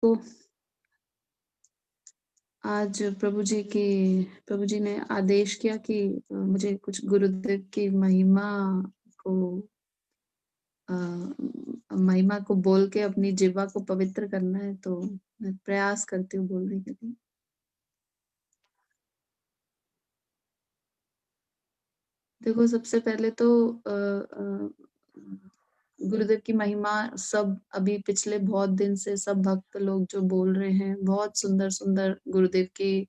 तो आज प्रभु जी ने आदेश किया कि मुझे कुछ गुरुदेव की को अ, महिमा को बोल के अपनी जिह्वा को पवित्र करना है, तो मैं प्रयास करती हूँ बोलने के लिए। देखो, सबसे पहले तो गुरुदेव की महिमा सब अभी पिछले बहुत दिन से सब भक्त लोग जो बोल रहे हैं, बहुत सुंदर-सुंदर गुरुदेव की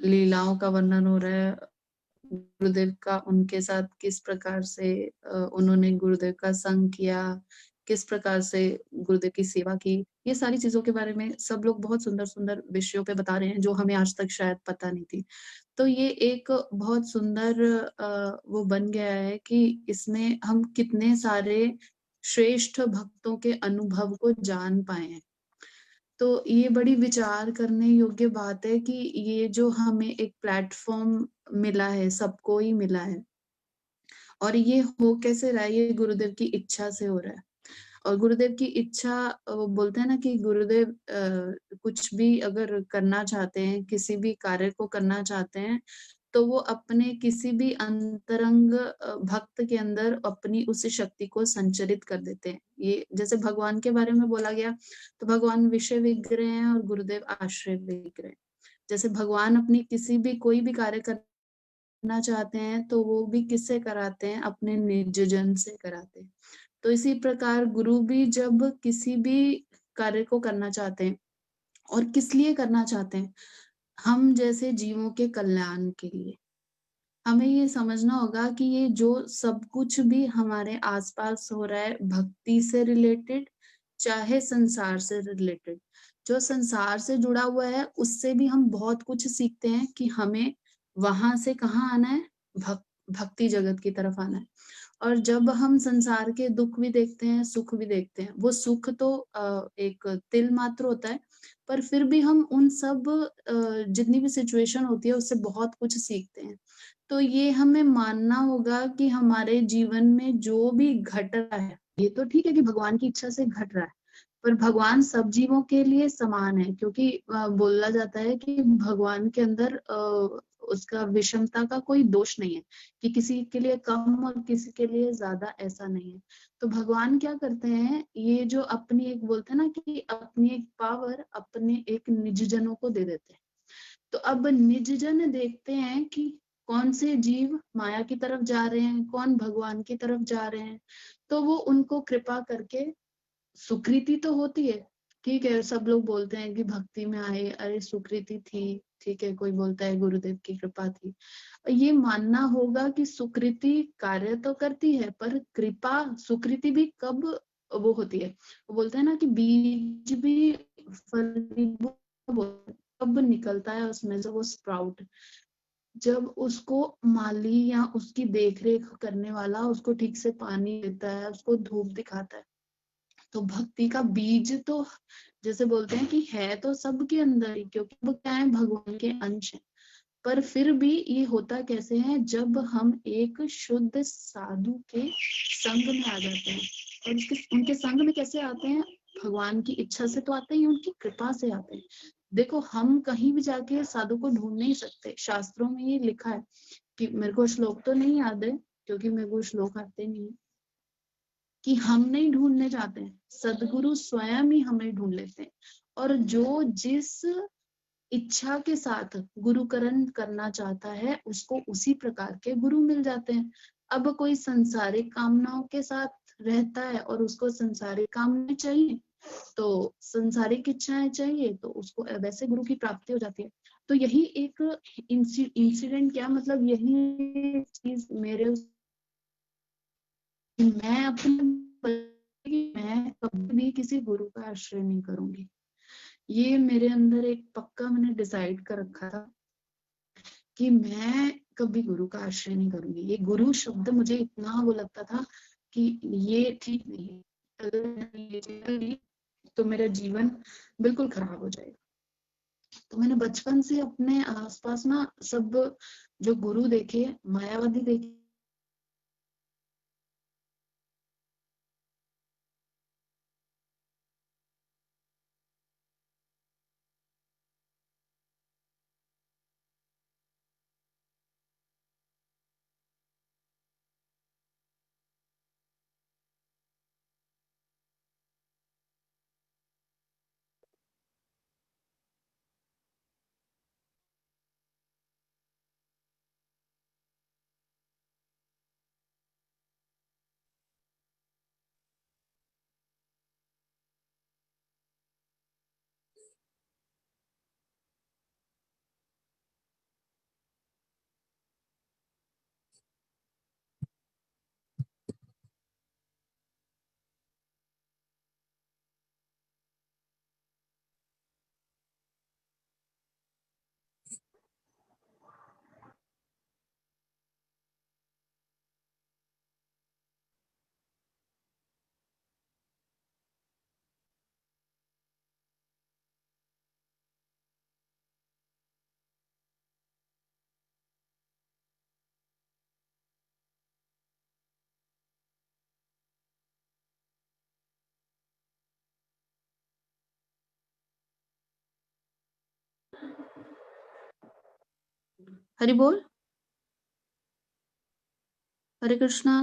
लीलाओं का वर्णन हो रहा है। गुरुदेव का उनके साथ किस प्रकार से उन्होंने गुरुदेव का संग किया, किस प्रकार से गुरुदेव की सेवा की, ये सारी चीज़ों के बारे में सब लोग बहुत सुंदर-सुंदर विषयों पे बता रहे हैं, जो हमें आज तक शायद पता नहीं थी। तो ये एक बहुत सुंदर वो बन गया है कि इसमें हम कितने सारे श्रेष्ठ भक्तों के अनुभव को जान पाए हैं। तो ये बड़ी विचार करने योग्य बात है कि ये जो हमें एक प्लेटफ़ॉर्म मिला है, सबको ही मिला है और ये हो कैसे रहा है, ये गुरुदेव की इच्छा से हो रहा है। और गुरुदेव की इच्छा वो बोलते हैं ना कि गुरुदेव कुछ भी अगर करना चाहते हैं, किसी भी कार्य को करना चाहते हैं, तो वो अपने किसी भी अंतरंग भक्त के अंदर अपनी उस शक्ति को संचरित कर देते हैं। ये जैसे भगवान के बारे में बोला गया, तो भगवान विषय विग्रह हैं और गुरुदेव आश्रय विग्रह हैं। जैसे भगवान अपनी किसी भी कोई भी कार्य करना चाहते हैं, तो वो भी किससे कराते हैं? अपने निज जन से कराते हैं। तो इसी प्रकार गुरु भी जब किसी भी कार्य को करना चाहते हैं और किस लिए करना चाहते हैं? हम जैसे जीवों के कल्याण के लिए। हमें ये समझना होगा कि ये जो सब कुछ भी हमारे आस-पास हो रहा है भक्ति से रिलेटेड, चाहे संसार से रिलेटेड। जो संसार से जुड़ा हुआ है उससे भी हम बहुत कुछ सीखते हैं कि हमें वहाँ से कहाँ आना है? भक्ति जगत की तरफ आना है। और जब हम संसार के दुःख भी देखते हैं, सुख भी देखते हैं, वो सुख तो एक तिल मात्र होता है, पर फिर भी हम उन सब जितनी भी सिचुएशन होती है उससे बहुत कुछ सीखते हैं। तो ये हमें मानना होगा कि हमारे जीवन में जो भी घट रहा है, ये तो ठीक है कि भगवान की इच्छा से घट रहा है, पर भगवान सब जीवों के लिए समान है क्योंकि बोला जाता है कि भगवान के अंदर उसका विषमता का कोई दोष नहीं है, कि किसी के लिए कम और किसी के लिए ज़्यादा ऐसा नहीं है। तो भगवान क्या करते हैं, ये जो अपनी एक बोलते हैं ना कि अपनी एक पावर अपने एक निज जनों को दे देते हैं। तो अब निज जन देखते हैं कि कौन से जीव माया की तरफ जा रहे हैं, कौन भगवान की तरफ जा रहे हैं। तो वो उनको कृपा करके सुकृति तो होती है, ठीक है, सब लोग बोलते हैं कि भक्ति में आए, अरे सुकृति थी, ठीक है, कोई बोलता है गुरुदेव की कृपा थी। ये मानना होगा कि सुकृति कार्य तो करती है, पर कृपा सुकृति भी कब वो होती है। वो बोलते हैं ना कि बीज भी फलीभूत कब निकलता है उसमें से वो स्प्राउट, जब उसको माली या उसकी देख-रेख करने वाला उसको ठीक से पानी देता है, उसको धूप दिखाता है। तो भक्ति का बीज तो जैसे बोलते हैं कि है तो सबके अंदर ही, क्योंकि वो क्या है, भगवान के अंश हैं। पर फिर भी ये होता कैसे है, जब हम एक शुद्ध साधु के संग में आ जाते हैं। और उनके संग में कैसे आते हैं? भगवान की इच्छा से तो आते ही, उनकी कृपा से आते हैं। देखो, हम कहीं भी जाके साधु को ढूंढ नहीं सकते। शास्त्रों में ये लिखा है कि मेरे को श्लोक तो नहीं याद है क्योंकि मेरे को श्लोक आते नहीं है, कि हम नहीं ढूँढने जाते हैं, सद्गुरु स्वयं ही हमें ढूँढ लेते हैं। और जो जिस इच्छा के साथ गुरुकरण करना चाहता है, उसको उसी प्रकार के गुरु मिल जाते हैं। अब कोई सांसारिक कामनाओं के साथ रहता है और उसको संसारिक कामनाएँ चाहिए, तो संसारिक इच्छाएँ चाहिए, तो उसको वैसे गुरु की प्राप्ति हो जाती है। तो यही एक इंसिडेंट, क्या मतलब, यही चीज़ मेरे मैं मैं कभी भी किसी गुरु का आश्रय नहीं करूँगी। ये मेरे अंदर एक पक्का मैंने डिसाइड कर रखा था कि मैं कभी गुरु का आश्रय नहीं करूँगी। ये गुरु शब्द मुझे इतना वो लगता था कि ये ठीक नहीं है। अगर मैंने ये चीज़ ली तो मेरा जीवन बिल्कुल खराब हो जाएगा। तो मैंने बचपन से अपने आस-पास ना सब जो गुरु देखे, मायावादी देखे, हरि बोल, हरे कृष्णा,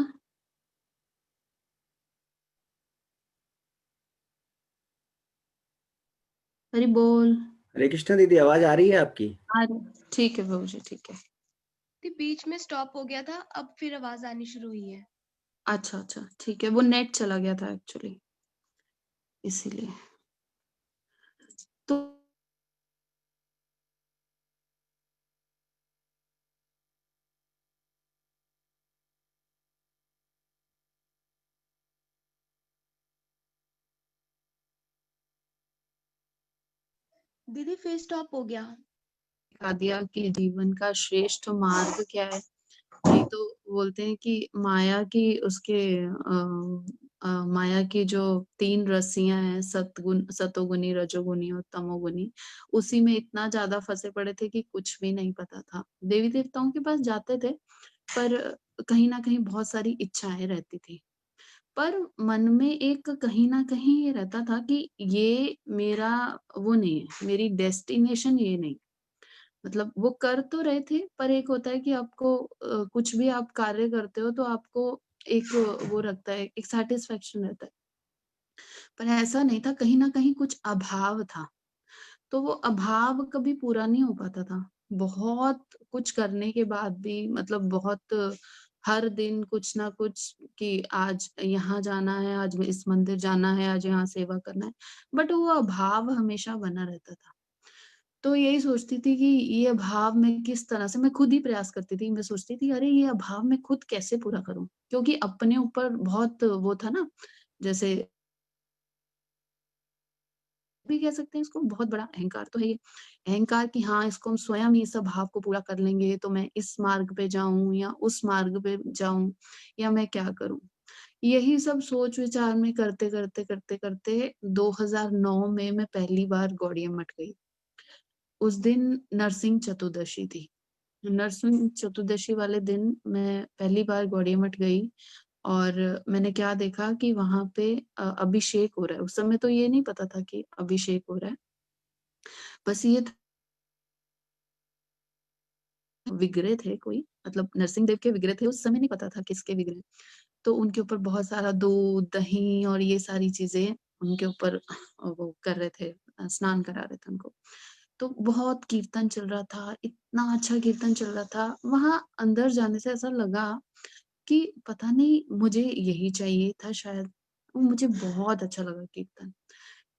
हरि बोल। हरे कृष्णा दीदी, आवाज आ रही है आपकी? ठीक है बहू जी, ठीक है। बीच में स्टॉप हो गया था, अब फिर आवाज आनी शुरू हुई है। अच्छा, अच्छा, ठीक है, वो नेट चला गया था एक्चुअली, इसीलिए। तो दीदी फिर स्टॉप हो गया। बता दिया कि जीवन का श्रेष्ठ मार्ग क्या है। ये तो बोलते हैं कि माया की उसके माया की जो 3 रस्सियाँ हैं, सतोगुनी, रजोगुनी और तमोगुनी, उसी में इतना ज़्यादा फँसे पड़े थे कि कुछ भी नहीं पता था। देवी-देवताओं के पास जाते थे, पर कहीं न कहीं बहुत सारी इच्छाएँ रहती थी। पर मन में एक कहीं न कहीं ये रहता था कि ये मेरा वो नहीं है, मेरी डेस्टिनेशन ये नहीं। मतलब वो कर तो रहे थे, पर एक होता है कि आपको कुछ भी आप कार्य करते हो तो आपको एक वो रखता है, एक सैटिस्फैक्शन रहता है। पर ऐसा नहीं था, कहीं न कहीं कुछ अभाव था। तो वो अभाव कभी पूरा नहीं हो पाता था। बहुत कुछ करने के बाद भी मतलब बहुत हर दिन कुछ ना कुछ कि आज यहाँ जाना है, आज इस मंदिर जाना है, आज यहाँ सेवा करना है, बट वो अभाव हमेशा बना रहता था। तो यही सोचती थी कि ये अभाव मैं किस तरह से मैं खुद ही प्रयास करती थी। मैं सोचती थी अरे ये अभाव मैं खुद कैसे पूरा करूँ? क्योंकि अपने ऊपर बहुत वो था ना, जैसे भी कह सकते हैं इसको, बहुत बड़ा अहंकार तो है ये। अहंकार कि हाँ, इसको हम स्वयं ही इस अभाव को पूरा कर लेंगे, तो मैं इस मार्ग पे जाऊँ या उस मार्ग पे जाऊँ या मैं क्या करूँ? यही सब सोच-विचार में करते-करते 2009 में मैं पहली बार गौड़िया मठ गई। उस दिन नरसिंह चतुर्दशी थी। नरसिंह चतुर्दशी वाले दिन मैं पहली बार गौड़िया मठ गई और मैंने क्या देखा कि वहाँ पे अभिषेक हो रहा है। उस समय तो ये नहीं पता था कि अभिषेक हो रहा है। बस ये विग्रह थे कोई, मतलब नरसिंह देव के विग्रह थे, उस समय नहीं पता था किसके विग्रह। तो उनके ऊपर बहुत सारा दूध, दही और ये सारी चीज़ें उनके ऊपर वो कर रहे थे, स्नान करा रहे थे उनको। तो बहुत कीर्तन चल रहा था, इतना अच्छा कीर्तन चल रहा था। वहाँ अंदर जाने से ऐसा लगा कि पता नहीं मुझे यही चाहिए था शायद। मुझे बहुत अच्छा लगा कीर्तन।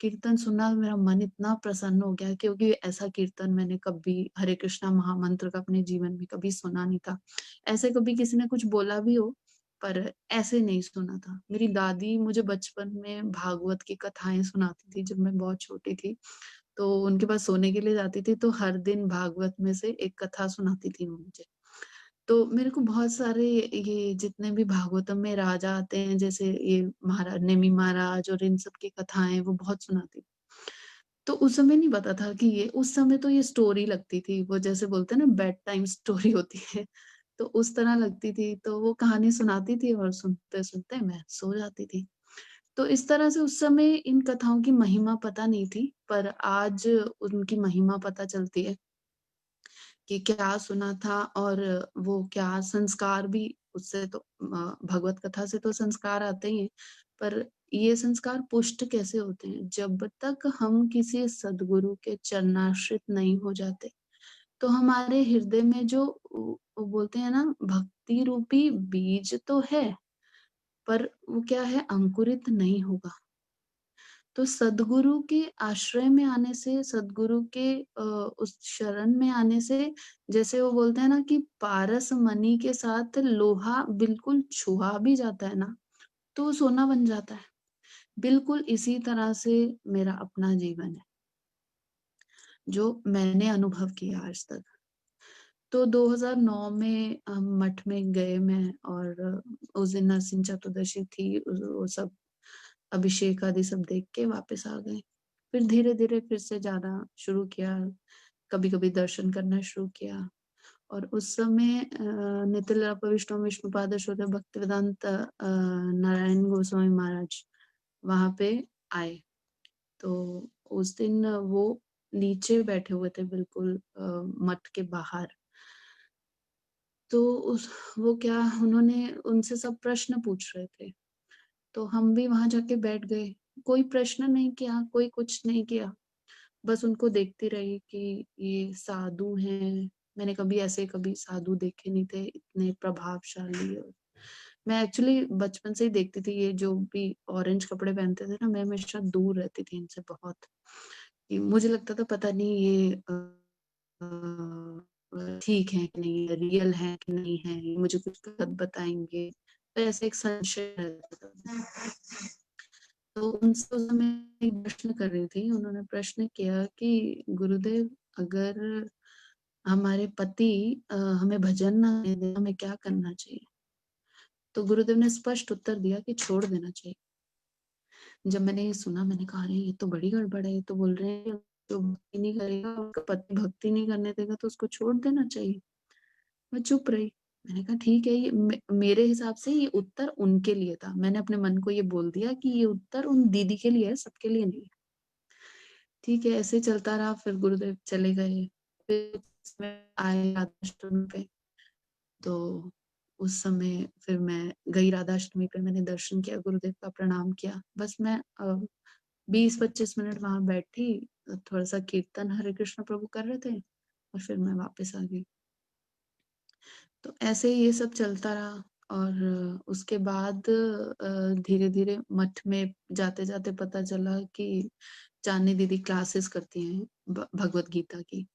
कीर्तन सुना मेरा मन इतना प्रसन्न हो गया क्योंकि ऐसा कीर्तन मैंने कभी हरे कृष्णा महामंत्र का अपने जीवन में कभी सुना नहीं था। ऐसे कभी किसी ने कुछ बोला भी हो, पर ऐसे नहीं सुना था। मेरी दादी मुझे बचपन में भागवत की कथाएँ सुनाती थी जब मैं बहुत छोटी थी। तो उनके पास सोने के लिए जाती थी तो हर दिन भागवत में से एक कथा सुनाती थी वो मुझे। तो मेरे को बहुत सारे ये जितने भी भागवतम में राजा आते हैं जैसे ये महाराज नेमि महाराज और इन सब की कथाएँ वो बहुत सुनाती। तो उस समय नहीं पता था कि ये उस समय तो ये स्टोरी लगती थी, वो जैसे बोलते हैं ना बेड टाइम स्टोरी होती है, तो उस तरह लगती थी। तो वो कहानी सुनाती थी और सुनते-सुनते मैं सो जाती थी। तो इस तरह से उस समय इन कथाओं की महिमा पता नहीं थी, पर आज उनकी महिमा पता चलती है। कि क्या सुना था और वो क्या संस्कार भी उससे तो भगवत कथा से तो संस्कार आते ही हैं, पर ये संस्कार पुष्ट कैसे होते हैं? जब तक हम किसी सद्गुरु के चरणाश्रित नहीं हो जाते, तो हमारे हृदय में जो वो बोलते हैं ना भक्ति रूपी बीज तो है, पर वो क्या है अंकुरित नहीं होगा। तो सद्गुरु के आश्रय में आने से, सद्गुरु के उस शरण में आने से, जैसे वो बोलते हैं ना कि पारस मणि के साथ लोहा बिल्कुल छुआ भी जाता है ना, तो वो सोना बन जाता है। बिल्कुल इसी तरह से मेरा अपना जीवन है, जो मैंने अनुभव किया आज तक। तो 2009 में हम मठ में गए मैं और उस दिन नरसिंह चतुर्दशी थी, वो सब अभिषेक आदि सब देख के वापस आ गए। फिर धीरे-धीरे फिर से जाना शुरू किया, कभी-कभी दर्शन करना शुरू किया और उस समय नितिन वैष्णव विष्णुपाद शोध भक्तिवेदांत नारायण गोस्वामी महाराज वहाँ पे आए। तो उस दिन वो नीचे बैठे हुए थे बिल्कुल मठ के बाहर। तो उस वो क्या उन्होंने उनसे सब प्रश्न पूछ रहे थे, तो हम भी वहाँ जाके बैठ गए। कोई प्रश्न नहीं किया, कोई कुछ नहीं किया, बस उनको देखती रही कि ये साधु हैं। मैंने कभी साधु देखे नहीं थे, इतने प्रभावशाली। और मैं एक्चुअली बचपन से ही देखती थी ये जो भी ऑरेंज कपड़े पहनते थे ना, मैं हमेशा दूर रहती थी इनसे बहुत। कि मुझे लगता था पता नहीं ये ठीक है कि नहीं, रियल है कि नहीं है, ये मुझे कुछ गलत बताएँगे। तो ऐसे एक संशय रहता था। तो उनसे उस समय एक प्रश्न कर रही थी, उन्होंने प्रश्न किया कि गुरुदेव, अगर हमारे पति हमें भजन ना दें, हमें क्या करना चाहिए? तो गुरुदेव ने स्पष्ट उत्तर दिया कि छोड़ देना चाहिए। जब मैंने ये सुना, मैंने कहा अरे ये तो बड़ी गड़बड़ है, ये तो बोल रहे हैं जो भक्ति नहीं करेगा, उसका पति भक्ति नहीं करने देगा तो उसको छोड़ देना चाहिए। मैं चुप रही। मैंने कहा ठीक है, ये मेरे हिसाब से ये उत्तर उनके लिए था। मैंने अपने मन को ये बोल दिया कि ये उत्तर उन दीदी के लिए है, सबके लिए नहीं है। ठीक है, ऐसे चलता रहा, फिर गुरुदेव चले गए। फिर उसमें आए राधाअष्टमी पे, तो उस समय फिर मैं गई राधाअष्टमी पे, मैंने दर्शन किया, गुरुदेव का प्रणाम किया। बस मैं 20-25 मिनट वहाँ बैठी, थोड़ा-सा कीर्तन हरे कृष्ण प्रभु कर रहे थे और फिर मैं वापस आ गई। तो ऐसे ही ये सब चलता रहा और उसके बाद धीरे-धीरे मठ में जाते-जाते पता चला कि चाँदनी दीदी क्लासेस करती हैं भगवत गीता की।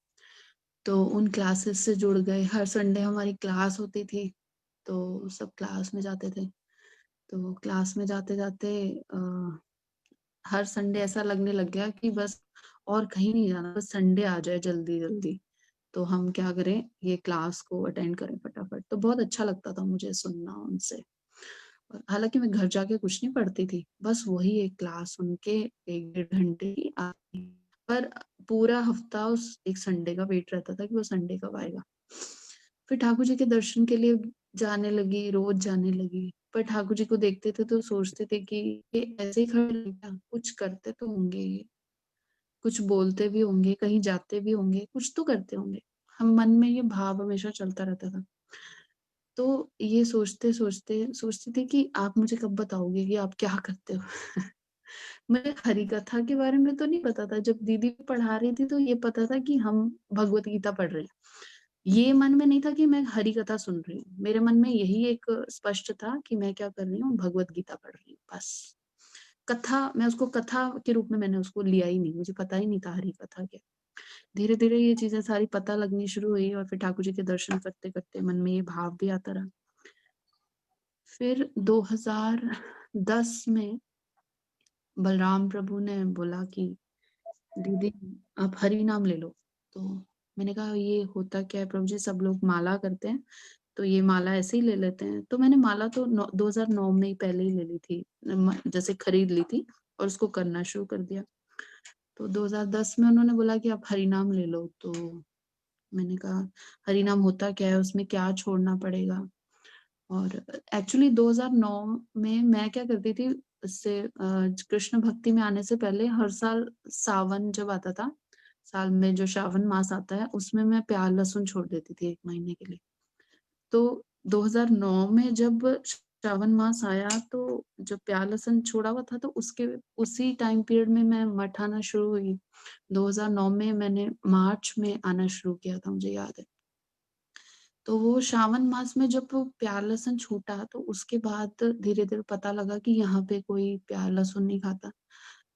तो उन क्लासेस से जुड़ गए, हर संडे हमारी क्लास होती थी, तो सब क्लास में जाते थे। तो क्लास में जाते-जाते हर संडे ऐसा लगने लग गया कि बस और कहीं नहीं जाना, बस संडे आ जाए जल्दी-जल्दी। तो हम क्या करें, ये क्लास को अटेंड करें फटाफट। तो बहुत अच्छा लगता था मुझे सुनना उनसे। और हालाँकि मैं घर जाके कुछ नहीं पढ़ती थी, बस वही एक क्लास सुन के 1 डेढ़ घंटे की आती। पर पूरा हफ्ता उस एक संडे का वेट रहता था कि वो संडे कब आएगा। फिर ठाकुर जी के दर्शन के लिए जाने लगी, रोज़ जाने लगी। पर ठाकुर जी को देखते थे तो सोचते थे कि ये ऐसे ही खड़े हैं क्या? कुछ करते तो होंगे ये, कुछ बोलते भी होंगे, कहीं जाते भी होंगे, कुछ तो करते होंगे। हम मन में ये भाव हमेशा चलता रहता था। तो ये सोचते-सोचते सोचती थी कि आप मुझे कब बताओगे कि आप क्या करते हो? मुझे हरि कथा के बारे में तो नहीं पता था, जब दीदी पढ़ा रही थी तो ये पता था कि हम भगवत गीता पढ़ रहे हैं। ये मन में नहीं था कि मैं हरि कथा सुन रही हूँ। मेरे मन में यही एक स्पष्ट था कि मैं क्या कर रही हूँ, भगवत गीता पढ़ रही हूँ, बस। कथा मैं उसको कथा के रूप में मैंने उसको लिया ही नहीं, मुझे पता ही नहीं था हरि कथा क्या। धीरे-धीरे ये चीज़ें सारी पता लगनी शुरू हुई और फिर ठाकुर जी के दर्शन करते-करते मन में ये भाव भी आता रहा। फिर 2010 में बलराम प्रभु ने बोला कि दीदी आप हरि नाम ले लो। तो मैंने कहा ये होता क्या है प्रभु जी? सब लोग माला करते हैं, तो ये माला ऐसे ही ले लेते हैं। तो मैंने माला तो 2009 में ही पहले ही ले ली थी। जैसे खरीद ली थी और उसको करना शुरू कर दिया। तो 2010 में उन्होंने बोला कि आप हरि नाम ले लो, तो मैंने कहा हरि नाम होता क्या है? उसमें क्या छोड़ना पड़ेगा? और एक्चुअली 2009 में मैं क्या करती थी, इससे कृष्ण भक्ति में आने से पहले हर साल सावन जब आता था, साल में जो श्रावण मास आता है, उसमें मैं प्याज लहसुन छोड़ देती थी 1 महीने के लिए। तो 2009 में जब श्रावण मास आया तो जब प्याज लहसुन छोड़ा हुआ था तो उसके उसी टाइम पीरियड में मैं मठ आना शुरू हुई। 2009 में मैंने मार्च में आना शुरू किया था, मुझे याद है। तो वो श्रावण मास में जब वो प्याज लहसुन छूटा तो उसके बाद धीरे-धीरे पता लगा कि यहाँ पे कोई प्याज लहसुन नहीं खाता।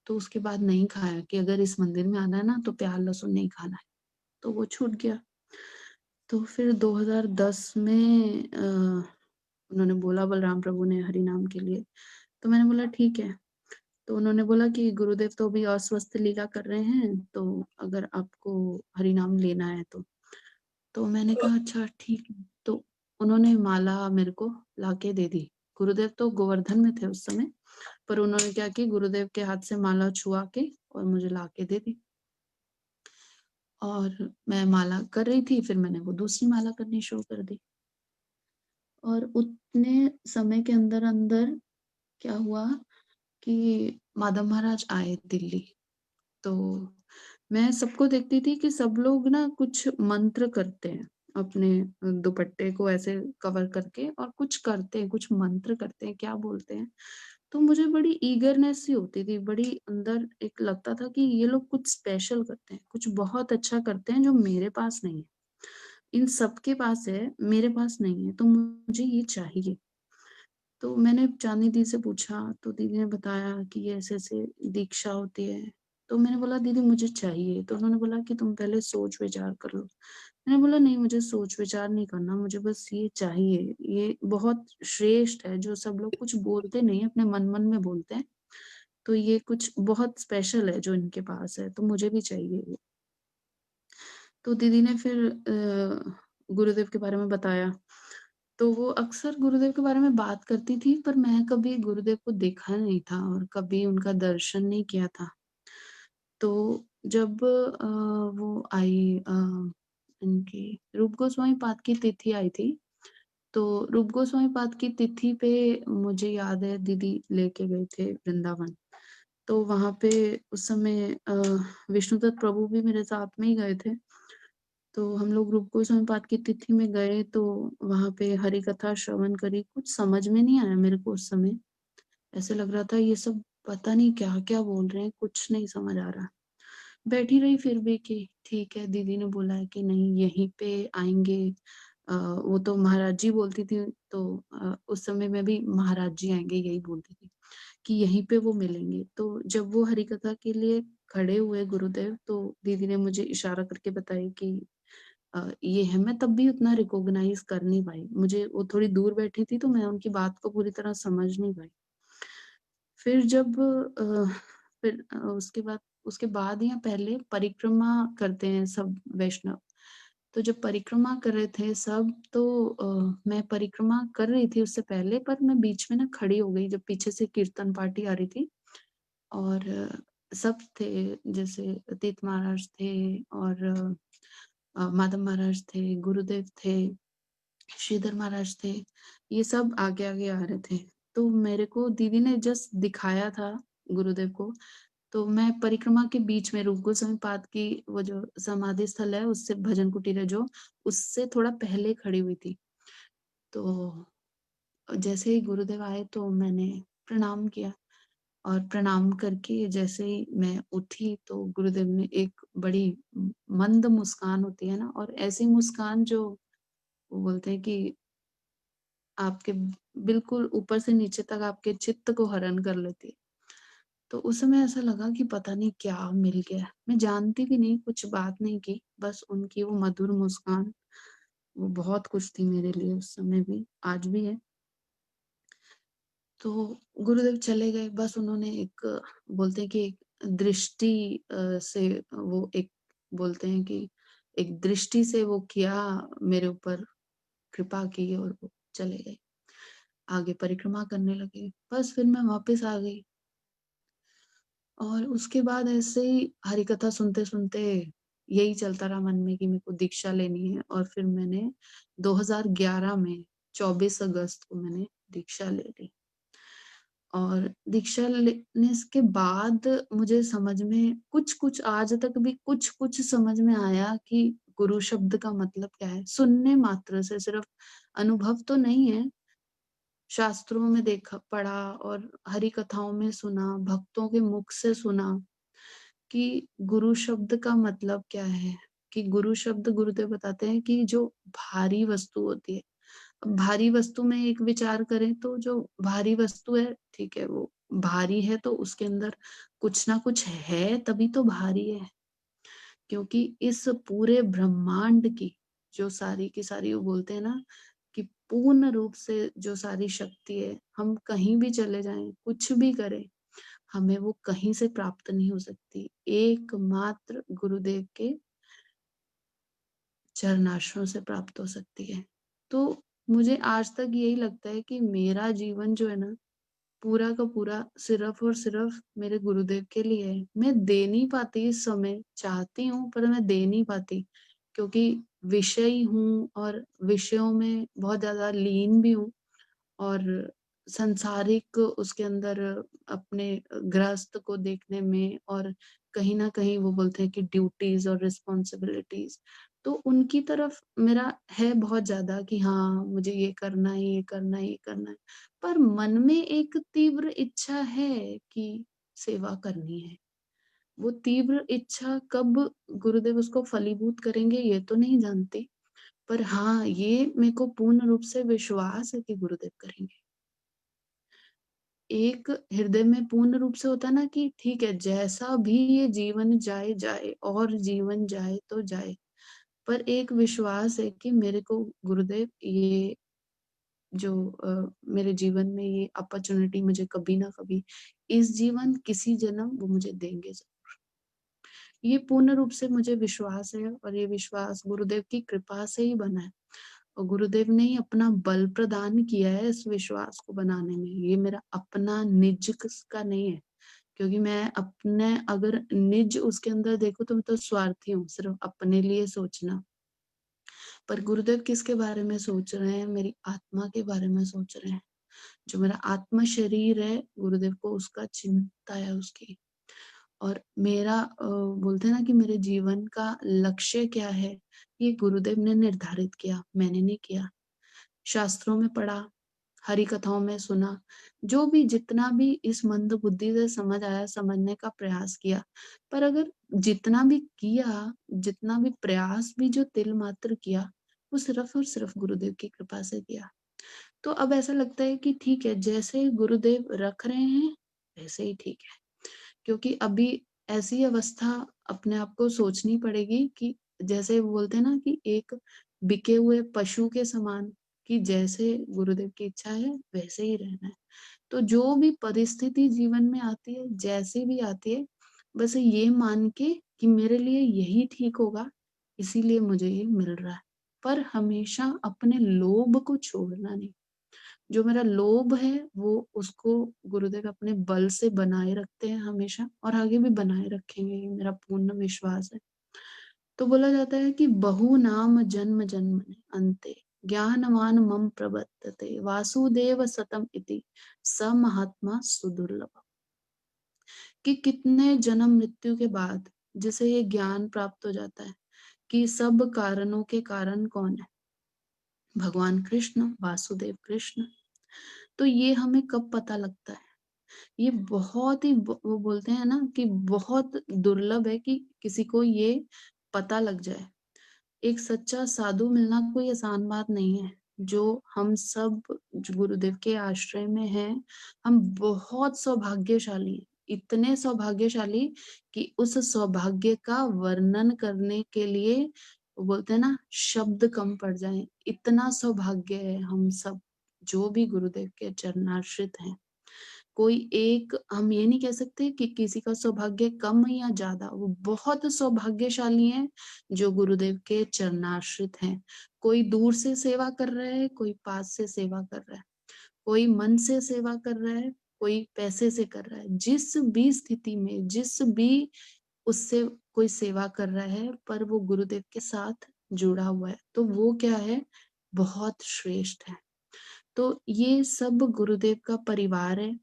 तो उसके बाद नहीं खाया कि अगर इस मंदिर में आना है ना तो प्याज लहसुन नहीं खाना है, तो वो छूट गया। तो फिर 2010 में उन्होंने बोला बलराम प्रभु ने हरि नाम के लिए, तो मैंने बोला ठीक है। तो उन्होंने बोला कि गुरुदेव तो अभी अस्वस्थ लीला कर रहे हैं, तो अगर आपको हरि नाम लेना है तो। तो मैंने कहा अच्छा ठीक है। तो उन्होंने माला मेरे को लाके दे दी। गुरुदेव तो गोवर्धन में थे उस समय, पर उन्होंने क्या की गुरुदेव के हाथ से माला छुआ के और मुझे लाके दे दी। और मैं माला कर रही थी, फिर मैंने वो दूसरी माला करनी शुरू कर दी। और उतने समय के अंदर-अंदर क्या हुआ कि माधव महाराज आए दिल्ली। तो मैं सबको देखती थी कि सब लोग ना कुछ मंत्र करते हैं, अपने दुपट्टे को ऐसे कवर करके और कुछ करते हैं, कुछ मंत्र करते हैं, क्या बोलते हैं? तो मुझे बड़ी ईगरनेस सी होती थी, बड़ी अंदर एक लगता था कि ये लोग कुछ स्पेशल करते हैं, कुछ बहुत अच्छा करते हैं जो मेरे पास नहीं है। इन सबके पास है, मेरे पास नहीं है, तो मुझे ये चाहिए। तो मैंने चाँदनी दी से पूछा, तो दीदी ने बताया कि ये ऐसे-ऐसे दीक्षा होती है। तो मैंने बोला दीदी मुझे चाहिए, तो उन्होंने बोला कि तुम पहले सोच-विचार कर लो। मैंने बोला नहीं मुझे सोच-विचार नहीं करना, मुझे बस ये चाहिए। ये बहुत श्रेष्ठ है, जो सब लोग कुछ बोलते नहीं हैं, अपने मन-मन में बोलते हैं। तो ये कुछ बहुत स्पेशल है जो इनके पास है, तो मुझे भी चाहिए ये। तो दीदी ने फिर गुरुदेव के बारे में बताया। तो वो अक्सर गुरुदेव के बारे में बात करती थी, पर मैं कभी गुरुदेव को देखा नहीं था और कभी उनका दर्शन नहीं किया था। तो जब वो आई इनकी रूप गोस्वामी पाद की तिथि आई थी, तो रूप गोस्वामी पाद की तिथि पे मुझे याद है दीदी लेके गए थे वृंदावन। तो वहाँ पे उस समय विष्णुदत्त प्रभु भी मेरे साथ में ही गए थे। तो हम लोग रूप गोस्वामी पाद की तिथि में गए तो वहाँ पे हरि कथा श्रवण करी, कुछ समझ में नहीं आया मेरे को उस समय। ऐसे लग रहा था ये सब पता नहीं क्या-क्या बोल रहे हैं, कुछ नहीं समझ आ रहा। बैठी रही फिर भी कि ठीक है, दीदी ने बोला है कि नहीं यहीं पे आएँगे। वो तो महाराज जी बोलती थी तो उस समय मैं भी महाराज जी आएँगे यही बोलती थी, कि यहीं पे वो मिलेंगे। तो जब वो हरि कथा के लिए खड़े हुए गुरुदेव तो दीदी ने मुझे इशारा करके बताई कि ये है। मैं तब भी उतना रिकॉग्नाइज़ कर नहीं पाई। मुझे वो थोड़ी दूर बैठी थी तो मैं उनकी बात को पूरी तरह समझ नहीं पाई। फिर जब उसके बाद या पहले परिक्रमा करते हैं सब वैष्णव। तो जब परिक्रमा कर रहे थे सब तो मैं परिक्रमा कर रही थी उससे पहले पर मैं बीच में ना खड़ी हो गई जब पीछे से कीर्तन पार्टी आ रही थी और सब थे जैसे तीर्थ महाराज थे और माधव महाराज थे, गुरुदेव थे, श्रीधर महाराज थे, ये सब आगे-आगे आ रहे थे। तो मेरे को दीदी ने जस्ट दिखाया था गुरुदेव को, तो मैं परिक्रमा के बीच में रूप गोस्वामी पाद की वो जो समाधि स्थल है, उससे भजन कुटीर है जो, उससे थोड़ा पहले खड़ी हुई थी। तो जैसे ही गुरुदेव आए तो मैंने प्रणाम किया और प्रणाम करके जैसे ही मैं उठी तो गुरुदेव ने एक बड़ी मंद मुस्कान होती है ना और ऐसी मुस्कान जो वो बोलते हैं कि आपके बिल्कुल ऊपर से नीचे तक आपके चित्त को हरण कर लेती है। तो उस समय ऐसा लगा कि पता नहीं क्या मिल गया। मैं जानती भी नहीं, कुछ बात नहीं की, बस उनकी वो मधुर मुस्कान, वो बहुत कुछ थी मेरे लिए उस समय भी, आज भी है। तो गुरुदेव चले गए, बस उन्होंने एक बोलते हैं कि एक दृष्टि से वो एक बोलते हैं कि एक दृष्टि से वो किया मेरे ऊपर कृपा की और वो चले गए। आगे परिक्रमा करने लगे। बस फिर मैं वापस आ गई और उसके बाद ऐसे ही हरि कथा सुनते-सुनते यही चलता रहा मन में कि मेरे को दीक्षा लेनी है और फिर मैंने 2011 में 24 अगस्त को मैंने दीक्षा ले ली। और दीक्षा लेने के बाद मुझे समझ में कुछ-कुछ आज तक भी कुछ-कुछ समझ में आया कि गुरु शब्द का मतलब क्या है। सुनने मात्र से सिर्फ अनुभव तो नहीं है, शास्त्रों में देखा पढ़ा और हरि कथाओं में सुना, भक्तों के मुख से सुना कि गुरु शब्द का मतलब क्या है? कि गुरु शब्द गुरुदेव बताते हैं कि जो भारी वस्तु होती है। अब भारी वस्तु में एक विचार करें तो जो भारी वस्तु है, ठीक है, वो भारी है तो उसके अंदर कुछ ना कुछ है तभी तो भारी है। क्योंकि इस पूरे ब्रह्मांड की जो सारी की सारी वो बोलते हैं ना कि पूर्ण रूप से जो सारी शक्ति है, हम कहीं भी चले जाएँ, कुछ भी करें, हमें वो कहीं से प्राप्त नहीं हो सकती। एकमात्र गुरुदेव के चरणाश्रयों से प्राप्त हो सकती है। तो मुझे आज तक यही लगता है कि मेरा जीवन जो है ना, पूरा का पूरा सिर्फ़ और सिर्फ़ मेरे गुरुदेव के लिए है। मैं दे नहीं पाती इस समय, चाहती हूँ पर मैं दे नहीं पाती क्योंकि विषयी हूँ और विषयों में बहुत ज़्यादा लीन भी हूँ और सांसारिक उसके अंदर अपने गृहस्थ को देखने में और कहीं न कहीं वो बोलते हैं कि ड्यूटीज़ और रिस्पॉन्सिबिलिटीज़, तो उनकी तरफ मेरा है बहुत ज़्यादा कि हाँ, मुझे ये करना है, ये करना है, ये करना है। पर मन में एक तीव्र इच्छा है कि सेवा करनी है। वो तीव्र इच्छा कब गुरुदेव उसको फलीभूत करेंगे ये तो नहीं जानती, पर हाँ, ये मेरे को पूर्ण रूप से विश्वास है कि गुरुदेव करेंगे। एक हृदय में पूर्ण रूप से होता है ना कि ठीक है, जैसा भी ये जीवन जाए, जाए और जीवन जाए तो जाए। पर एक विश्वास है कि मेरे को गुरुदेव ये जो मेरे जीवन में ये अपॉर्च्युनिटी मुझे कभी ना कभी इस जीवन किसी जन्म वो मुझे देंगे ज़रूर। ये पूर्ण रूप से मुझे विश्वास है और ये विश्वास गुरुदेव की कृपा से ही बना है। और गुरुदेव ने ही अपना बल प्रदान किया है इस विश्वास को बनाने में। ये मेरा अपना निज का नहीं है, क्योंकि मैं अपने अगर निज उसके अंदर देखूँ तो मैं तो स्वार्थी हूँ, सिर्फ अपने लिए सोचना। पर गुरुदेव किसके बारे में सोच रहे हैं? मेरी आत्मा के बारे में सोच रहे हैं। जो मेरा आत्मा शरीर है, गुरुदेव को उसका चिंता है उसकी। और मेरा बोलते हैं ना कि मेरे जीवन का लक्ष्य क्या है, ये गुरुदेव ने निर्धारित किया, मैंने नहीं किया। शास्त्रों में पढ़ा, हरि कथाओं में सुना, जो भी जितना भी इस मंद बुद्धि से समझ आया, समझने का प्रयास किया। पर अगर जितना भी किया, जितना भी प्रयास भी जो तिल मात्र किया, वो सिर्फ़ और सिर्फ़ गुरुदेव की कृपा से किया। तो अब ऐसा लगता है कि ठीक है, जैसे गुरुदेव रख रहे हैं, वैसे ही ठीक है। क्योंकि अभी ऐसी अवस्था अपने आप को सोचनी पड़ेगी कि जैसे वो बोलते हैं ना कि एक बिके हुए पशु के समान, कि जैसे गुरुदेव की इच्छा है वैसे ही रहना है। तो जो भी परिस्थिति जीवन में आती है, जैसी भी आती है, बस ये मान के कि मेरे लिए यही ठीक होगा, इसीलिए मुझे ये मिल रहा है। पर हमेशा अपने लोभ को छोड़ना नहीं। जो मेरा लोभ है वो उसको गुरुदेव अपने बल से बनाए रखते हैं हमेशा और आगे भी बनाए रखेंगे, ये मेरा पूर्ण विश्वास है। तो बोला जाता है कि बहु नाम जन्म जन्मनि अन्ते ज्ञानवान मम प्रवर्तते वासुदेव सतम इति स महात्मा सुदुर्लभ। कि कितने जन्म मृत्यु के बाद जिसे ये ज्ञान प्राप्त हो जाता है कि सब कारणों के कारण कौन है? भगवान कृष्ण, वासुदेव कृष्ण। तो ये हमें कब पता लगता है? ये बहुत ही वो बोलते हैं ना कि बहुत दुर्लभ है कि किसी को ये पता लग जाए। एक सच्चा साधु मिलना कोई आसान बात नहीं है। जो हम सब जो गुरुदेव के आश्रय में हैं, हम बहुत सौभाग्यशाली हैं। इतने सौभाग्यशाली कि उस सौभाग्य का वर्णन करने के लिए वो बोलते हैं ना शब्द कम पड़ जाएँ। इतना सौभाग्य है हम सब, जो भी गुरुदेव के चरणाश्रित हैं। कोई एक हम ये नहीं कह सकते कि किसी का सौभाग्य कम है या ज़्यादा, वो बहुत सौभाग्यशाली हैं, जो गुरुदेव के चरणाश्रित हैं। कोई दूर से सेवा कर रहा है, कोई पास से सेवा कर रहा है, कोई मन से सेवा कर रहा है, कोई पैसे से कर रहा है। जिस भी स्थिति में, जिस भी उससे कोई सेवा कर रहा है, पर वो गुरुदेव के साथ जुड़ा हुआ है, तो वो क्या है, बहुत श्रेष्ठ है। तो ये सब गुरुदेव का परिवार है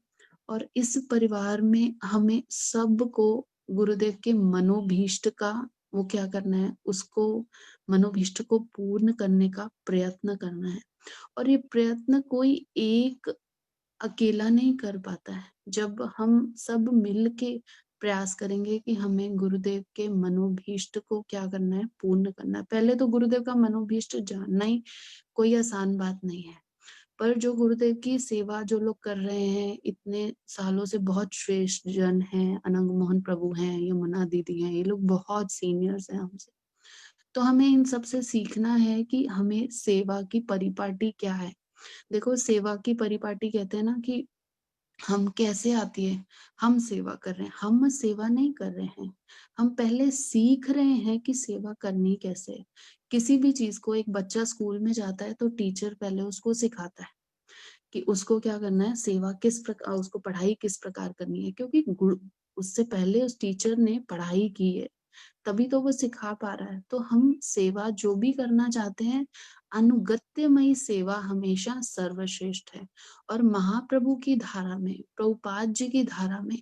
और इस परिवार में हमें सबको गुरुदेव के मनोभीष्ट का वो क्या करना है, उसको मनोभीष्ट को पूर्ण करने का प्रयत्न करना है। और ये प्रयत्न कोई एक अकेला नहीं कर पाता है। जब हम सब मिल के प्रयास करेंगे कि हमें गुरुदेव के मनोभीष्ट को क्या करना है, पूर्ण करना है। पहले तो गुरुदेव का मनोभीष्ट जानना ही कोई आसान बात नहीं है। पर जो गुरुदेव की सेवा जो लोग कर रहे हैं, इतने सालों से बहुत श्रेष्ठ जन हैं, अनंग मोहन प्रभु हैं, यमुना दीदी हैं, ये लोग बहुत सीनियर्स हैं हमसे। तो हमें इन सब से सीखना है कि हमें सेवा की परिपाटी क्या है। देखो सेवा की परिपाटी कहते हैं ना कि हम कैसे आती है, हम सेवा कर रहे हैं, हम सेवा नहीं कर रहे हैं। हम पहले सीख रहे हैं कि सेवा करनी कैसे है। किसी भी चीज़ को एक बच्चा स्कूल में जाता है तो टीचर पहले उसको सिखाता है। कि उसको क्या करना है, सेवा किस प्रकार उसको पढ़ाई किस प्रकार करनी है, क्योंकि गुरु उससे पहले उस टीचर ने पढ़ाई की है, तभी तो वो सिखा पा रहा है। तो हम सेवा जो भी करना चाहते हैं, अनुगत्यमयी सेवा हमेशा सर्वश्रेष्ठ है। और महाप्रभु की धारा में, प्रभुपाद जी की धारा में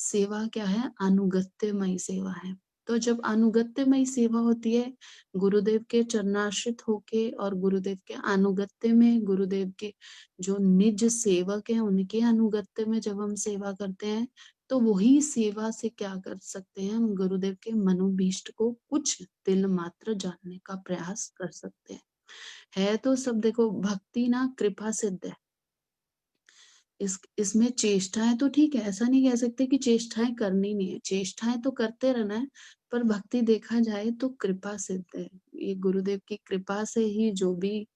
सेवा क्या है? अनुगत्यमयी सेवा है। तो जब अनुगत्यमयी सेवा होती है, गुरुदेव के चरणाश्रित होके और गुरुदेव के अनुगत्य में, गुरुदेव के जो निज सेवक हैं उनके अनुगत्य में जब हम सेवा करते हैं, तो वही सेवा से क्या कर सकते हैं? हम गुरुदेव के मनोभीष्ट को कुछ तिल मात्र जानने का प्रयास कर सकते हैं। है तो सब, देखो भक्ति ना कृपा सिद्ध है। इसमें चेष्टाएं तो ठीक है, ऐसा नहीं कह सकते कि चेष्टाएं करनी नहीं है, चेष्टाएं तो करते रहना है, पर भक्ति देखा जाए तो कृपा सिद्ध है। ये गुरुदेव की कृपा से ही जो भी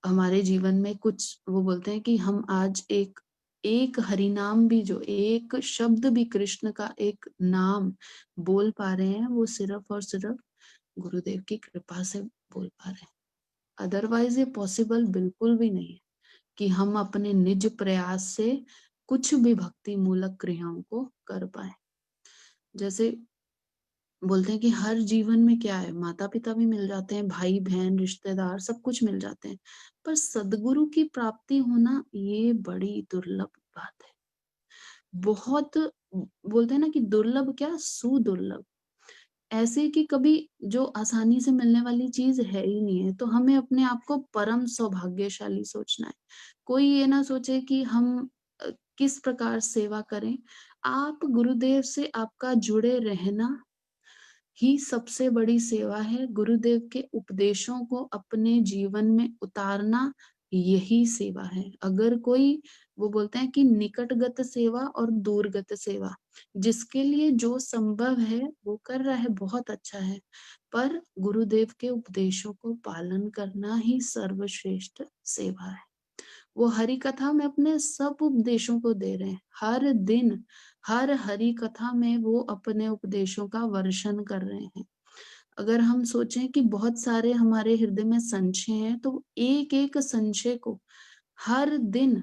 हमारे जीवन में कुछ, वो बोलते हैं कि हम आज एक हरि नाम भी, जो एक शब्द भी कृष्ण का एक नाम बोल पा रहे हैं, वो सिर्फ और सिर्फ गुरुदेव की कृपा से बोल पा रहे हैं। अदरवाइज ये पॉसिबल बिल्कुल भी नहीं है कि हम अपने निज प्रयास से कुछ भी भक्ति मूलक क्रियाओं को कर पाए। जैसे बोलते हैं कि हर जीवन में क्या है, माता पिता भी मिल जाते हैं, भाई बहन रिश्तेदार सब कुछ मिल जाते हैं, पर सदगुरु की प्राप्ति होना ये बड़ी दुर्लभ बात है। बहुत बोलते हैं ना कि दुर्लभ क्या, सुदुर्लभ। ऐसे कि कभी जो आसानी से मिलने वाली चीज है ही नहीं है, तो हमें अपने आप को परम सौभाग्यशाली सोचना है। कोई ये ना सोचे कि हम किस प्रकार सेवा करें। आप गुरुदेव से आपका जुड़े रहना ही सबसे बड़ी सेवा है। गुरुदेव के उपदेशों को अपने जीवन में उतारना यही सेवा है। अगर कोई, वो बोलते हैं कि निकटगत सेवा और दूरगत सेवा, जिसके लिए जो संभव है वो कर रहा है, बहुत अच्छा है, पर गुरुदेव के उपदेशों को पालन करना ही सर्वश्रेष्ठ सेवा है। वो हरि कथा में अपने सब उपदेशों को दे रहे हैं, हर दिन हर हरि कथा में वो अपने उपदेशों का वर्षन कर रहे हैं। अगर हम सोचें कि बहुत सारे हमारे हृदय में संशय हैं, तो एक एक संशय को हर दिन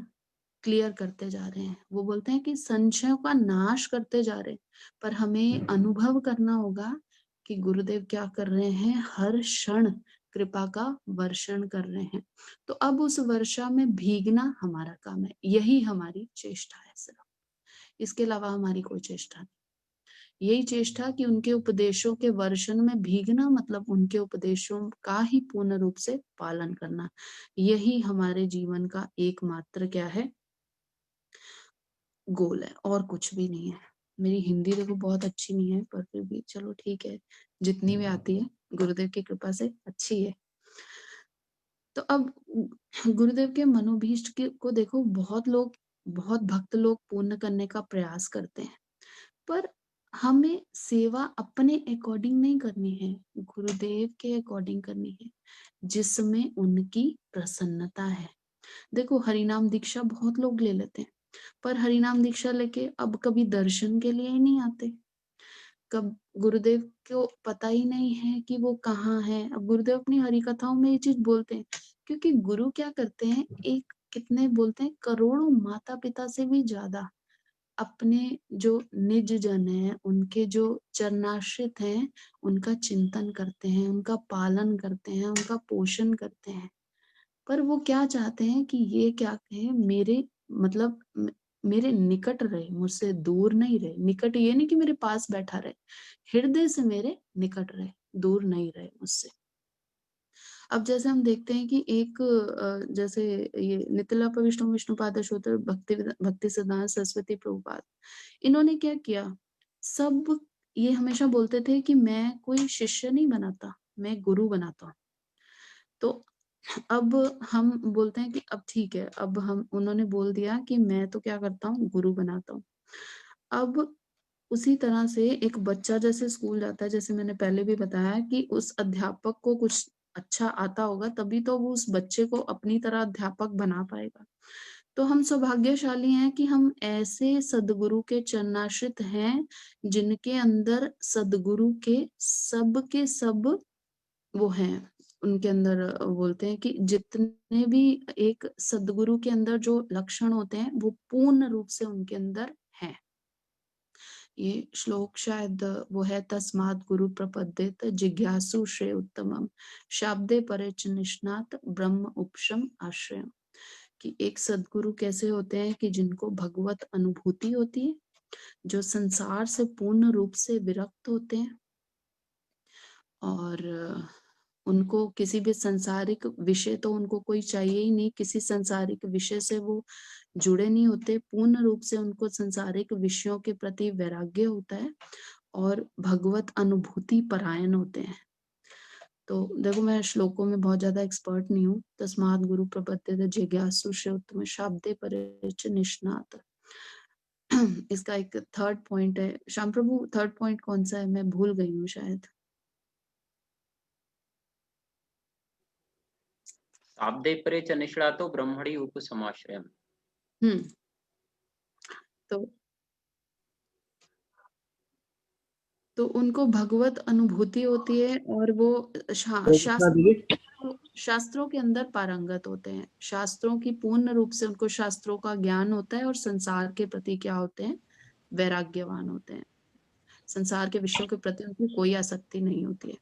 क्लियर करते जा रहे हैं। वो बोलते हैं कि संशयों का नाश करते जा रहे हैं, पर हमें अनुभव करना होगा कि गुरुदेव क्या कर रहे हैं, हर क्षण कृपा का वर्षण कर रहे हैं। तो अब उस वर्षा में भीगना हमारा काम है, यही हमारी चेष्टा है सिर्फ, इसके अलावा हमारी कोई चेष्टा नहीं। यही चेष्टा कि उनके उपदेशों के वर्षण में भीगना, मतलब उनके उपदेशों का ही पूर्ण रूप से पालन करना, यही हमारे जीवन का एकमात्र क्या है, गोल है, और कुछ भी नहीं है। मेरी हिंदी देखो बहुत अच्छी नहीं है, पर फिर भी चलो ठीक है, जितनी भी आती है गुरुदेव की कृपा से अच्छी है। तो अब गुरुदेव के मनोभीष्ट को देखो, बहुत भक्त लोग पूर्ण करने का प्रयास करते हैं, पर हमें सेवा अपने अकॉर्डिंग नहीं करनी है, गुरुदेव के अकॉर्डिंग करनी है, जिसमें उनकी प्रसन्नता है। देखो हरिनाम दीक्षा बहुत लोग ले लेते हैं, पर हरिनाम दीक्षा लेके अब कभी दर्शन के लिए ही नहीं आते। कब गुरुदेव को पता ही नहीं है कि वो कहाँ है। अब गुरुदेव अपनी हरि कथाओं में ये चीज बोलते हैं, क्योंकि गुरु क्या करते हैं, एक कितने बोलते हैं, करोड़ों माता पिता से भी ज्यादा अपने जो निज जन है, उनके जो चरणाश्रित हैं, उनका चिंतन करते हैं, उनका पालन करते हैं, उनका पोषण करते हैं। पर वो क्या चाहते हैं कि ये क्या कहे, मेरे मतलब मेरे निकट रहे, मुझसे दूर नहीं रहे। निकट ये नहीं कि मेरे पास बैठा रहे, हृदय से मेरे निकट रहे, दूर नहीं रहे मुझसे। अब जैसे हम देखते हैं कि एक जैसे ये नितलाप विष्णु विष्णुपाद अष्टोत्तर भक्ति सिद्धांत सरस्वती प्रभुपाद, इन्होंने क्या किया, सब ये हमेशा बोलते थे कि मैं कोई शिष्य नहीं बनाता, मैं गुरु बनाता हूँ। तो अब हम बोलते हैं कि अब ठीक है, अब हम, उन्होंने बोल दिया कि मैं तो क्या करता हूँ, गुरु बनाता हूँ। अब उसी तरह से एक बच्चा जैसे स्कूल जाता है, जैसे मैंने पहले भी बताया कि उस अध्यापक को कुछ अच्छा आता होगा, तभी तो वो उस बच्चे को अपनी तरह अध्यापक बना पाएगा। तो हम सौभाग्यशाली हैं कि हम ऐसे सदगुरु के चरणाश्रित हैं, जिनके अंदर सदगुरु के सब वो हैं। उनके अंदर बोलते हैं कि जितने भी एक सदगुरु के अंदर जो लक्षण होते हैं, वो पूर्ण रूप से उनके अंदर हैं। ये श्लोक शायद वो है, तस्मात् गुरु प्रपद्येत जिज्ञासु श्रेय उत्तमम शाब्दे परे च निष्णात ब्रह्म उपशम आश्रयम। कि एक सद्गुरु कैसे होते हैं कि जिनको भगवत अनुभूति होती है, जो संसार से पूर्ण रूप से विरक्त होते हैं और उनको किसी भी सांसारिक विषय तो उनको कोई चाहिए ही नहीं, किसी सांसारिक विषय से वो जुड़े नहीं होते, पूर्ण रूप से उनको सांसारिक विषयों के प्रति वैराग्य होता है और भगवत अनुभूति परायण होते हैं। तो देखो, मैं श्लोकों में बहुत ज्यादा एक्सपर्ट नहीं हूँ। तस्मात् गुरु प्रपद्येत जिज्ञासु श्रोतुम शाब्दे परे च निष्णात। इसका एक थर्ड पॉइंट है। श्याम प्रभु, थर्ड पॉइंट कौन सा है? मैं भूल गई हूँ शायद। शाब्दे परे च निष्णातो ब्रह्मणि उपसमाश्रयम्। हम्म तो उनको भगवत अनुभूति होती है और वो शास्त्रों के अंदर पारंगत होते हैं। शास्त्रों की पूर्ण रूप से उनको शास्त्रों का ज्ञान होता है और संसार के प्रति क्या होते हैं? वैराग्यवान होते हैं। संसार के विषयों के प्रति उनकी कोई आसक्ति नहीं होती है।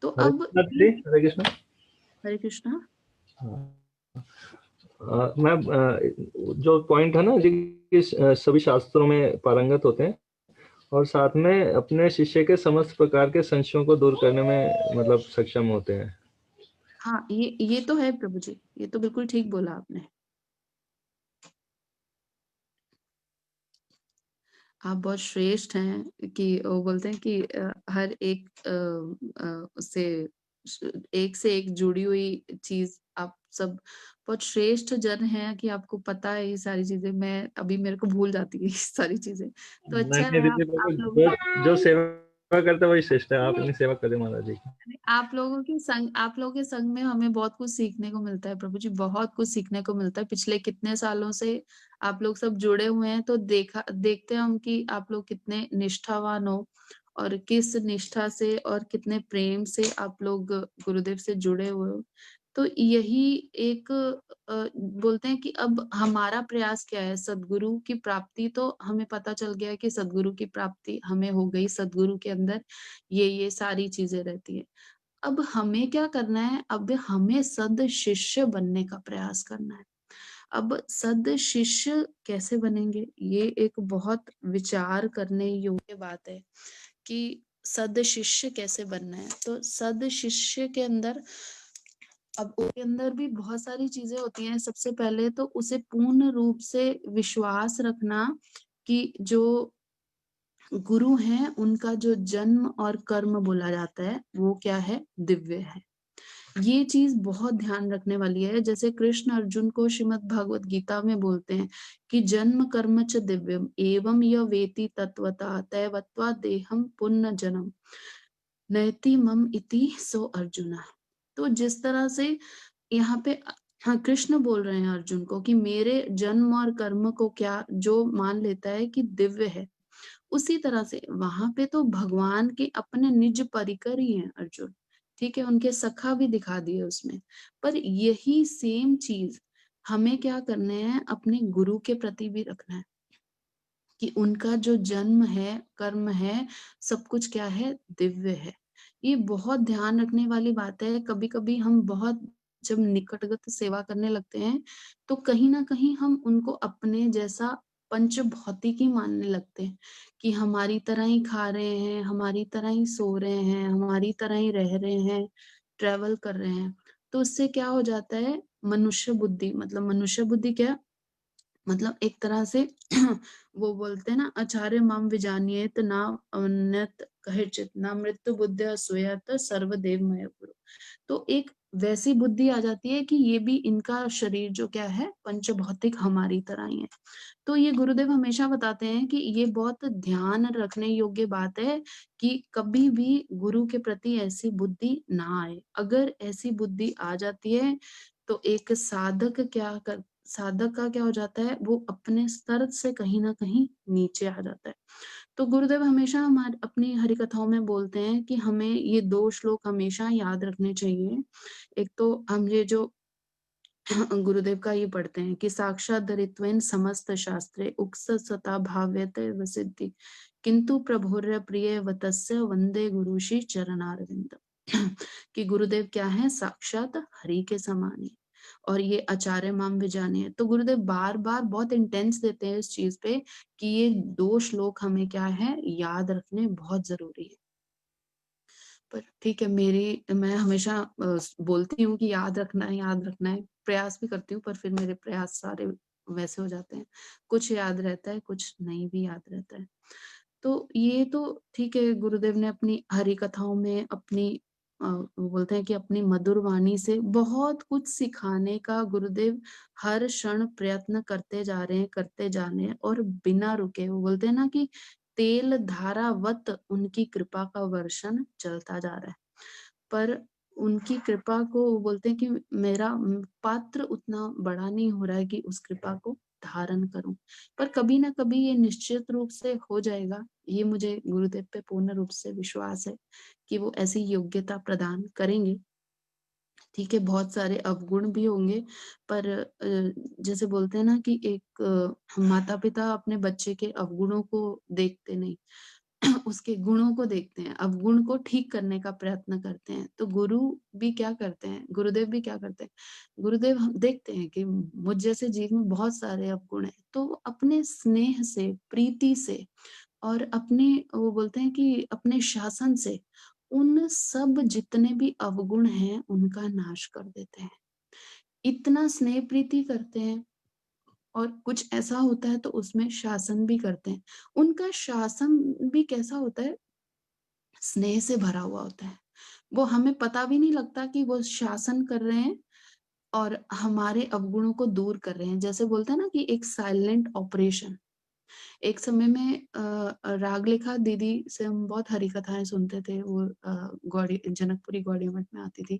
तो अब हरे कृष्ण। हरे कृष्णा। मैं जो पॉइंट है ना जी कि सभी शास्त्रों में पारंगत होते हैं और साथ में अपने शिष्य के समस्त प्रकार के संशयों को दूर करने में मतलब सक्षम होते हैं। हाँ, ये तो है प्रभु जी, ये तो बिल्कुल ठीक बोला आपने। आप बहुत श्रेष्ठ हैं कि वो बोलते हैं कि हर एक से एक से एक जुड़ी हुई चीज आप सब बहुत श्रेष्ठ जन हैं कि आपको पता है ये सारी चीजें। मैं अभी मेरे को भूल जाती है ये सारी चीजें। तो अच्छा है आप लोग जो सेवा करते हैं वही श्रेष्ठ है। आप इतनी सेवा करें महाराज जी। आप लोगों के संग में हमें बहुत कुछ सीखने को मिलता है प्रभु जी, बहुत कुछ सीखने को मिलता है। पिछले कितने सालों से आप लोग सब जुड़े हुए हैं तो देखते हैं हम कि आप लोग कितने निष्ठावान हो और किस निष्ठा से और कितने प्रेम से आप लोग गुरुदेव से जुड़े हुए हो। तो यही एक बोलते हैं कि अब हमारा प्रयास क्या है? सदगुरु की प्राप्ति तो हमें पता चल गया है कि सदगुरु की प्राप्ति हमें हो गई। सदगुरु के अंदर ये सारी चीजें रहती है। अब हमें क्या करना है? अब हमें सद शिष्य बनने का प्रयास करना है। अब सद शिष्य कैसे बनेंगे? ये एक बहुत विचार करने योग्य बात है कि सद शिष्य कैसे बनना है। तो सद शिष्य के अंदर अब उसके अंदर भी बहुत सारी चीजें होती हैं। सबसे पहले तो उसे पूर्ण रूप से विश्वास रखना कि जो गुरु हैं उनका जो जन्म और कर्म बोला जाता है वो क्या है? दिव्य है। ये चीज बहुत ध्यान रखने वाली है। जैसे कृष्ण अर्जुन को श्रीमद् भगवत गीता में बोलते हैं कि जन्म कर्म च दिव्यम एवं य वेति तत्वता तैवत्वा देहम पुण्य जन्म नैति मम इति सो अर्जुना। तो जिस तरह से यहाँ पे हाँ, कृष्ण बोल रहे हैं अर्जुन को कि मेरे जन्म और कर्म को क्या जो मान लेता है कि दिव्य है, उसी तरह से वहां पे तो भगवान के अपने निज परिकर ही हैं अर्जुन। ठीक है, उनके सखा भी दिखा दिए उसमें। पर यही सेम चीज हमें क्या करने हैं? अपने गुरु के प्रति भी रखना है कि उनका जो जन्म है, कर्म है, सब कुछ क्या है? दिव्य है। ये बहुत ध्यान रखने वाली बात है। कभी कभी हम बहुत जब निकटगत सेवा करने लगते हैं तो कहीं ना कहीं हम उनको अपने जैसा पंच भौतिकी मानने लगते हैं कि हमारी तरह ही खा रहे हैं, हमारी तरह ही सो रहे हैं, हमारी तरह ही रह रहे हैं, ट्रेवल कर रहे हैं। तो उससे क्या हो जाता है? मनुष्य बुद्धि, मतलब मनुष्य बुद्धि क्या मतलब एक तरह से वो बोलते हैं ना, आचार्य माम विजानियेत ना अन्यत कहिचित ना मृत्यु बुद्धि सुयत सर्वदेव मय गुरु। तो एक वैसी बुद्धि आ जाती है कि ये भी इनका शरीर जो क्या है? पंचभौतिक हमारी तरह ही है। तो ये गुरुदेव हमेशा बताते हैं कि ये बहुत ध्यान रखने योग्य बात है कि कभी भी गुरु के प्रति ऐसी बुद्धि ना आए। अगर ऐसी बुद्धि आ जाती है तो एक साधक का क्या हो जाता है? वो अपने स्तर से कहीं ना कहीं नीचे आ जाता है। तो गुरुदेव हमेशा हमारे अपनी हरि कथाओं में बोलते हैं कि हमें ये 2 श्लोक हमेशा याद रखने चाहिए। एक तो हम ये जो गुरुदेव का ये पढ़ते हैं कि साक्षात धरित्वेन समस्त शास्त्रे उक्स सता भाव्यते वसिद्धि, किंतु प्रभुर्य प्रिय वतस्य वंदे गुरुषि चरणारविंद। कि गुरुदेव क्या है, साक्षात हरि के समान है और ये आचार्य माम भी जाने हैं। तो गुरुदेव बार बार बहुत इंटेंस देते हैं इस चीज पे कि ये 2 श्लोक हमें क्या है याद रखने बहुत जरूरी है। पर ठीक है, मैं हमेशा बोलती हूँ कि याद रखना है, प्रयास भी करती हूँ, पर फिर मेरे प्रयास सारे वैसे हो जाते हैं, कुछ याद रहता है, कुछ नहीं भी याद रहता है। तो ये तो ठीक है, गुरुदेव ने अपनी हरि कथाओं में अपनी वो बोलते हैं कि अपनी मधुर वाणी से बहुत कुछ सिखाने का गुरुदेव हर क्षण प्रयत्न करते जा रहे हैं और बिना रुके। वो बोलते हैं ना कि तेल धारावत उनकी कृपा का वर्षण चलता जा रहा है। पर उनकी कृपा को वो बोलते हैं कि मेरा पात्र उतना बड़ा नहीं हो रहा है कि उस कृपा को धारण करूं, पर कभी ना कभी ये निश्चित रूप से हो जाएगा। ये मुझे गुरुदेव पे पूर्ण रूप से विश्वास है कि वो ऐसी योग्यता प्रदान करेंगे। ठीक है, बहुत सारे अवगुण भी होंगे, पर जैसे बोलते हैं ना कि एक माता पिता अपने बच्चे के अवगुणों को देखते नहीं, उसके गुणों को देखते हैं, अवगुण को ठीक करने का प्रयत्न करते हैं। तो गुरु भी क्या करते हैं, गुरुदेव भी क्या करते हैं, गुरुदेव हम देखते हैं कि मुझ जैसे जीव में बहुत सारे अवगुण हैं, तो अपने स्नेह से, प्रीति से और अपने वो बोलते हैं कि अपने शासन से उन सब जितने भी अवगुण हैं उनका नाश कर देते हैं। इतना स्नेह प्रीति करते हैं और कुछ ऐसा होता है तो उसमें शासन भी करते हैं। उनका शासन भी कैसा होता है, स्नेह से भरा हुआ होता है। वो हमें पता भी नहीं लगता कि वो शासन कर रहे हैं और हमारे अवगुणों को दूर कर रहे हैं। जैसे बोलते हैं ना कि एक साइलेंट ऑपरेशन। एक समय में रागलेखा दीदी से हम बहुत हरि कथाएं सुनते थे। वो गौड़ी जनकपुरी गौड़ी मठ में आती थी,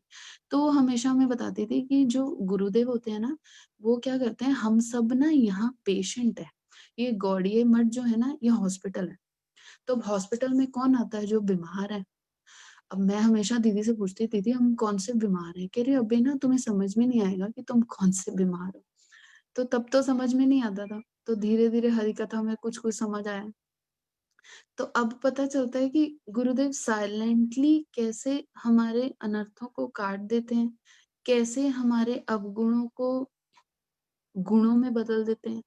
तो वो हमेशा हमें बताती थी कि जो गुरुदेव होते हैं ना, वो क्या करते हैं, हम सब ना यहाँ पेशेंट है। ये गौड़िये मठ जो है ना, ये हॉस्पिटल है। तो हॉस्पिटल में कौन आता है, जो बीमार है। अब मैं हमेशा दीदी से पूछती, दीदी हम कौन से बीमार हैं? कह रही अभी ना तुम्हें समझ में नहीं आएगा कि तुम कौन से बीमार हो। तो तब तो समझ में नहीं आता था, तो धीरे धीरे हरि कथा में कुछ कुछ समझ आया। तो अब पता चलता है कि गुरुदेव साइलेंटली कैसे हमारे अनर्थों को काट देते हैं, कैसे हमारे अवगुणों को गुणों में बदल देते हैं,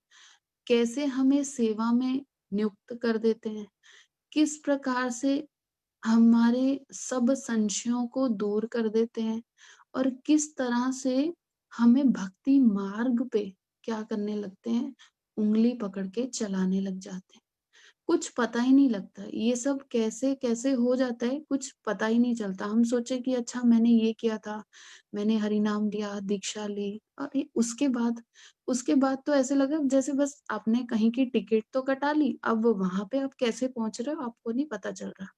कैसे हमें सेवा में नियुक्त कर देते हैं, किस प्रकार से हमारे सब संशयों को दूर कर देते हैं और किस तरह से हमें भक्ति मार्ग पे क्या करने लगते हैं, उंगली पकड़ के चलाने लग जाते हैं। कुछ पता ही नहीं लगता, ये सब कैसे कैसे हो जाता है, कुछ पता ही नहीं चलता। हम सोचे कि अच्छा मैंने ये किया था, मैंने हरि नाम लिया, दीक्षा ली, और उसके बाद तो ऐसे लगा जैसे बस आपने कहीं की टिकट तो कटा ली, अब वहां पे आप कैसे पहुंच रहे हो आपको नहीं पता चल रहा।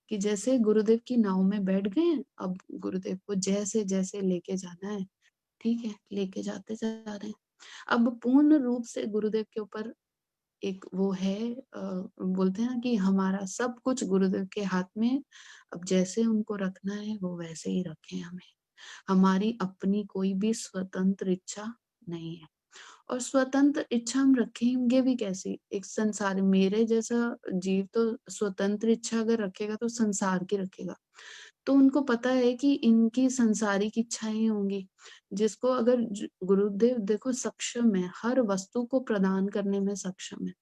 कि जैसे गुरुदेव की नाव में बैठ गए हैं, अब गुरुदेव को जैसे जैसे लेके जाना है, ठीक है, लेके जाते जा रहे हैं। अब पूर्ण रूप से गुरुदेव के ऊपर एक वो है, बोलते हैं ना कि हमारा सब कुछ गुरुदेव के हाथ में है। अब जैसे उनको रखना है वो वैसे ही रखें हमें। हमारी अपनी कोई भी स्वतंत्र इच्छा नहीं है, और स्वतंत्र इच्छा हम रखेंगे भी कैसी? एक संसार, मेरे जैसा जीव तो स्वतंत्र इच्छा अगर रखेगा तो संसार की रखेगा। तो उनको पता है कि इनकी सांसारिक इच्छाएं होंगी, जिसको अगर गुरुदेव देखो सक्षम है, हर वस्तु को प्रदान करने में सक्षम है,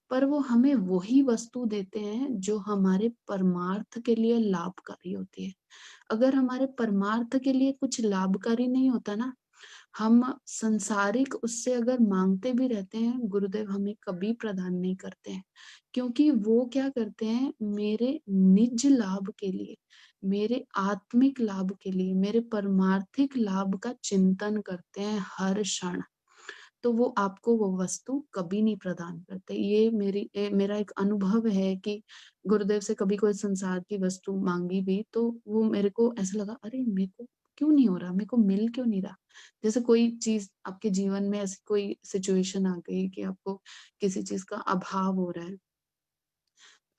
पर वो हमें वही वस्तु देते हैं जो हमारे परमार्थ के लिए लाभकारी होती है। अगर हमारे परमार्थ के लिए कुछ लाभकारी नहीं होता ना, हम संसारिक उससे अगर मांगते भी रहते हैं, गुरुदेव हमें कभी प्रदान नहीं करते हैं, क्योंकि वो क्या करते हैं, मेरे निज लाभ के लिए, मेरे आत्मिक लाभ के लिए, मेरे परमार्थिक लाभ का चिंतन करते हैं हर क्षण। तो वो आपको वो वस्तु कभी नहीं प्रदान करते। ये मेरा एक अनुभव है कि गुरुदेव से कभी कोई संसार की वस्तु मांगी भी तो वो मेरे को ऐसा लगा, अरे मेरे को क्यों नहीं हो रहा, मेरे को मिल क्यों नहीं रहा। जैसे कोई चीज आपके जीवन में ऐसी कोई सिचुएशन आ गई कि आपको किसी चीज का अभाव हो रहा है,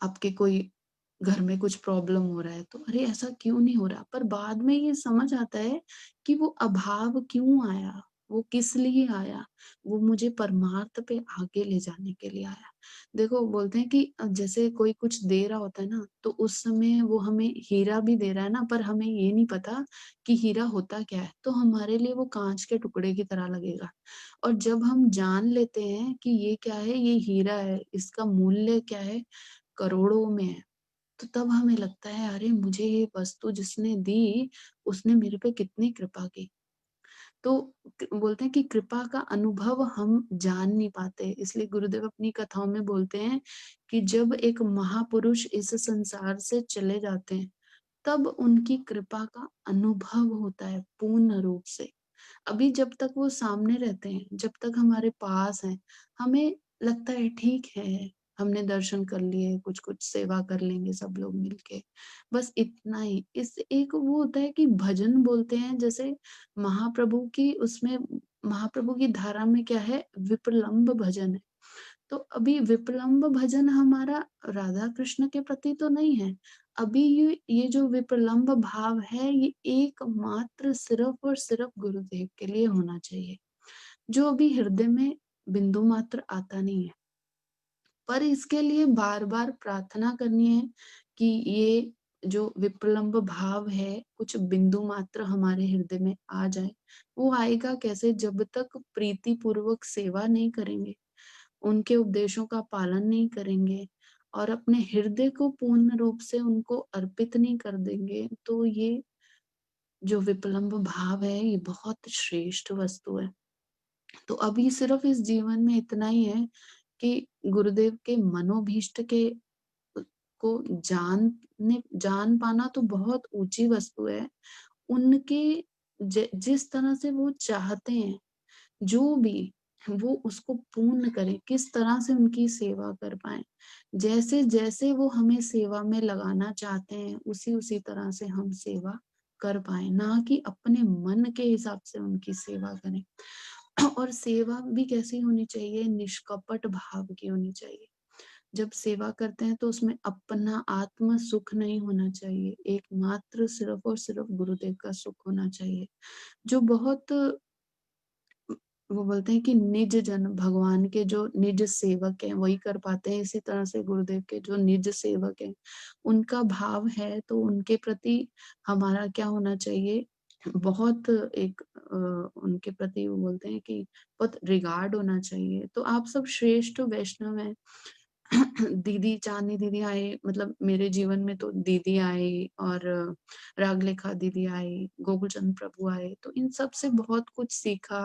आपके कोई घर में कुछ प्रॉब्लम हो रहा है, तो अरे ऐसा क्यों नहीं हो रहा, पर बाद में ये समझ आता है कि वो अभाव क्यों आया, वो किस लिए आया? वो मुझे परमार्थ पे आगे ले जाने के लिए आया। देखो बोलते हैं कि जैसे कोई कुछ दे रहा होता है ना, तो उस समय वो हमें हीरा भी दे रहा है ना, पर हमें ये नहीं पता कि हीरा होता क्या है, तो हमारे लिए वो काँच के टुकड़े की तरह लगेगा। और जब हम जान लेते हैं कि ये क्या है, ये हीरा है, इसका मूल्य क्या है, करोड़ों में है, तो तब हमें लगता है अरे मुझे ये वस्तु जिसने दी, उसने मेरे पे कितनी कृपा की। तो बोलते हैं कि कृपा का अनुभव हम जान नहीं पाते, इसलिए गुरुदेव अपनी कथाओं में बोलते हैं कि जब एक महापुरुष इस संसार से चले जाते हैं, तब उनकी कृपा का अनुभव होता है पूर्ण रूप से। अभी जब तक वो सामने रहते हैं, जब तक हमारे पास हैं, हमें लगता है ठीक है, हमने दर्शन कर लिए, कुछ-कुछ सेवा कर लेंगे सब लोग मिलके, बस इतना ही। इस एक वो होता है कि भजन बोलते हैं जैसे महाप्रभु की उसमें महाप्रभु की धारा में क्या है, विप्रलंब भजन है। तो अभी विप्रलंब भजन हमारा राधा कृष्ण के प्रति तो नहीं है। अभी ये जो विप्रलंब भाव है, ये एकमात्र सिर्फ़ और सिर्फ़ गुरुदेव के लिए होना चाहिए, जो अभी हृदय में बिंदु मात्र आता नहीं है। पर इसके लिए बार-बार प्रार्थना करनी है कि ये जो विप्रलंब भाव है, कुछ बिंदु मात्र हमारे हृदय में आ जाए। वो आएगा कैसे? जब तक प्रीतिपूर्वक सेवा नहीं करेंगे, उनके उपदेशों का पालन नहीं करेंगे और अपने हृदय को पूर्ण रूप से उनको अर्पित नहीं कर देंगे, तो ये जो विप्रलंब भाव है, ये बहुत श्रेष्ठ वस्तु है। तो अभी सिर्फ़ इस जीवन में इतना ही है कि गुरुदेव के मनोभीष्ट के को जान पाना तो बहुत ऊँची वस्तु है। उनके जिस तरह से वो चाहते हैं, जो भी वो उसको पूर्ण करें, किस तरह से उनकी सेवा कर पाएँ। जैसे-जैसे वो हमें सेवा में लगाना चाहते हैं, उसी-उसी तरह से हम सेवा कर पाएँ, ना कि अपने मन के हिसाब से उनकी सेवा करें। और सेवा भी कैसी होनी चाहिए? निष्कपट भाव की होनी चाहिए। जब सेवा करते हैं तो उसमें अपना आत्म सुख नहीं होना चाहिए, एकमात्र सिर्फ़ और सिर्फ़ गुरुदेव का सुख होना चाहिए। जो बहुत वो बोलते हैं कि निज जन भगवान के जो निज सेवक हैं, वही कर पाते हैं। इसी तरह से गुरुदेव के जो निज सेवक हैं, उनका भाव है तो उनके प्रति हमारा क्या होना चाहिए? बहुत एक उनके प्रति वो बोलते हैं कि बहुत रिगार्ड होना चाहिए। तो आप सब श्रेष्ठ वैष्णव हैं। दीदी चाँदनी दीदी आई मतलब मेरे जीवन में तो दीदी आई और रागलेखा दीदी आई, गोकुलचंद प्रभु आए, तो इन सब से बहुत कुछ सीखा।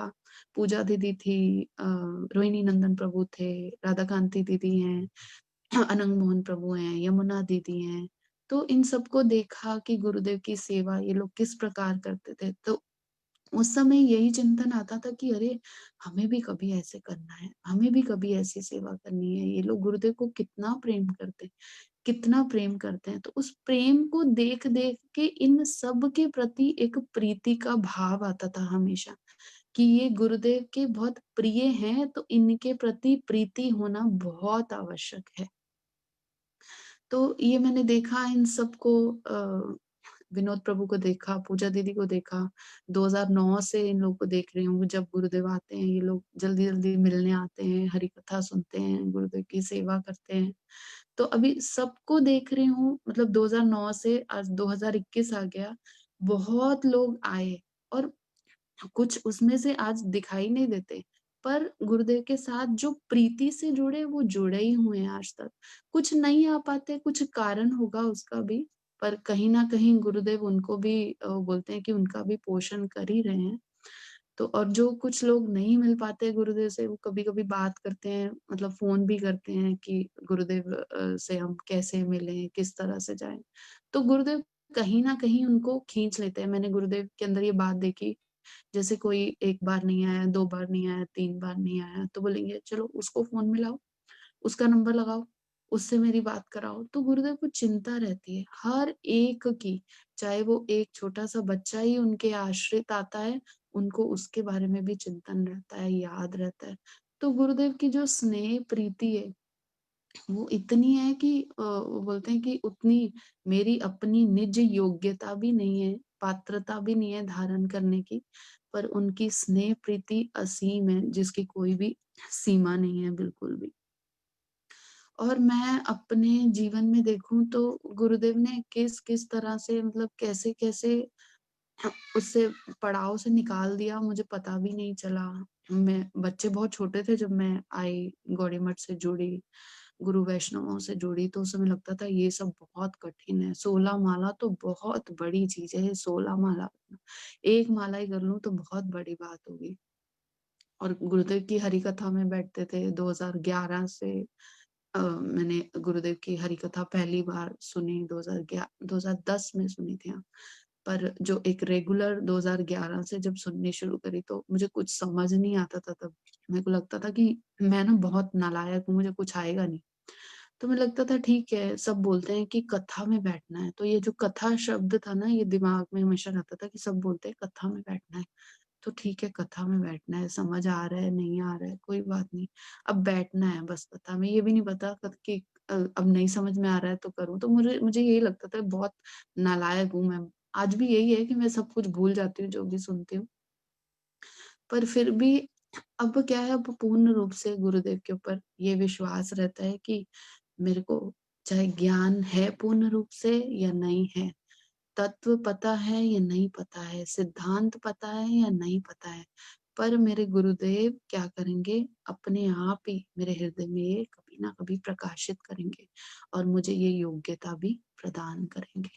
पूजा दीदी थी रोहिणी नंदन प्रभु थे, राधा कांति दीदी हैं, अनंग मोहन प्रभु हैं, यमुना दीदी हैं। तो इन सबको देखा कि गुरुदेव की सेवा ये लोग किस प्रकार करते थे। तो उस समय यही चिंतन आता था कि अरे! हमें भी कभी ऐसे करना है, हमें भी कभी ऐसी सेवा करनी है। ये लोग गुरुदेव को कितना प्रेम करते हैं, कितना प्रेम करते हैं। तो उस प्रेम को देख-देख के इन सब के प्रति एक प्रीति का भाव आता था हमेशा, कि ये गुरुदेव के बहुत प्रिय हैं, तो इनके प्रति प्रीति होना बहुत आवश्यक है। तो ये मैंने देखा इन सबको विनोद प्रभु को देखा, पूजा दीदी को देखा, 2009 से इन लोगों को देख रही हूँ, जब गुरुदेव आते हैं, ये लोग जल्दी-जल्दी मिलने आते हैं, हरि कथा सुनते हैं, गुरुदेव की सेवा करते हैं। तो अभी सबको देख रही हूँ मतलब 2009 से आज 2021 आ गया, बहुत लोग आए और कुछ उसमें से आज दिखाई नहीं देते, पर गुरुदेव के साथ जो प्रीति से जुड़े, वो जुड़े ही हुए हैं आज तक। कुछ नहीं आ पाते, कुछ कारण होगा उसका भी, पर कहीं न कहीं गुरुदेव उनको भी बोलते हैं कि उनका भी पोषण कर ही रहे हैं। तो और जो कुछ लोग नहीं मिल पाते गुरुदेव से, वो कभी-कभी बात करते हैं, मतलब फ़ोन भी करते हैं कि गुरुदेव से हम कैसे मिलें, किस तरह से जाएँ। तो गुरुदेव कहीं न कहीं उनको खींच लेते हैं। मैंने गुरुदेव के अंदर ये बात देखी जैसे कोई 1 बार नहीं आया, 2 बार नहीं आया, 3 बार नहीं आया, तो बोलेंगे चलो उसको फ़ोन मिलाओ, उसका नंबर लगाओ, उससे मेरी बात कराओ। तो गुरुदेव को चिंता रहती है हर एक की, चाहे वो एक छोटा-सा बच्चा ही उनके आश्रित आता है, उनको उसके बारे में भी चिंतन रहता है, याद रहता है। तो गुरुदेव की जो स्नेह प्रीति है वो इतनी है कि वो बोलते हैं कि उतनी मेरी अपनी निज योग्यता भी नहीं है, पात्रता भी नहीं है धारण करने की। पर उनकी स्नेह प्रीति असीम है, जिसकी कोई भी सीमा नहीं है बिल्कुल भी। और मैं अपने जीवन में देखूँ तो गुरुदेव ने किस-किस तरह से मतलब कैसे-कैसे उससे पड़ाव से निकाल दिया, मुझे पता भी नहीं चला। मैं बच्चे बहुत छोटे थे जब मैं आई, गौड़ीमठ से जुड़ी, गुरु वैष्णवों से जुड़ी, तो उस समय लगता था ये सब बहुत कठिन है। 16 माला तो बहुत बड़ी चीज़ है, 16 माला। 1 माला ही कर लूँ तो बहुत बड़ी बात होगी। और गुरुदेव की हरि कथा में बैठते थे 2011 से मैंने गुरुदेव की हरि कथा पहली बार सुनी 2010 में सुनी थी, हाँ। पर जो एक रेगुलर 2011 से जब सुननी शुरू करी तो मुझे कुछ समझ नहीं आता था तब। मेरे को लगता था कि मैं ना बहुत नालायक हूँ, मुझे कुछ आएगा नहीं। तो मुझे लगता था ठीक है, सब बोलते हैं कि कथा में बैठना है, तो ये जो कथा शब्द था ना, ये दिमाग में हमेशा रहता था कि सब बोलते हैं कथा में बैठना है। तो ठीक है, कथा में बैठना है, समझ आ रहा है, नहीं आ रहा है, कोई बात नहीं। अब बैठना है बस कथा में, ये भी नहीं पता कब कि अब नहीं समझ में आ रहा है तो करूँ। तो मुझे मुझे यही लगता था बहुत नालायक हूँ मैं। आज भी यही है कि मैं सब कुछ भूल जाती हूँ, जो भी सुनती हूँ। पर फिर भी अब क्या है, अब पूर्ण रूप से गुरुदेव के ऊपर ये विश्वास रहता है कि मेरे को चाहे ज्ञान है पूर्ण रूप से या नहीं है, तत्व पता है या नहीं पता है, सिद्धांत पता है या नहीं पता है, पर मेरे गुरुदेव क्या करेंगे, अपने आप ही मेरे हृदय में ये कभी ना कभी प्रकाशित करेंगे और मुझे ये योग्यता भी प्रदान करेंगे।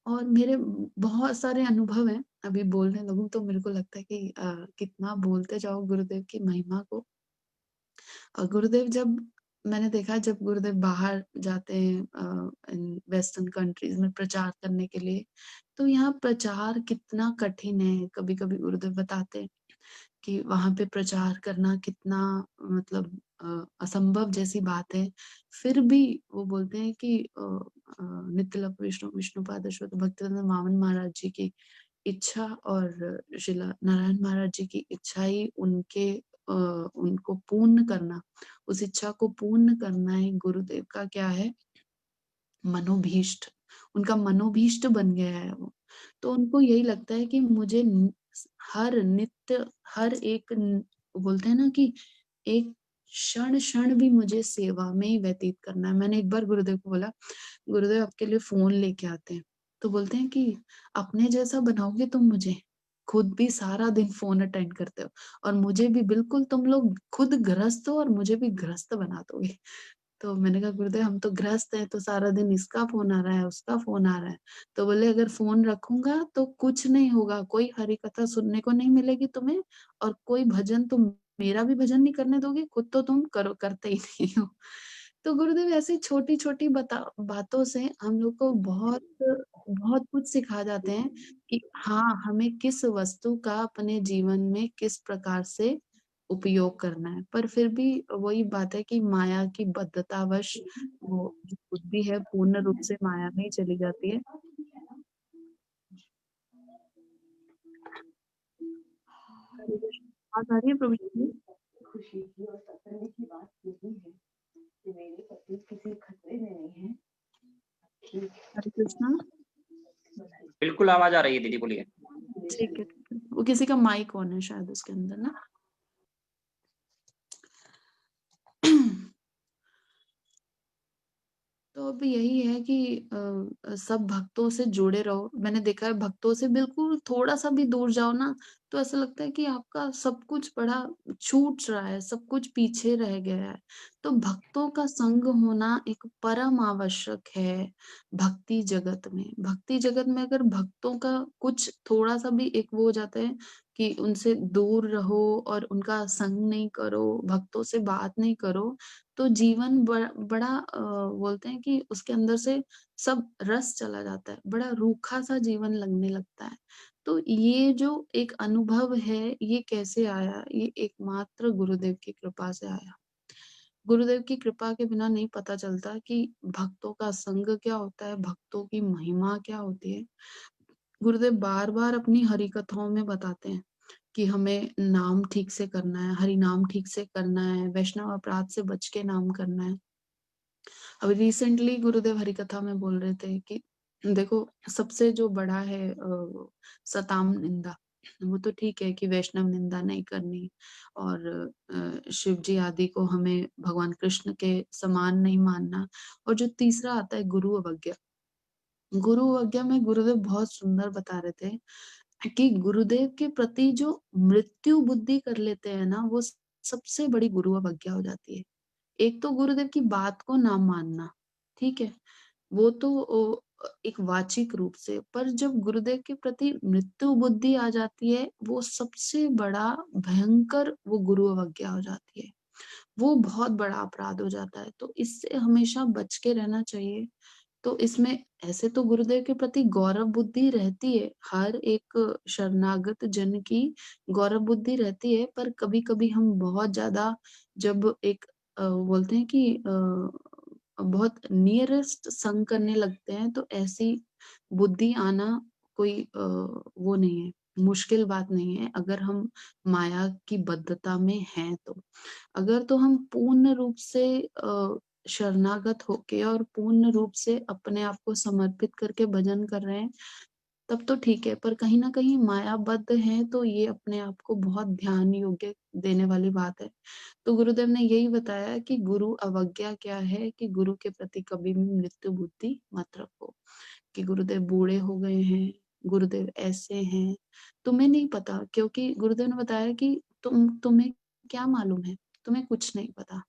और मेरे बहुत सारे अनुभव हैं, अभी बोलने लगूँ तो मेरे को लगता है कि कितना बोलते जाओ गुरुदेव की महिमा को। गुरुदेव जब मैंने देखा जब गुरुदेव बाहर जाते हैं इन वेस्टर्न कंट्रीज़ में प्रचार करने के लिए, तो यहाँ प्रचार कितना कठिन है। कभी-कभी गुरुदेव बताते हैं कि वहाँ पे प्रचार करना कितना मतलब असंभव जैसी बात है। फिर भी वो बोलते हैं कि नित्यलक विष्णुपाद अश्वत्थ भक्तिवेदांत वामन महाराज जी की इच्छा और शिला नारायण महाराज जी की इच्छा ही उनको पूर्ण करना, उस इच्छा को पूर्ण करना ही गुरुदेव का क्या है, मनोभीष्ट। उनका मनोभीष्ट बन गया है वो। तो उनको यही लगता है कि मुझे हर नित्य हर एक बोलते हैं ना कि एक क्षण-क्षण भी मुझे सेवा में ही व्यतीत करना है। मैंने एक बार गुरुदेव को बोला, "गुरुदेव आपके लिए फ़ोन लेके आते हैं।" तो बोलते हैं कि, "अपने जैसा बनाओगे तुम मुझे? खुद भी सारा दिन फ़ोन अटेंड करते हो और मुझे भी बिल्कुल तुम लोग खुद गृहस्थ हो और मुझे भी गृहस्थ बना दोगे।" तो मैंने कहा, "गुरुदेव हम तो गृहस्थ हैं, तो सारा दिन इसका फ़ोन आ रहा है, उसका फ़ोन आ रहा है।" तो बोले, "अगर फ़ोन रखूँगा तो कुछ नहीं होगा, कोई हरि कथा सुनने को नहीं मिलेगी तुम्हें और कोई भजन तुम मेरा भी भजन नहीं करने दोगे, खुद तो तुम करते ही नहीं हो।" तो गुरुदेव ऐसी छोटी-छोटी बातों से हम लोग को बहुत बहुत कुछ सिखा जाते हैं कि हाँ, हमें किस वस्तु का अपने जीवन में किस प्रकार से उपयोग करना है। पर फिर भी वही बात है कि माया की बद्धतावश वो जो बुद्धि है पूर्ण रूप से माया में ही चली जाती है। हरे कृष्ण। आवाज़ आ रही है प्रभु जी? खुशी की और तसल्ली की बात यही है कि मेरे पति किसी खतरे में नहीं है। हरे कृष्ण। बिल्कुल आवाज आ रही है दीदी, बोलिए। ठीक है, ठीक है। वो किसी का माइक ऑन है शायद उसके अंदर ना। तो अब यही है कि सब भक्तों से जुड़े रहो। मैंने देखा है भक्तों से बिल्कुल थोड़ा-सा भी दूर जाओ ना, तो ऐसा लगता है कि आपका सब कुछ बड़ा छूट रहा है, सब कुछ पीछे रह गया है। तो भक्तों का संग होना एक परम आवश्यक है भक्ति जगत में। भक्ति जगत में अगर भक्तों का कुछ थोड़ा-सा भी एक वो हो जाता है कि उनसे दूर रहो और उनका संग नहीं करो, भक्तों से बात नहीं करो, तो जीवन बड़ा बोलते हैं कि उसके अंदर से सब रस चला जाता है, बड़ा रूखा-सा जीवन लगने लगता है। तो ये जो एक अनुभव है, ये कैसे आया? ये एकमात्र गुरुदेव की कृपा से आया। गुरुदेव की कृपा के बिना नहीं पता चलता कि भक्तों का संग क्या होता है, भक्तों की महिमा क्या होती है। गुरुदेव बार-बार अपनी हरि कथाओं में बताते हैं कि हमें नाम ठीक से करना है, हरि नाम ठीक से करना है, वैष्णव अपराध से बच के नाम करना है। अभी रिसेंटली गुरुदेव हरि कथा में बोल रहे थे कि देखो सबसे जो बड़ा है सताम निंदा, वो तो ठीक है कि वैष्णव निंदा नहीं करनी और शिव जी आदि को हमें भगवान कृष्ण के समान नहीं मानना। और जो तीसरा आता है गुरु अवज्ञा। गुरु अवज्ञा में गुरुदेव बहुत सुंदर बता रहे थे कि गुरुदेव के प्रति जो मृत्यु बुद्धि कर लेते हैं ना, वो सबसे बड़ी गुरु अवज्ञा हो जाती है। एक तो गुरुदेव की बात को ना मानना, ठीक है? वो तो एक वाचिक रूप से, पर जब गुरुदेव के प्रति मृत्यु बुद्धि आ जाती है, वो सबसे बड़ा भयंकर वो गुरु अवज्ञा हो जाती है। वो बहुत बड़ा अपराध हो जाता है, तो इससे हमेशा बच के रहना चाहिए। तो इसमें ऐसे तो गुरुदेव के प्रति गौरव बुद्धि रहती है, हर एक शरणागत जन की गौरव बुद्धि रहती है, पर कभी-कभी हम बहुत ज़्यादा जब एक बोलते हैं कि बहुत नियरेस्ट संग करने लगते हैं, तो ऐसी बुद्धि आना कोई वो नहीं है, मुश्किल बात नहीं है, अगर हम माया की बद्धता में हैं तो। अगर तो हम पूर्ण रूप से शरणागत होके और पूर्ण रूप से अपने आप को समर्पित करके भजन कर रहे हैं, तब तो ठीक है, पर कहीं न कहीं मायाबद्ध हैं, तो ये अपने आप को बहुत ध्यान योग्य देने वाली बात है। तो गुरुदेव ने यही बताया कि गुरु अवज्ञा क्या है, कि गुरु के प्रति कभी भी मृत्यु बुद्धि मत रखो, कि गुरुदेव बूढ़े हो गए हैं, गुरुदेव ऐसे हैं, तुम्हें नहीं पता, क्योंकि गुरुदेव ने बताया कि तुम्हें क्या मालूम है? तुम्हें कुछ नहीं पता।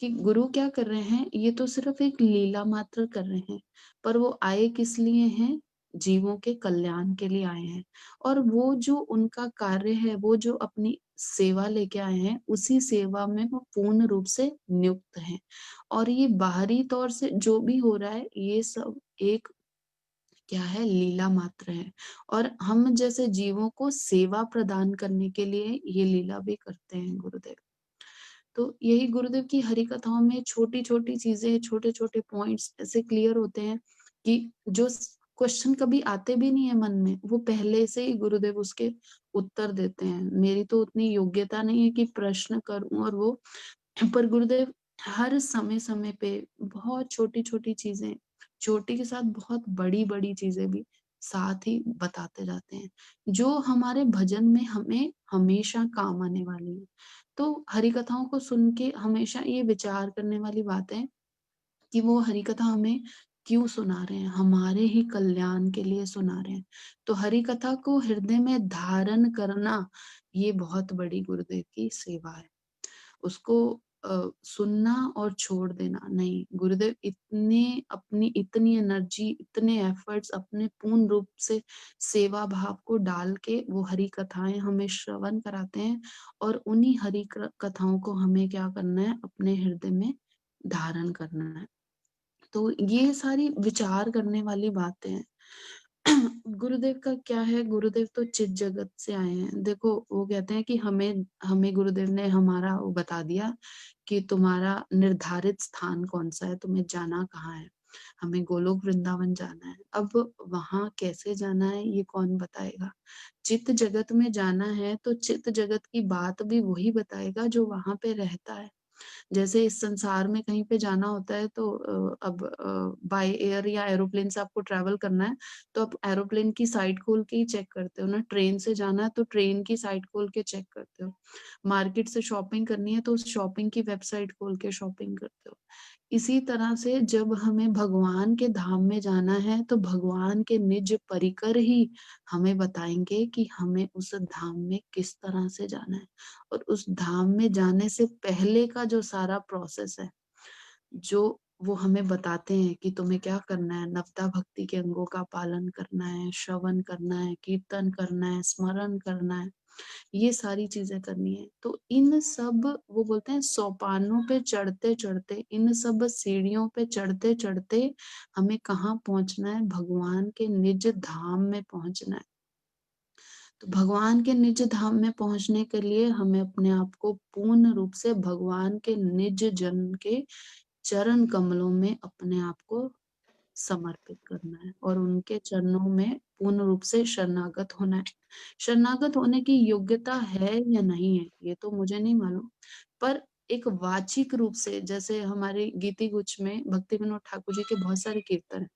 कि गुरु क्या कर रहे हैं, ये तो सिर्फ एक लीला मात्र कर रहे हैं, पर वो आए किस लिए हैं? जीवों के कल्याण के लिए आए हैं। और वो जो उनका कार्य है, वो जो अपनी सेवा लेके आए हैं, उसी सेवा में वो पूर्ण रूप से नियुक्त हैं। और ये बाहरी तौर से जो भी हो रहा है, ये सब एक क्या है, लीला मात्र है। और हम जैसे जीवों को सेवा प्रदान करने के लिए ये लीला भी करते हैं गुरुदेव। तो यही गुरुदेव की हरि कथाओं में छोटी-छोटी चीज़ें, छोटे-छोटे पॉइंट्स ऐसे क्लियर होते हैं कि जो क्वेश्चन कभी आते भी नहीं है मन में, वो पहले से ही गुरुदेव उसके उत्तर देते हैं। मेरी तो उतनी योग्यता नहीं है कि प्रश्न करूँ और वो, पर गुरुदेव हर समय-समय पे बहुत छोटी-छोटी चीज़ें, छोटी के साथ बहुत बड़ी-बड़ी चीज़ें भी साथ ही बताते जाते हैं, जो हमारे भजन में हमें हमेशा काम आने वाली हैं। तो हरि कथाओं को सुन के हमेशा ये विचार करने वाली बात है कि वो हरि कथा हमें क्यों सुना रहे हैं, हमारे ही कल्याण के लिए सुना रहे हैं। तो हरि कथा को हृदय में धारण करना, ये बहुत बड़ी गुरुदेव की सेवा है। उसको सुनना और छोड़ देना नहीं। गुरुदेव इतने अपनी इतनी एनर्जी, इतने एफर्ट्स अपने पूर्ण रूप से सेवा भाव को डाल के वो हरि कथाएँ हमें श्रवण कराते हैं और उन्हीं हरि कथाओं को हमें क्या करना है, अपने हृदय में धारण करना है। तो ये सारी विचार करने वाली बातें हैं। गुरुदेव का क्या है, गुरुदेव तो चित जगत से आए हैं। देखो वो कहते हैं कि हमें हमें गुरुदेव ने हमारा वो बता दिया कि तुम्हारा निर्धारित स्थान कौन-सा है, तुम्हें जाना कहाँ है। हमें गोलोक वृंदावन जाना है। अब वहाँ कैसे जाना है, ये कौन बताएगा? चित्त जगत में जाना है तो चित्त जगत की बात भी वही बताएगा जो वहाँ पे रहता है। जैसे इस संसार में कहीं पे जाना होता है तो अब बाय एयर या एरोप्लेन से आपको ट्रैवल करना है, तो आप एरोप्लेन की साइट खोल के ही चेक करते हो ना, ट्रेन से जाना है तो ट्रेन की साइट खोल के चेक करते हो। मार्केट से शॉपिंग करनी है तो उस शॉपिंग की वेबसाइट खोल के शॉपिंग करते हो। इसी तरह से जब हमें भगवान के धाम में जाना है, तो भगवान के निज परिकर ही हमें बताएँगे कि हमें उस धाम में किस तरह से जाना है। और उस धाम में जाने से पहले का जो सारा प्रोसेस है, जो वो हमें बताते हैं कि तुम्हें क्या करना है, नवता भक्ति के अंगों का पालन करना है, श्रवण करना है, कीर्तन करना है, स्मरण करना है, ये सारी चीज़ें करनी है। तो इन सब वो बोलते हैं सोपानों पे चढ़ते-चढ़ते, इन सब सीढ़ियों पे चढ़ते-चढ़ते हमें कहाँ पहुँचना है, भगवान के निज धाम में पहुँचना है। तो भगवान के निज धाम में पहुँचने के लिए हमें अपने आप को पूर्ण रूप से भगवान के निज जन के चरण कमलों में अपने आप को समर्पित करना है और उनके चरणों में पूर्ण रूप से शरणागत होना है। शरणागत होने की योग्यता है या नहीं है, ये तो मुझे नहीं मालूम। पर एक वाचिक रूप से, जैसे हमारे गीति गुच्छ में भक्ति विनोद ठाकुर जी के बहुत सारे कीर्तन हैं।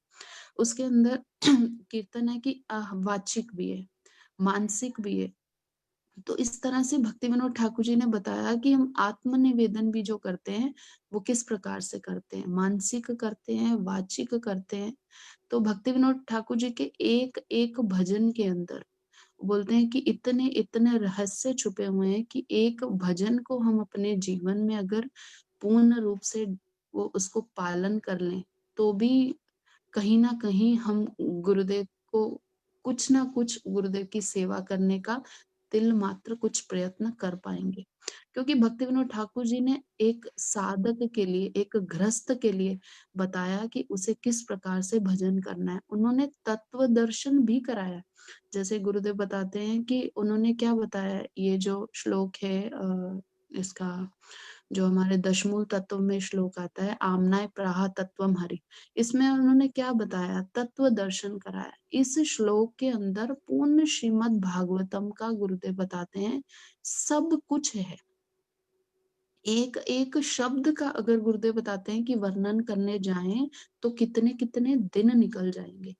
उसके अंदर कीर्तन है कि वाचिक भी है। मानसिक भी है। तो इस तरह से भक्ति विनोद ठाकुर जी ने बताया कि हम आत्मनिवेदन भी जो करते हैं वो किस प्रकार से करते हैं, मानसिक करते हैं, वाचिक करते हैं। तो भक्ति विनोद ठाकुर जी के एक एक भजन के अंदर बोलते हैं कि इतने इतने रहस्य छुपे हुए हैं कि एक भजन को हम अपने जीवन में अगर पूर्ण रूप से वो उसको पालन कर लें तो भी कहीं ना कहीं हम गुरुदेव को कुछ ना कुछ गुरुदेव की सेवा करने का तिल मात्र कुछ प्रयत्न कर पाएंगे। क्योंकि भक्ति विनोद ठाकुर जी ने एक साधक के लिए, एक गृहस्थ के लिए बताया कि उसे किस प्रकार से भजन करना है। उन्होंने तत्व दर्शन भी कराया। जैसे गुरुदेव बताते हैं कि उन्होंने क्या बताया, ये जो श्लोक है इसका जो हमारे दशमूल तत्व में श्लोक आता है, आमनाय प्राह तत्वम हरि, इसमें उन्होंने क्या बताया, तत्व दर्शन कराया। इस श्लोक के अंदर पूर्ण श्रीमद् भागवतम का गुरुदेव बताते हैं सब कुछ है। एक एक शब्द का अगर गुरुदेव बताते हैं कि वर्णन करने जाएं तो कितने कितने दिन निकल जाएंगे।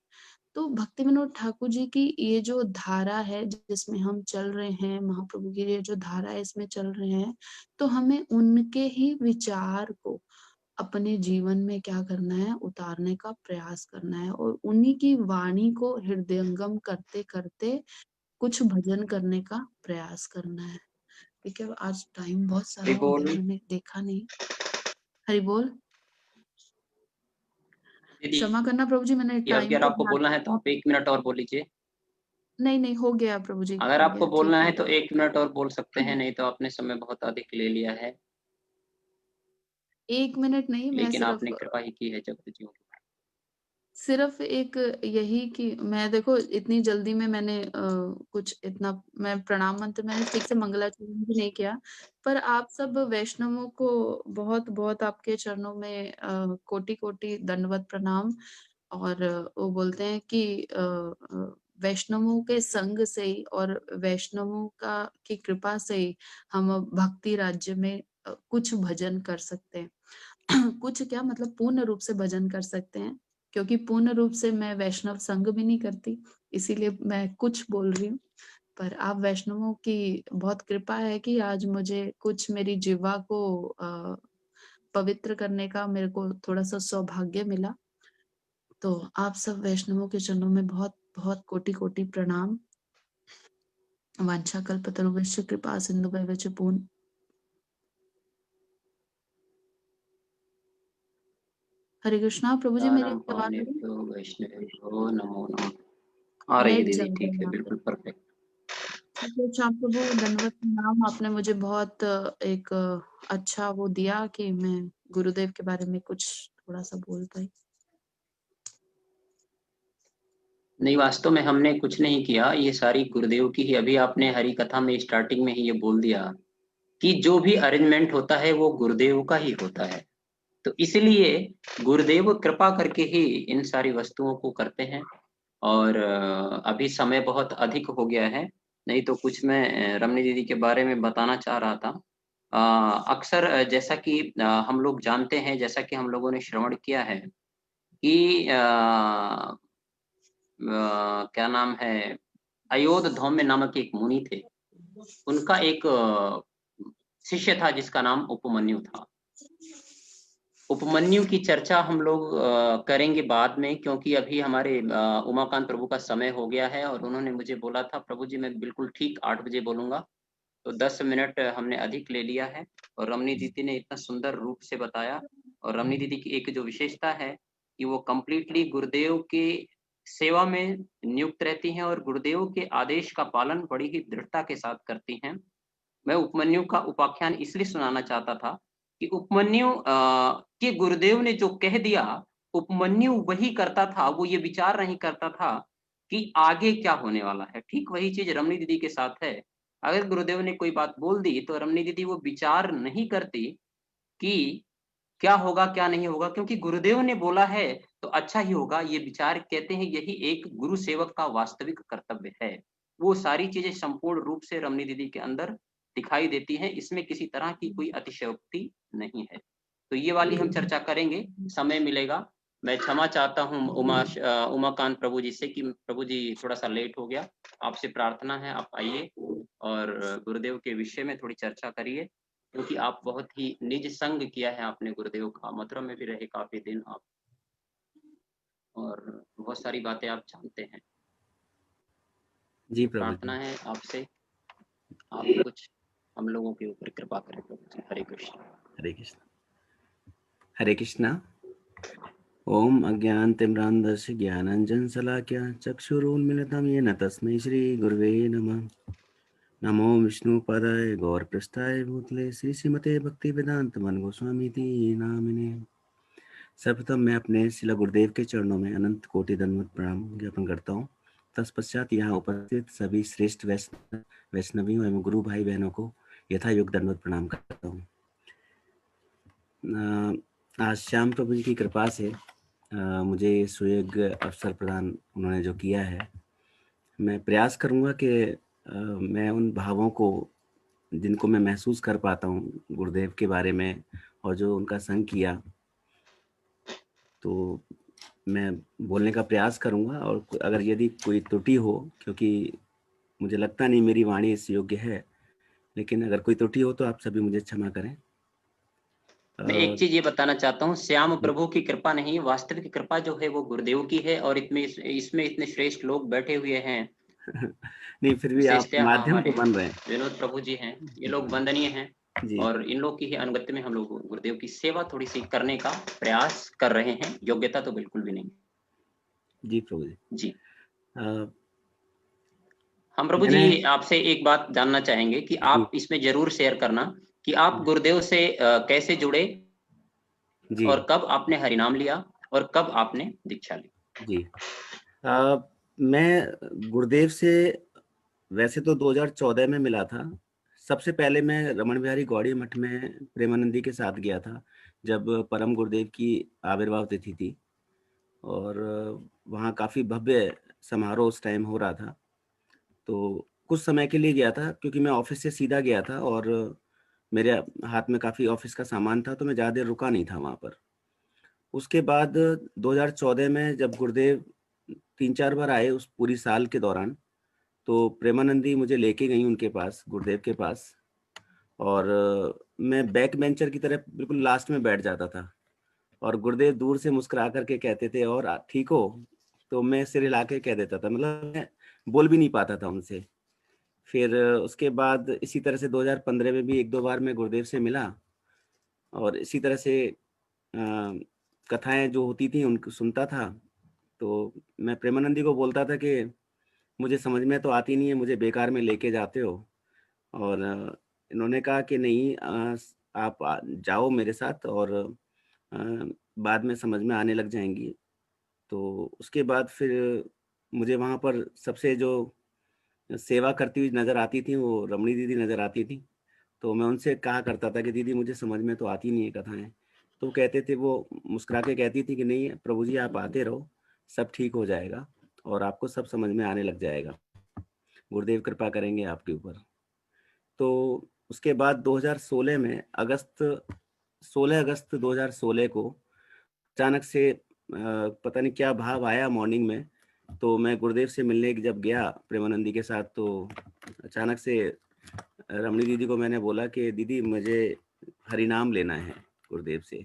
तो भक्ति विनोद ठाकुर जी की ये जो धारा है जिसमें हम चल रहे हैं, महाप्रभु की ये जो धारा है इसमें चल रहे हैं, तो हमें उनके ही विचार को अपने जीवन में क्या करना है, उतारने का प्रयास करना है और उन्हीं की वाणी को हृदयंगम करते करते कुछ भजन करने का प्रयास करना है। ठीक है, आज टाइम बहुत सारा हरि हो बोल। गया, मैंने देखा नहीं। हरि बोल। दीदी क्षमा करना प्रभु जी, मैंने कि टाइम अगर को आपको ध्यान बोलना है तो आप 1 मिनट और बोल लीजिए। नहीं नहीं, हो गया प्रभु जी, अगर हो आपको गया, बोलना ठीक है है। तो 1 मिनट और बोल सकते हैं, नहीं तो आपने समय बहुत अधिक ले लिया है। 1 मिनट नहीं, मैं लेकिन सिर्फ आपने कृपा ही की है जगत जी। सिर्फ एक यही कि मैं देखो इतनी जल्दी में मैंने कुछ इतना मैं प्रणाम मंत्र मैंने ठीक से मंगलाचरण भी नहीं किया, पर आप सब वैष्णवों को बहुत बहुत आपके चरणों में कोटि कोटि दंडवत प्रणाम। और वो बोलते हैं कि वैष्णवों के संग से ही और वैष्णवों का की कृपा से ही हम भक्ति राज्य में कुछ भजन कर सकते हैं। कुछ क्या मतलब पूर्ण रूप से भजन कर सकते हैं, क्योंकि पूर्ण रूप से मैं वैष्णव संग भी नहीं करती, इसीलिए मैं कुछ बोल रही हूँ। पर आप वैष्णवों की बहुत कृपा है कि आज मुझे कुछ मेरी जिह्वा को पवित्र करने का मेरे को थोड़ा सा सौभाग्य मिला। तो आप सब वैष्णवों के चरणों में बहुत बहुत कोटि कोटि प्रणाम। वांछा कल्पतरुभ्यश्च कृपा सिन्धुभ्यश्च पूर्ण। हरे कृष्णा प्रभु जी, मेरी दानम आवाज आ रही है? पावनेभ्यो वैष्णवेभ्यो नमो नमः। आ रही है नेट जा दीदी, रहा ठीक है है, यहाँ पे। बिल्कुल परफेक्ट। ठीक है श्याम प्रभु, दंडवत प्रणाम। आपने मुझे बहुत एक अच्छा वो दिया कि मैं गुरुदेव के बारे में कुछ थोड़ा सा बोल पाई। नहीं, वास्तव में हमने कुछ नहीं किया, ये सारी गुरुदेव की ही। अभी आपने हरि कथा में स्टार्टिंग में ही ये बोल दिया कि जो भी अरेंजमेंट होता है वो गुरुदेव का ही होता है। तो इसलिए गुरुदेव कृपा करके ही इन सारी वस्तुओं को करते हैं। और अभी समय बहुत अधिक हो गया है, नहीं तो कुछ मैं रमनी दीदी के बारे में बताना चाह रहा था। अक्सर जैसा कि हम लोग जानते हैं, जैसा कि हम लोगों ने श्रवण किया है कि क्या नाम है, अयोध धौम्य नामक एक मुनि थे। उनका एक शिष्य था जिसका नाम उपमन्यु था। उपमन्यु की चर्चा हम लोग करेंगे बाद में, क्योंकि अभी हमारे उमाकांत प्रभु का समय हो गया है और उन्होंने मुझे बोला था, प्रभु जी मैं बिल्कुल ठीक 8 बजे बोलूंगा, तो 10 मिनट हमने अधिक ले लिया है। और रमनी दीदी ने इतना सुंदर रूप से बताया। और रमनी दीदी की एक जो विशेषता है कि वो कंप्लीटली गुरुदेव के सेवा में नियुक्त रहती हैं और गुरुदेव के आदेश का पालन बड़ी ही दृढ़ता के साथ करती हैं। मैं उपमन्यु का उपाख्यान इसलिए सुनाना चाहता था कि उपमन्यु के गुरुदेव ने जो कह दिया, उपमन्यु वही करता था, वो ये विचार नहीं करता था कि आगे क्या होने वाला है। ठीक वही चीज रमनी दीदी के साथ है। अगर गुरुदेव ने कोई बात बोल दी तो रमनी दीदी वो विचार नहीं करती कि क्या होगा क्या नहीं होगा, क्योंकि गुरुदेव ने बोला है तो अच्छा ही होगा। ये विचार कहते हैं यही एक गुरु सेवक का वास्तविक कर्तव्य है। वो सारी चीजें संपूर्ण रूप से रमनी दीदी के अंदर दिखाई देती हैं, इसमें किसी तरह की कोई अतिशयोक्ति नहीं है। तो ये वाली हम चर्चा करेंगे, समय मिलेगा मैं क्षमा चाहता हूँ उमाकांत प्रभु जी से कि प्रभु जी थोड़ा सा लेट हो गया। आपसे प्रार्थना है आप आइए और गुरुदेव के विषय में थोड़ी चर्चा करिए, क्योंकि आप बहुत ही निज संग किया है आपने गुरुदेव का, मथुरा में भी रहे काफी दिन आप, और बहुत सारी बातें आप जानते हैं। जी प्रभु प्रार्थना जी। है आपसे, आप कुछ हम लोगों के ऊपर कृपा करें प्रभु जी। हरे कृष्ण। हरे कृष्ण। हरे कृष्णा। ओम अज्ञानतिम्रान्धस्य ज्ञानाञ्जनशलाकया चक्षुरुन्मीलितं येन तस्मै श्रीगुरुवे नमः। नमो विष्णुपदाय गौरपृष्ठाय भूतले श्रीमते भक्तिवेदांत गोस्वामीति नामिने। सर्वप्रथम मैं अपने शिला गुरुदेव के चरणों में अनंत कोटि दंडवत प्रणाम ज्ञापन करता हूँ। तत्पश्चात यहाँ उपस्थित सभी श्रेष्ठ वैष्णवियों एवं गुरु भाई बहनों को यथा योग्य दंडवत प्रणाम करता हूँ। आज श्याम प्रभु जी की कृपा से मुझे सुयोग्य अवसर प्रदान उन्होंने जो किया है, मैं प्रयास करूँगा कि मैं उन भावों को जिनको मैं महसूस कर पाता हूँ गुरुदेव के बारे में और जो उनका संग किया, तो मैं बोलने का प्रयास करूँगा। और अगर यदि कोई त्रुटि हो, क्योंकि मुझे लगता नहीं मेरी वाणी इस योग्य है, लेकिन अगर कोई त्रुटि हो तो आप सभी मुझे क्षमा करें। मैं एक चीज ये बताना चाहता हूँ, श्याम प्रभु की कृपा नहीं, वास्तविक कृपा जो है वो गुरुदेव की है, और इसमें इतने श्रेष्ठ लोग बैठे हुए हैं। नहीं, फिर भी आप विशेषतः माध्यम हमारे तो बन रहे हैं। विनोद प्रभु जी हैं, ये लोग वंदनीय हैं, जी और इन लोग की ही अनुगत्य में हम लोग गुरुदेव की सेवा थोड़ी सी करने का प्रयास कर रहे हैं। योग्यता तो बिल्कुल भी नहीं। जी प्रभु जी। जी अ, हम प्रभु जी मैंने आपसे एक बात जानना चाहेंगे कि आप इसमें जरूर शेयर करना कि आप गुरुदेव से कैसे जुड़े, जी और कब आपने हरिनाम लिया, और कब आपने दीक्षा ली। जी मैं गुरुदेव से वैसे तो 2014 में मिला था। सबसे पहले मैं रमन बिहारी गौड़ी मठ में प्रेमानंदी के साथ गया था, जब परम गुरुदेव की आविर्भाव तिथि थी, और वहाँ काफ़ी भव्य समारोह उस टाइम हो रहा था। तो कुछ समय के लिए गया था, क्योंकि मैं ऑफिस से सीधा गया था और मेरे हाथ में काफ़ी ऑफिस का सामान था, तो मैं ज़्यादा देर रुका नहीं था वहाँ पर। उसके बाद 2014 में जब गुरुदेव 3-4 बार आए उस पूरी साल के दौरान, तो प्रेमानंदी मुझे लेके गई उनके पास, गुरुदेव के पास, और मैं बैक बेंचर की तरह बिल्कुल लास्ट में बैठ जाता था, और गुरुदेव दूर से मुस्कुरा करके कहते थे, और ठीक हो? तो मैं सिर हिला के कह देता था, मतलब मैं बोल भी नहीं पाता था उनसे। फिर उसके बाद इसी तरह से 2015 में भी 1-2 बार मैं गुरुदेव से मिला, और इसी तरह से कथाएं जो होती थी उनको सुनता था। तो मैं प्रेमानंदी को बोलता था कि मुझे समझ में तो आती नहीं है, मुझे बेकार में लेके जाते हो। और इन्होंने कहा कि नहीं, आप जाओ मेरे साथ, और बाद में समझ में आने लग जाएंगी। तो उसके बाद फिर मुझे वहाँ पर सबसे जो सेवा करती हुई नज़र आती थी वो रमणी दीदी नज़र आती थी। तो मैं उनसे कहा करता था कि दीदी मुझे समझ में तो आती नहीं है कथाएं। तो कहते थे, वो मुस्कुरा के कहती थी कि नहीं प्रभु जी, आप आते रहो, सब ठीक हो जाएगा और आपको सब समझ में आने लग जाएगा, गुरुदेव कृपा करेंगे आपके ऊपर। तो उसके बाद 2016 में 16 अगस्त 2016 को अचानक से पता नहीं क्या भाव आया मॉर्निंग में, तो मैं गुरुदेव से मिलने जब गया प्रेमानंदी के साथ, तो अचानक से रमणी दीदी को मैंने बोला कि दीदी मुझे हरिनाम लेना है गुरुदेव से।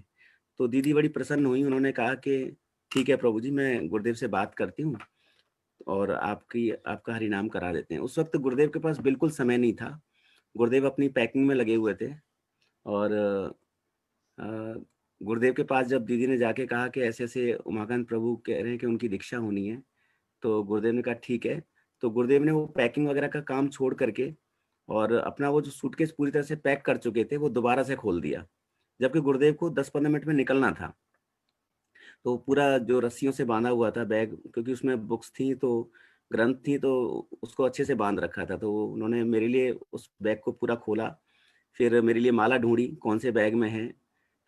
तो दीदी बड़ी प्रसन्न हुई, उन्होंने कहा कि ठीक है प्रभु जी, मैं गुरुदेव से बात करती हूँ और आपका हरिनाम करा देते हैं। उस वक्त गुरुदेव के पास बिल्कुल समय नहीं था, गुरुदेव अपनी पैकिंग में लगे हुए थे। और गुरुदेव के पास जब दीदी ने जाके कहा कि ऐसे ऐसे उमाकांत प्रभु कह रहे हैं कि उनकी दीक्षा होनी है, तो गुरुदेव ने कहा ठीक है। तो गुरुदेव ने वो पैकिंग वगैरह का काम छोड़ करके और अपना वो जो सूटकेस पूरी तरह से पैक कर चुके थे वो दोबारा से खोल दिया, जबकि गुरुदेव को 10-15 मिनट में निकलना था। तो पूरा जो रस्सियों से बांधा हुआ था बैग, क्योंकि उसमें बुक्स थी, तो ग्रंथ थी, तो उसको अच्छे से बांध रखा था। तो उन्होंने मेरे लिए उस बैग को पूरा खोला, फिर मेरे लिए माला ढूंढी कौन से बैग में है,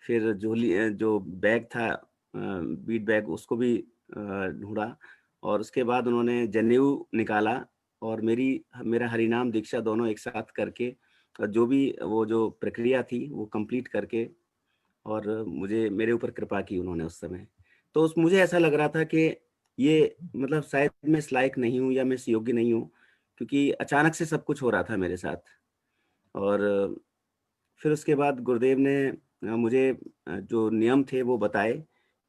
फिर जो बैग था बीट बैग, उसको भी ढूंढा, और उसके बाद उन्होंने जनेऊ निकाला और मेरा हरिनाम दीक्षा दोनों एक साथ करके, और जो भी वो जो प्रक्रिया थी वो कंप्लीट करके, और मुझे मेरे ऊपर कृपा की उन्होंने उस समय। तो मुझे ऐसा लग रहा था कि ये मतलब शायद मैं इस लायक नहीं हूँ या मैं इस योग्य नहीं हूँ, क्योंकि अचानक से सब कुछ हो रहा था मेरे साथ। और फिर उसके बाद गुरुदेव ने मुझे जो नियम थे वो बताए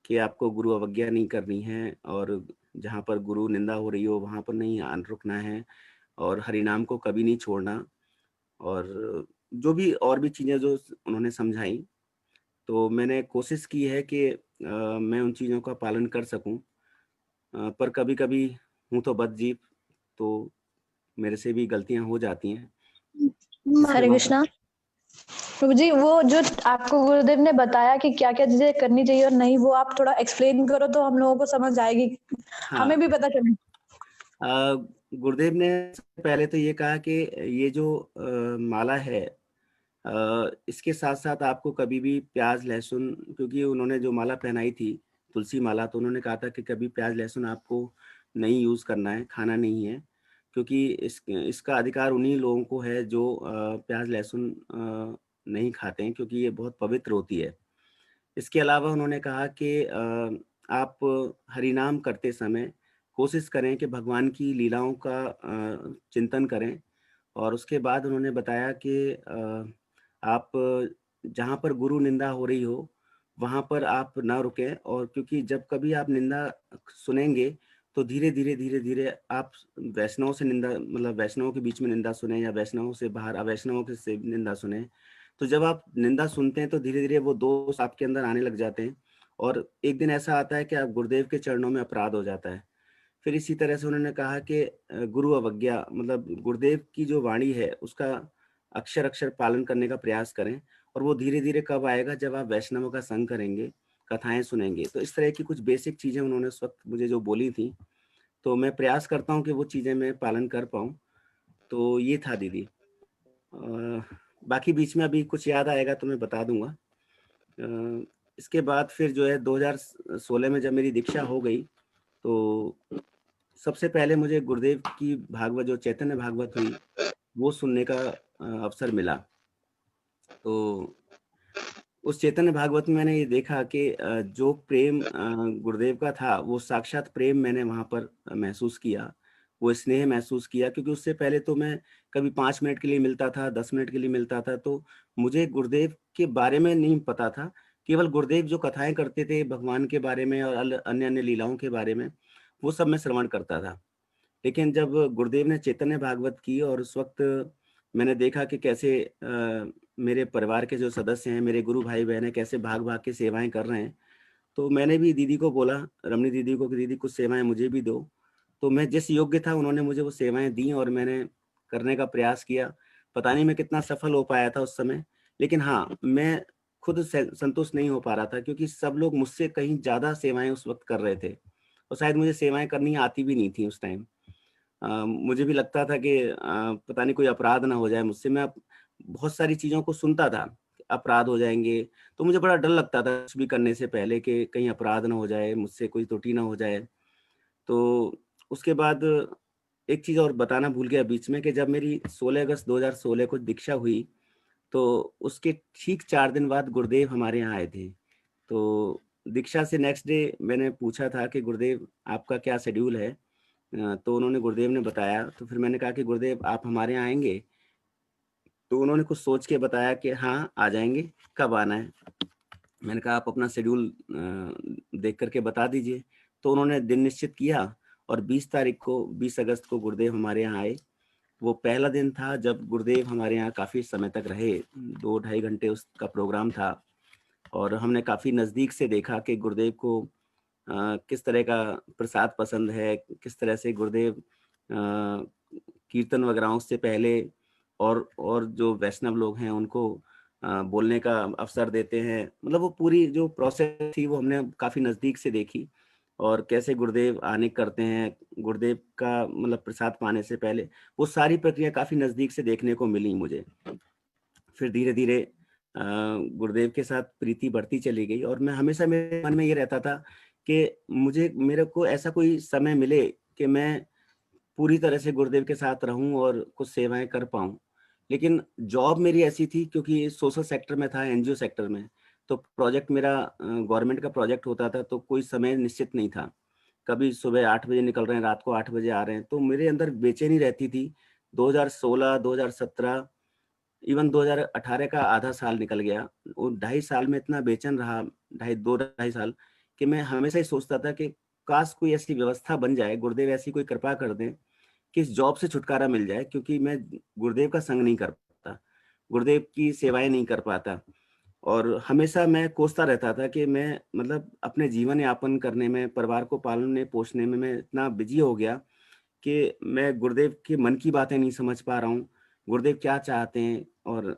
कि आपको गुरु अवज्ञा नहीं करनी है, और जहाँ पर गुरु निंदा हो रही हो वहाँ पर नहीं रुकना है, और हरिनाम को कभी नहीं छोड़ना, और जो भी और भी चीज़ें जो उन्होंने समझाई, तो मैंने कोशिश की है कि मैं उन चीज़ों का पालन कर सकूं। पर कभी-कभी हूँ तो बदजीव, तो मेरे से भी गलतियां हो जाती हैं, जिसके हरे बाद कृष्णा। प्रभु जी, वो जो आपको गुरुदेव ने बताया कि क्या क्या चीजें करनी चाहिए और नहीं, वो आप थोड़ा एक्सप्लेन करो तो हम लोगों को समझ आएगी, हाँ, हमें भी पता चले। गुरुदेव ने सबसे पहले तो ये कहा कि ये जो माला है, इसके साथ साथ आपको कभी भी प्याज लहसुन, क्योंकि उन्होंने जो माला पहनाई थी तुलसी माला, तो उन्होंने कहा था कि कभी प्याज लहसुन आपको नहीं यूज़ करना है, खाना नहीं है, क्योंकि इसका अधिकार उन्हीं लोगों को है जो प्याज लहसुन नहीं खाते हैं, क्योंकि ये बहुत पवित्र होती है। इसके अलावा उन्होंने कहा कि आप हरिनाम करते समय कोशिश करें कि भगवान की लीलाओं का चिंतन करें, और उसके बाद उन्होंने बताया कि आप जहाँ पर गुरु निंदा हो रही हो, वहाँ पर आप ना रुकें, और क्योंकि जब कभी आप निंदा सुनेंगे, तो धीरे-धीरे, धीरे-धीरे आप वैष्णवों से निंदा, मतलब वैष्णवों के बीच में निंदा सुने, या वैष्णवों से बाहर अवैष्णवों के से निंदा सुने। तो जब आप निंदा सुनते हैं तो धीरे-धीरे वो दोष आपके अंदर आने लग जाते हैं, और एक दिन ऐसा आता है कि आप गुरुदेव के चरणों में अपराध हो जाता है। फिर इसी तरह से उन्होंने कहा कि गुरु अवज्ञा, मतलब गुरुदेव की जो वाणी है उसका अक्षर-अक्षर पालन करने का प्रयास करें, और वो धीरे-धीरे कब आएगा, जब आप वैष्णवों का संग करेंगे, कथाएँ सुनेंगे। तो इस तरह की कुछ बेसिक चीज़ें उन्होंने उस वक़्त मुझे जो बोली थी, तो मैं प्रयास करता हूँ कि वो चीज़ें मैं पालन कर पाऊँ। तो ये था दीदी। बाकी बीच में अभी कुछ याद आएगा तो मैं बता दूँगा। इसके बाद फिर जो है 2016 में जब मेरी दीक्षा हो गई, तो सबसे पहले मुझे गुरुदेव की भागवत, जो चैतन्य भागवत हुई, वो सुनने का अवसर मिला। तो उस चैतन्य भागवत में मैंने ये देखा कि जो प्रेम गुरुदेव का था, वो साक्षात प्रेम मैंने वहाँ पर महसूस किया, वो स्नेह महसूस किया, क्योंकि उससे पहले तो मैं कभी 5 मिनट के लिए मिलता था, 10 मिनट के लिए मिलता था, तो मुझे गुरुदेव के बारे में नहीं पता था। केवल गुरुदेव जो कथाएँ करते थे भगवान के बारे में और अन्य-अन्य लीलाओं के बारे में, वो सब मैं श्रवण करता था। लेकिन जब गुरुदेव ने चैतन्य भागवत की, और उस वक़्त मैंने देखा कि कैसे मेरे परिवार के जो सदस्य हैं, मेरे गुरु भाई-बहन हैं, कैसे भाग-भाग के सेवाएँ कर रहे हैं। तो मैंने भी दीदी को बोला, रमणी दीदी को, कि दीदी कुछ सेवाएँ मुझे भी दो। तो मैं जिस योग्य था उन्होंने मुझे वो सेवाएँ दी, और मैंने करने का प्रयास किया। पता नहीं मैं कितना सफल हो पाया था उस समय, लेकिन हाँ, मैं खुद से संतुष्ट नहीं हो पा रहा था, क्योंकि सब लोग मुझसे कहीं ज़्यादा सेवाएँ उस वक़्त कर रहे थे, और शायद मुझे सेवाएँ करनी आती भी नहीं थी उस टाइम। मुझे भी लगता था कि पता नहीं कोई अपराध ना हो जाए मुझसे। मैं बहुत सारी चीज़ों को सुनता था, अपराध हो जाएँगे, तो मुझे बड़ा डर लगता था कुछ भी करने से पहले, कि कहीं अपराध ना हो जाए, मुझसे कोई त्रुटि ना हो जाए। तो उसके बाद एक चीज़ और बताना भूल गया बीच में, कि जब मेरी 16 अगस्त 2016 को दीक्षा हुई, तो उसके ठीक 4 दिन बाद गुरुदेव हमारे यहाँ आए थे। तो दीक्षा से नेक्स्ट डे मैंने पूछा था कि गुरुदेव आपका क्या शेड्यूल है? तो उन्होंने, गुरुदेव ने बताया, तो फिर मैंने कहा कि गुरुदेव आप हमारे यहाँ आएँगे? तो उन्होंने कुछ सोच के बताया कि हाँ, आ जाएँगे, कब आना है? मैंने कहा आप अपना शेड्यूल देख कर के बता दीजिए। तो उन्होंने दिन निश्चित किया, और 20 अगस्त को गुरुदेव हमारे यहाँ आए। वो पहला दिन था जब गुरुदेव हमारे यहाँ काफ़ी समय तक रहे, 2 ढाई घंटे उसका प्रोग्राम था, और हमने काफ़ी नज़दीक से देखा कि गुरुदेव को किस तरह का प्रसाद पसंद है, किस तरह से गुरुदेव कीर्तन वगैरह से पहले और जो वैष्णव लोग हैं उनको बोलने का अवसर देते हैं। मतलब वो पूरी जो प्रोसेस थी वो हमने काफ़ी नज़दीक से देखी, और कैसे गुरुदेव आने करते हैं, गुरुदेव का मतलब प्रसाद पाने से पहले, वो सारी प्रक्रिया काफ़ी नज़दीक से देखने को मिली मुझे। फिर धीरे-धीरे गुरुदेव के साथ प्रीति बढ़ती चली गई, और मैं हमेशा, मेरे मन में ये रहता था कि मेरे को ऐसा कोई समय मिले कि मैं पूरी तरह से गुरुदेव के साथ रहूँ और कुछ सेवाएँ कर पाऊँ। लेकिन जॉब मेरी ऐसी थी, क्योंकि सोशल सेक्टर में था, एनजीओ सेक्टर में, तो प्रोजेक्ट मेरा गवर्नमेंट का प्रोजेक्ट होता था, तो कोई समय निश्चित नहीं था। कभी सुबह 8 बजे निकल रहे हैं, रात को 8 बजे आ रहे हैं, तो मेरे अंदर बेचैनी रहती थी। 2016, 2017, इवन 2018 का आधा साल निकल गया। वो 2.5 साल में इतना बेचैन रहा, 2.5 साल, कि मैं हमेशा ही सोचता था कि काश कोई ऐसी व्यवस्था बन जाए, गुरुदेव ऐसी कोई कृपा कर दें कि इस जॉब से छुटकारा मिल जाए, क्योंकि मैं गुरुदेव का संग नहीं कर पाता, गुरुदेव की सेवाएँ नहीं कर पाता। और हमेशा मैं कोसता रहता था कि मैं मतलब अपने जीवन यापन करने में, परिवार को पालने पोषने में मैं इतना बिजी हो गया कि मैं गुरुदेव के मन की बातें नहीं समझ पा रहा हूँ। गुरुदेव क्या चाहते हैं और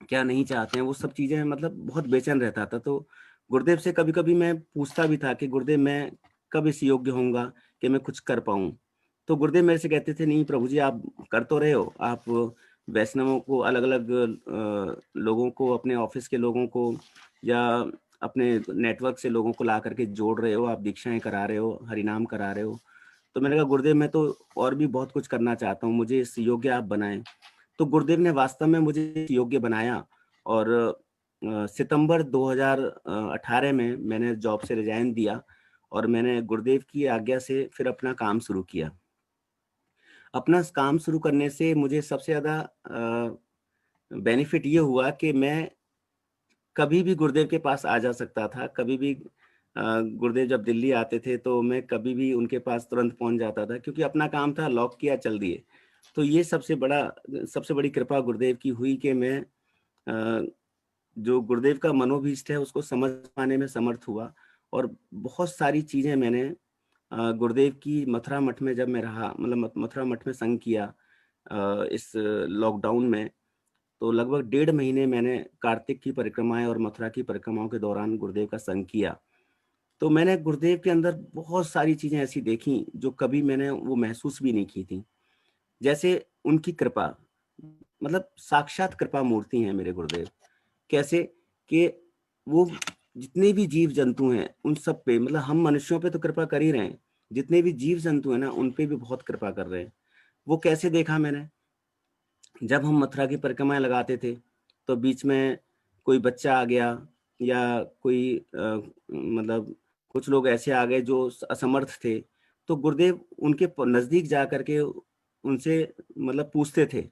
क्या नहीं चाहते हैं, वो सब चीज़ें मतलब बहुत बेचैन रहता था। तो गुरुदेव से कभी-कभी मैं पूछता भी था कि गुरुदेव मैं कब इस योग्य होऊँगा कि मैं कुछ कर पाऊँ? तो गुरुदेव मेरे से कहते थे, नहीं प्रभु जी आप कर तो रहे हो, आप वैष्णवों को अलग-अलग लोगों को, अपने ऑफ़िस के लोगों को या अपने नेटवर्क से लोगों को ला कर के जोड़ रहे हो, आप दीक्षाएँ करा रहे हो, हरिनाम करा रहे हो। तो मैंने कहा गुरुदेव मैं तो और भी बहुत कुछ करना चाहता हूँ, मुझे इस योग्य आप बनाएँ। तो गुरुदेव ने वास्तव में मुझे इस योग्य बनाया और सितंबर 2018 में मैंने जॉब से रिज़ाइन दिया और मैंने गुरुदेव की आज्ञा से फिर अपना काम शुरू किया। अपना काम शुरू करने से मुझे सबसे ज़्यादा बेनिफिट ये हुआ कि मैं कभी भी गुरुदेव के पास आ जा सकता था, कभी भी गुरुदेव जब दिल्ली आते थे तो मैं कभी भी उनके पास तुरंत पहुँच जाता था, क्योंकि अपना काम था, लॉक किया, चल दिए। तो ये सबसे बड़ी कृपा गुरुदेव की हुई कि मैं जो गुरुदेव का मनोभीष्ट है उसको समझ पाने में समर्थ हुआ और बहुत सारी चीज़ें मैंने गुरुदेव की मथुरा मठ में जब मैं रहा, मतलब मथुरा मठ में संग किया इस लॉकडाउन में, तो लगभग 1.5 महीने मैंने कार्तिक की परिक्रमाएँ और मथुरा की परिक्रमाओं के दौरान गुरुदेव का संग किया। तो मैंने गुरुदेव के अंदर बहुत सारी चीज़ें ऐसी देखी जो कभी मैंने वो महसूस भी नहीं की थी। जैसे उनकी कृपा, मतलब साक्षात कृपा मूर्ति हैं मेरे गुरुदेव। कैसे कि वो जितने भी जीव-जंतु हैं, उन सब पे, मतलब हम मनुष्यों पे तो कृपा कर ही रहे हैं, जितने भी जीव-जंतु हैं ना, उन पे भी बहुत कृपा कर रहे हैं। वो कैसे देखा मैंने? जब हम मथुरा की परिक्रमाएँ लगाते थे, तो बीच में कोई बच्चा आ गया या कोई मतलब कुछ लोग ऐसे आ गए जो असमर्थ थे, तो गुरुदेव उनके नज़दीक जा कर के उनसे मतलब पूछते थे,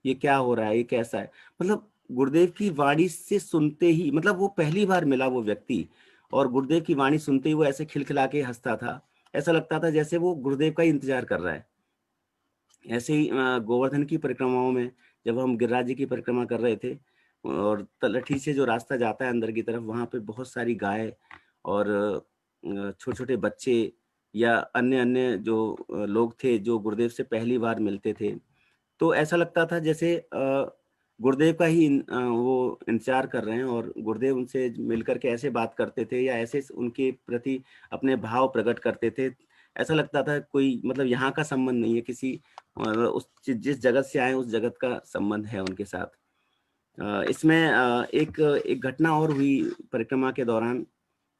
ये क्या हो रहा है? ये कैसा है? मतलब गुरुदेव की वाणी से सुनते ही, मतलब वो पहली बार मिला वो व्यक्ति और गुरुदेव की वाणी सुनते ही वो ऐसे खिलखिला के हँसता था। ऐसा लगता था जैसे वो गुरुदेव का ही इंतज़ार कर रहा है। ऐसे ही गोवर्धन की परिक्रमाओं में जब हम गिरिराज जी की परिक्रमा कर रहे थे और तलहटी से जो रास्ता जाता है अंदर की तरफ, वहाँ पे बहुत सारी गाय और छोटे-छोटे बच्चे या अन्य-अन्य जो लोग थे जो गुरुदेव से पहली बार मिलते थे। तो ऐसा लगता था जैसे गुरुदेव का ही वो इंतज़ार कर रहे हैं और गुरुदेव उनसे मिलकर के ऐसे बात करते थे या ऐसे उनके प्रति अपने भाव प्रकट करते थे। ऐसा लगता था कोई मतलब यहाँ का संबंध नहीं है, किसी उस जिस जगत से आए उस जगत का संबंध है उनके साथ। इसमें एक घटना और हुई परिक्रमा के दौरान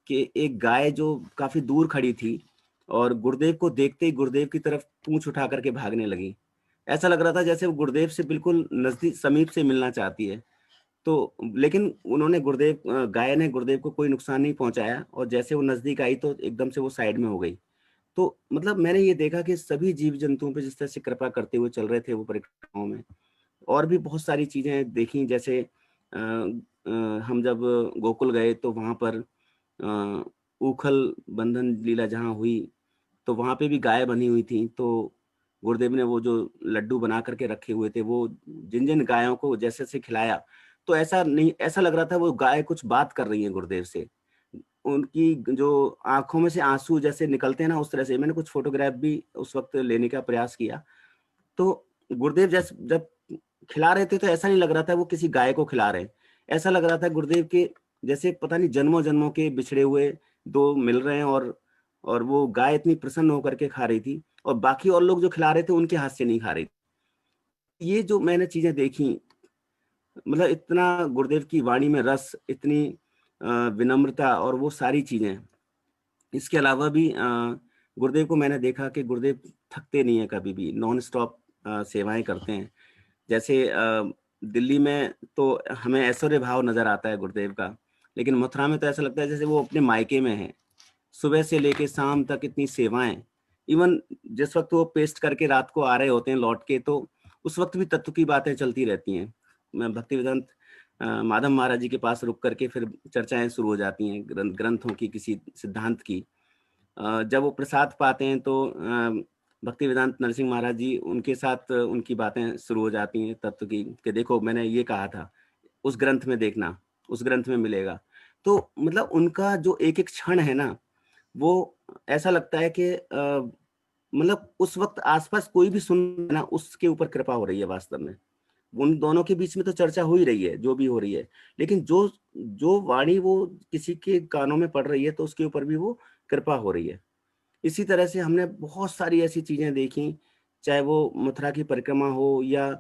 कि एक गाय जो काफ़ी दूर खड़ी थी और गुरुदेव को देखते ही गुरुदेव की तरफ पूँछ उठा कर के भागने लगी। ऐसा लग रहा था जैसे वो गुरुदेव से बिल्कुल नज़दीक समीप से मिलना चाहती है। तो लेकिन उन्होंने गाय ने गुरुदेव को कोई नुकसान नहीं पहुँचाया और जैसे वो नज़दीक आई तो एकदम से वो साइड में हो गई। तो मतलब मैंने ये देखा कि सभी जीव-जंतुओं पे जिस तरह से कृपा करते हुए चल रहे थे वो परिक्रमाओं में। और भी बहुत सारी चीज़ें देखी, जैसे हम जब गोकुल गए तो वहाँ पर ऊखल बंधन लीला जहाँ हुई, तो वहाँ पे भी गाय बंधी हुई थी। तो गुरुदेव ने वो जो लड्डू बना कर के रखे हुए थे, वो जिन-जिन गायों को जैसे-जैसे खिलाया, तो ऐसा लग रहा था वो गाय कुछ बात कर रही हैं गुरुदेव से। उनकी जो आँखों में से आँसू जैसे निकलते हैं ना, उस तरह से। मैंने कुछ फ़ोटोग्राफ भी उस वक़्त लेने का प्रयास किया। तो गुरुदेव जब खिला रहे थे तो ऐसा नहीं लग रहा था वो किसी गाय को खिला रहे हैं। ऐसा लग रहा था गुरुदेव के जैसे पता नहीं जन्मों-जन्मों के बिछड़े हुए 2 मिल रहे हैं और वो गाय इतनी प्रसन्न होकर के खा रही थी और बाकी और लोग जो खिला रहे थे उनके हाथ से नहीं खा रही थी। ये जो मैंने चीज़ें देखी, मतलब इतना गुरुदेव की वाणी में रस, इतनी विनम्रता और वो सारी चीज़ें। इसके अलावा भी गुरुदेव को मैंने देखा कि गुरुदेव थकते नहीं हैं कभी भी, नॉन स्टॉप सेवाएँ करते हैं। जैसे दिल्ली में तो हमें ऐश्वर्य भाव नज़र आता है गुरुदेव का, लेकिन मथुरा में तो ऐसा लगता है जैसे वो अपने मायके में है। सुबह से लेके शाम तक इतनी सेवाएं, इवन जिस वक्त वो पेस्ट करके रात को आ रहे होते हैं लौट के, तो उस वक्त भी तत्व की बातें चलती रहती हैं। मैं भक्ति वेदांत माधव महाराज जी के पास रुक करके फिर चर्चाएं शुरू हो जाती हैं ग्रंथों की, किसी सिद्धांत की। जब वो प्रसाद पाते हैं तो भक्ति वेदांत नरसिंह महाराज जी, उनके साथ उनकी बातें शुरू हो जाती हैं तत्व की, कि देखो मैंने ये कहा था, उस ग्रंथ में देखना, उस ग्रंथ में मिलेगा। तो मतलब उनका जो एक एक क्षण है ना, वो ऐसा लगता है कि मतलब उस वक्त आसपास कोई भी सुन ना, उसके ऊपर कृपा हो रही है वास्तव में। उन दोनों के बीच में तो चर्चा हो ही रही है जो भी हो रही है, लेकिन जो जो वाणी वो किसी के कानों में पड़ रही है तो उसके ऊपर भी वो कृपा हो रही है। इसी तरह से हमने बहुत सारी ऐसी चीजें देखी, चाहे वो मथुरा की परिक्रमा हो या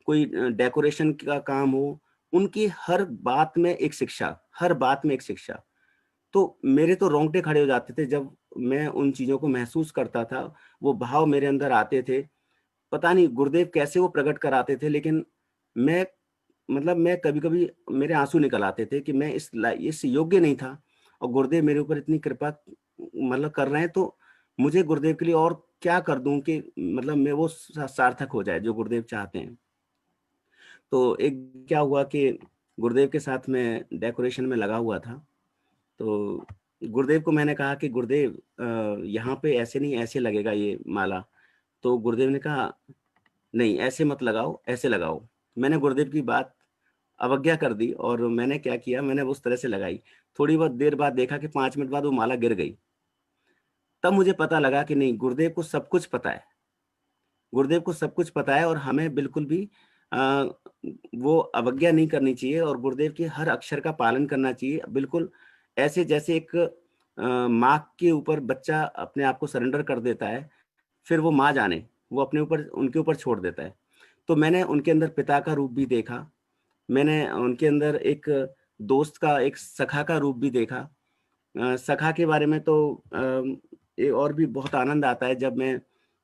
कोई डेकोरेशन का काम हो, उनकी हर बात में एक शिक्षा, हर बात में एक शिक्षा। तो मेरे तो रोंगटे खड़े हो जाते थे जब मैं उन चीजों को महसूस करता था, वो भाव मेरे अंदर आते थे। पता नहीं गुरुदेव कैसे वो प्रकट कराते थे, लेकिन मैं मतलब मैं कभी-कभी मेरे आंसू निकल आते थे कि मैं इस योग्य नहीं था, और गुरुदेव मेरे ऊपर इतनी कृपा मतलब कर रहे हैं, तो मुझे गुरुदेव के लिए और क्या कर दूं कि मतलब मैं वो सार्थक हो जाए जो गुरुदेव चाहते हैं। तो एक क्या हुआ कि गुरुदेव के साथ मैं डेकोरेशन में लगा हुआ था, तो गुरुदेव को मैंने कहा कि गुरुदेव यहाँ पे ऐसे नहीं, ऐसे लगेगा ये माला। तो गुरुदेव ने कहा नहीं ऐसे मत लगाओ, ऐसे लगाओ। मैंने गुरुदेव की बात अवज्ञा कर दी और मैंने क्या किया, मैंने उस तरह से लगाई। थोड़ी बहुत देर बाद देखा कि 5 मिनट बाद वो माला गिर गई। तब मुझे पता लगा कि नहीं, गुरुदेव को सब कुछ पता है, गुरुदेव को सब कुछ पता है, और हमें बिल्कुल भी वो अवज्ञा नहीं करनी चाहिए और गुरुदेव के हर अक्षर का पालन करना चाहिए। बिल्कुल ऐसे जैसे एक माँ के ऊपर बच्चा अपने आप को सरेंडर कर देता है, फिर वो माँ जाने, वो अपने ऊपर, उनके ऊपर छोड़ देता है। तो मैंने उनके अंदर पिता का रूप भी देखा, मैंने उनके अंदर एक दोस्त का, एक सखा का रूप भी देखा। सखा के बारे में तो और भी बहुत आनंद आता है। जब मैं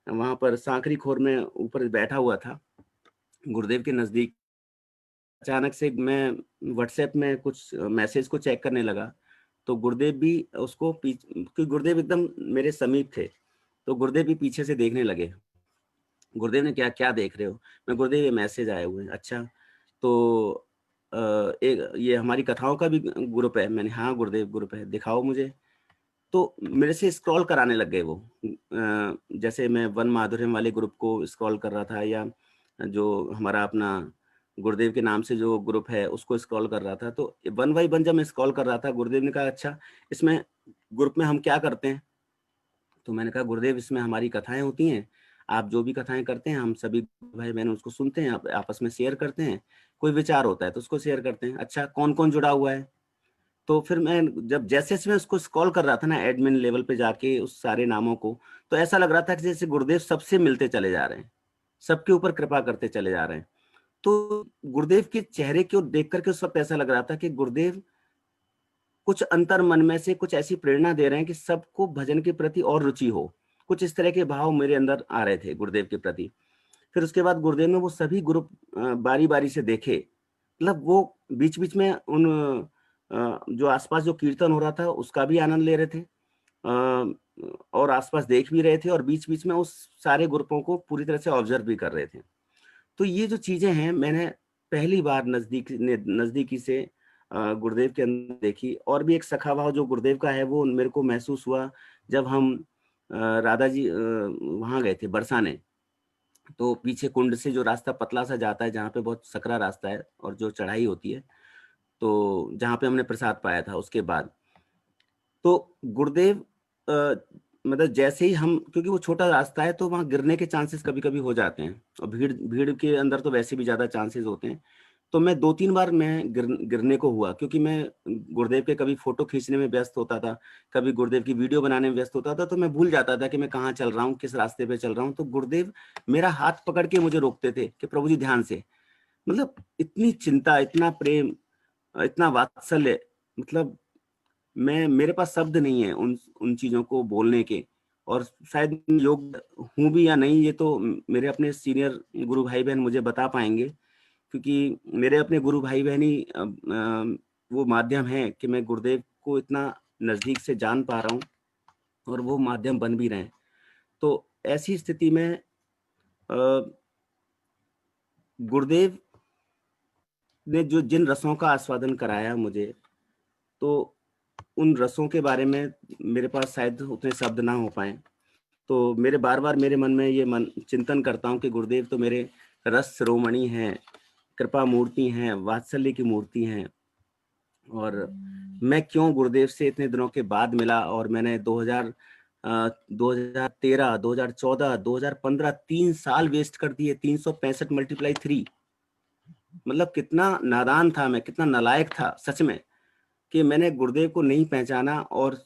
वहाँ पर सांकरी खोर में ऊपर बैठा हुआ था गुरुदेव के नज़दीक, अचानक से मैं व्हाट्सएप में कुछ मैसेज को चेक करने लगा, तो गुरुदेव भी उसको क्योंकि गुरुदेव एकदम मेरे समीप थे, तो गुरुदेव भी पीछे से देखने लगे। गुरुदेव ने क्या क्या देख रहे हो? मैं, गुरुदेव ये मैसेज आए हुए हैं। अच्छा, तो एक ये हमारी कथाओं का भी ग्रुप है? मैंने, हाँ गुरुदेव ग्रुप है, दिखाओ मुझे। तो मेरे से स्क्रॉल कराने लग गए वो, जैसे मैं वन माधुर्यम वाले ग्रुप को स्क्रॉल कर रहा था, या जो हमारा अपना गुरुदेव के नाम से जो ग्रुप है उसको स्क्रॉल कर रहा था। तो वन बाई वन जब मैं स्क्रॉल कर रहा था, गुरुदेव ने कहा अच्छा इसमें ग्रुप में हम क्या करते हैं? तो मैंने कहा गुरुदेव इसमें हमारी कथाएं होती हैं, आप जो भी कथाएं करते हैं हम सभी भाई बहन उसको सुनते हैं, आपस में शेयर करते हैं, कोई विचार होता है तो उसको शेयर करते हैं। अच्छा, कौन कौन जुड़ा हुआ है? तो फिर मैं जब जैसे मैं उसको स्क्रॉल कर रहा था ना एडमिन लेवल पे जाके उस सारे नामों को, तो ऐसा लग रहा था कि जैसे गुरुदेव सबसे मिलते चले जा रहे हैं, सबके ऊपर कृपा करते चले जा रहे हैं। तो गुरुदेव के चेहरे को देख करके उस वक्त ऐसा लग रहा था कि गुरुदेव कुछ अंतर मन में से कुछ ऐसी प्रेरणा दे रहे हैं कि सबको भजन के प्रति और रुचि हो। कुछ इस तरह के भाव मेरे अंदर आ रहे थे गुरुदेव के प्रति। फिर उसके बाद गुरुदेव ने वो सभी ग्रुप बारी बारी से देखे, मतलब वो बीच बीच में उन जो आसपास जो कीर्तन हो रहा था उसका भी आनंद ले रहे थे, और आसपास देख भी रहे थे, और बीच बीच में उस सारे ग्रुपों को पूरी तरह से ऑब्जर्व भी कर रहे थे। तो ये जो चीजें हैं मैंने पहली बार नजदीकी से गुरुदेव के अंदर देखी। और भी एक सखा भाव जो गुरुदेव का है वो मेरे को महसूस हुआ जब हम राधा जी वहां गए थे बरसाने। तो पीछे कुंड से जो रास्ता पतला सा जाता है, जहाँ पे बहुत सकरा रास्ता है और जो चढ़ाई होती है, तो जहाँ पे हमने प्रसाद पाया था उसके बाद, तो गुरुदेव मतलब जैसे ही हम, क्योंकि वो छोटा रास्ता है तो वहाँ गिरने के चांसेस कभी कभी हो जाते हैं, और भीड़ भीड़ के अंदर तो वैसे भी ज्यादा चांसेस होते हैं। तो मैं 2-3 बार मैं गिरने को हुआ, क्योंकि मैं गुरुदेव के कभी फोटो खींचने में व्यस्त होता था, कभी गुरुदेव की वीडियो बनाने में व्यस्त होता था, तो मैं भूल जाता था कि मैं कहाँ चल रहा हूँ, किस रास्ते पे चल रहा हूँ। तो गुरुदेव मेरा हाथ पकड़ के मुझे रोकते थे कि प्रभु जी ध्यान से। मतलब इतनी चिंता, इतना प्रेम, इतना वात्सल्य, मतलब मेरे पास शब्द नहीं है उन चीजों को बोलने के। और शायद योग्य हूं भी या नहीं, ये तो मेरे अपने सीनियर गुरु भाई बहन मुझे बता पाएंगे, क्योंकि मेरे अपने गुरु भाई बहन ही वो माध्यम है कि मैं गुरुदेव को इतना नज़दीक से जान पा रहा हूँ और वो माध्यम बन भी रहे हैं। तो ऐसी स्थिति में गुरुदेव ने जो जिन रसों का आस्वादन कराया मुझे, तो उन रसों के बारे में मेरे पास शायद उतने शब्द ना हो पाएँ। तो मेरे बार-बार मेरे मन में ये चिंतन करता हूँ कि गुरुदेव तो मेरे रस शिरोमणि हैं, कृपा मूर्ति हैं, वात्सल्य की मूर्ति हैं। और मैं क्यों गुरुदेव से इतने दिनों के बाद मिला और मैंने 2013, 2014, 2015 3 साल वेस्ट कर दिए। 365 मल्टीप्लाई 3 मतलब कितना नादान था मैं, कितना नालायक था सच में, कि मैंने गुरुदेव को नहीं पहचाना। और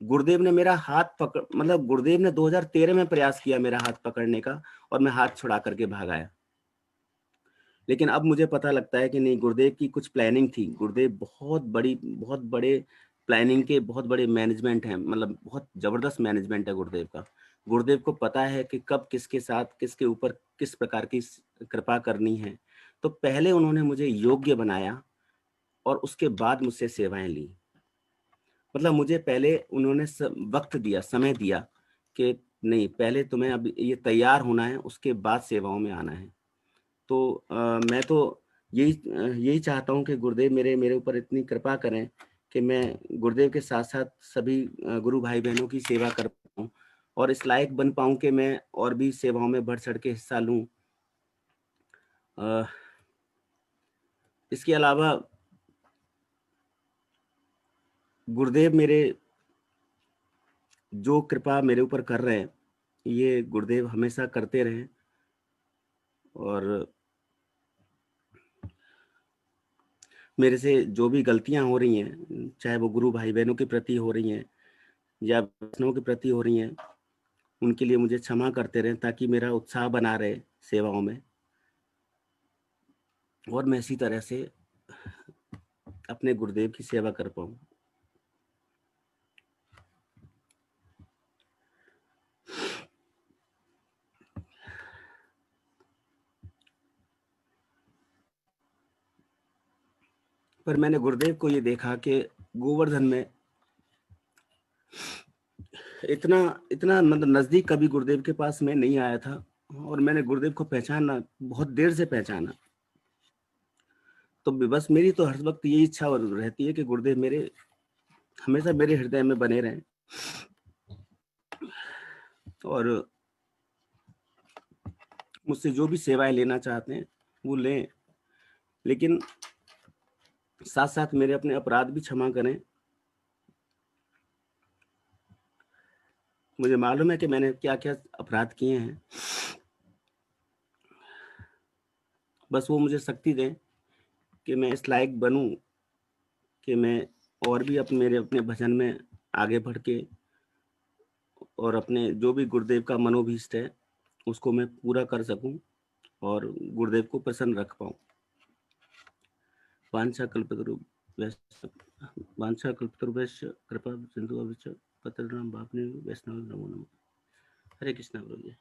गुरुदेव ने मेरा हाथ पकड़ मतलब गुरुदेव ने 2013 में प्रयास किया मेरा हाथ पकड़ने का और मैं हाथ छुड़ा करके भाग आया। लेकिन अब मुझे पता लगता है कि नहीं, गुरुदेव की कुछ प्लानिंग थी। गुरुदेव बहुत बड़े प्लानिंग के बहुत बड़े मैनेजमेंट हैं, मतलब बहुत ज़बरदस्त मैनेजमेंट है गुरुदेव का। गुरुदेव को पता है कि कब किसके साथ, किसके ऊपर किस प्रकार की कृपा करनी है। तो पहले उन्होंने मुझे योग्य बनाया और उसके बाद मुझसे सेवाएं ली। मतलब मुझे पहले उन्होंने वक्त दिया, समय दिया कि नहीं, पहले तुम्हें अब ये तैयार होना है, उसके बाद सेवाओं में आना है। तो मैं तो यही चाहता हूँ कि गुरुदेव मेरे ऊपर इतनी कृपा करें कि मैं गुरुदेव के साथ-साथ सभी गुरु भाई बहनों की सेवा कर पाऊँ और इस लायक बन पाऊँ कि मैं और भी सेवाओं में बढ़-चढ़ के हिस्सा लूँ। इसके अलावा गुरुदेव मेरे जो कृपा मेरे ऊपर कर रहे हैं, ये गुरुदेव हमेशा करते रहें। और मेरे से जो भी गलतियाँ हो रही हैं, चाहे वो गुरु भाई बहनों के प्रति हो रही हैं या वैष्णवों के प्रति हो रही हैं, उनके लिए मुझे क्षमा करते रहें ताकि मेरा उत्साह बना रहे सेवाओं में और मैं इसी तरह से अपने गुरुदेव की सेवा कर पाऊँ। पर मैंने गुरुदेव को ये देखा कि गोवर्धन में इतना मतलब नज़दीक कभी गुरुदेव के पास मैं नहीं आया था और मैंने गुरुदेव को पहचाना, बहुत देर से पहचाना। तो बस मेरी तो हर वक्त यही इच्छा रहती है कि गुरुदेव हमेशा मेरे हृदय में बने रहें और मुझसे जो भी सेवाएं लेना चाहते हैं वो लें, लेकिन साथ साथ मेरे अपने अपराध भी क्षमा करें। मुझे मालूम है कि मैंने क्या क्या अपराध किए हैं, बस वो मुझे शक्ति दें कि मैं इस लायक बनूं कि मैं और भी मेरे अपने भजन में आगे बढ़ के और अपने जो भी गुरुदेव का मनोभीष्ट है उसको मैं पूरा कर सकूं और गुरुदेव को प्रसन्न रख पाऊं। वांछा कल्पतरुभ्यश्च कृपा सिंधुभ्यश्च पतितानां पावनेभ्यो वैष्णवेभ्यो नमो नमः। हरे कृष्णा प्रभु जी।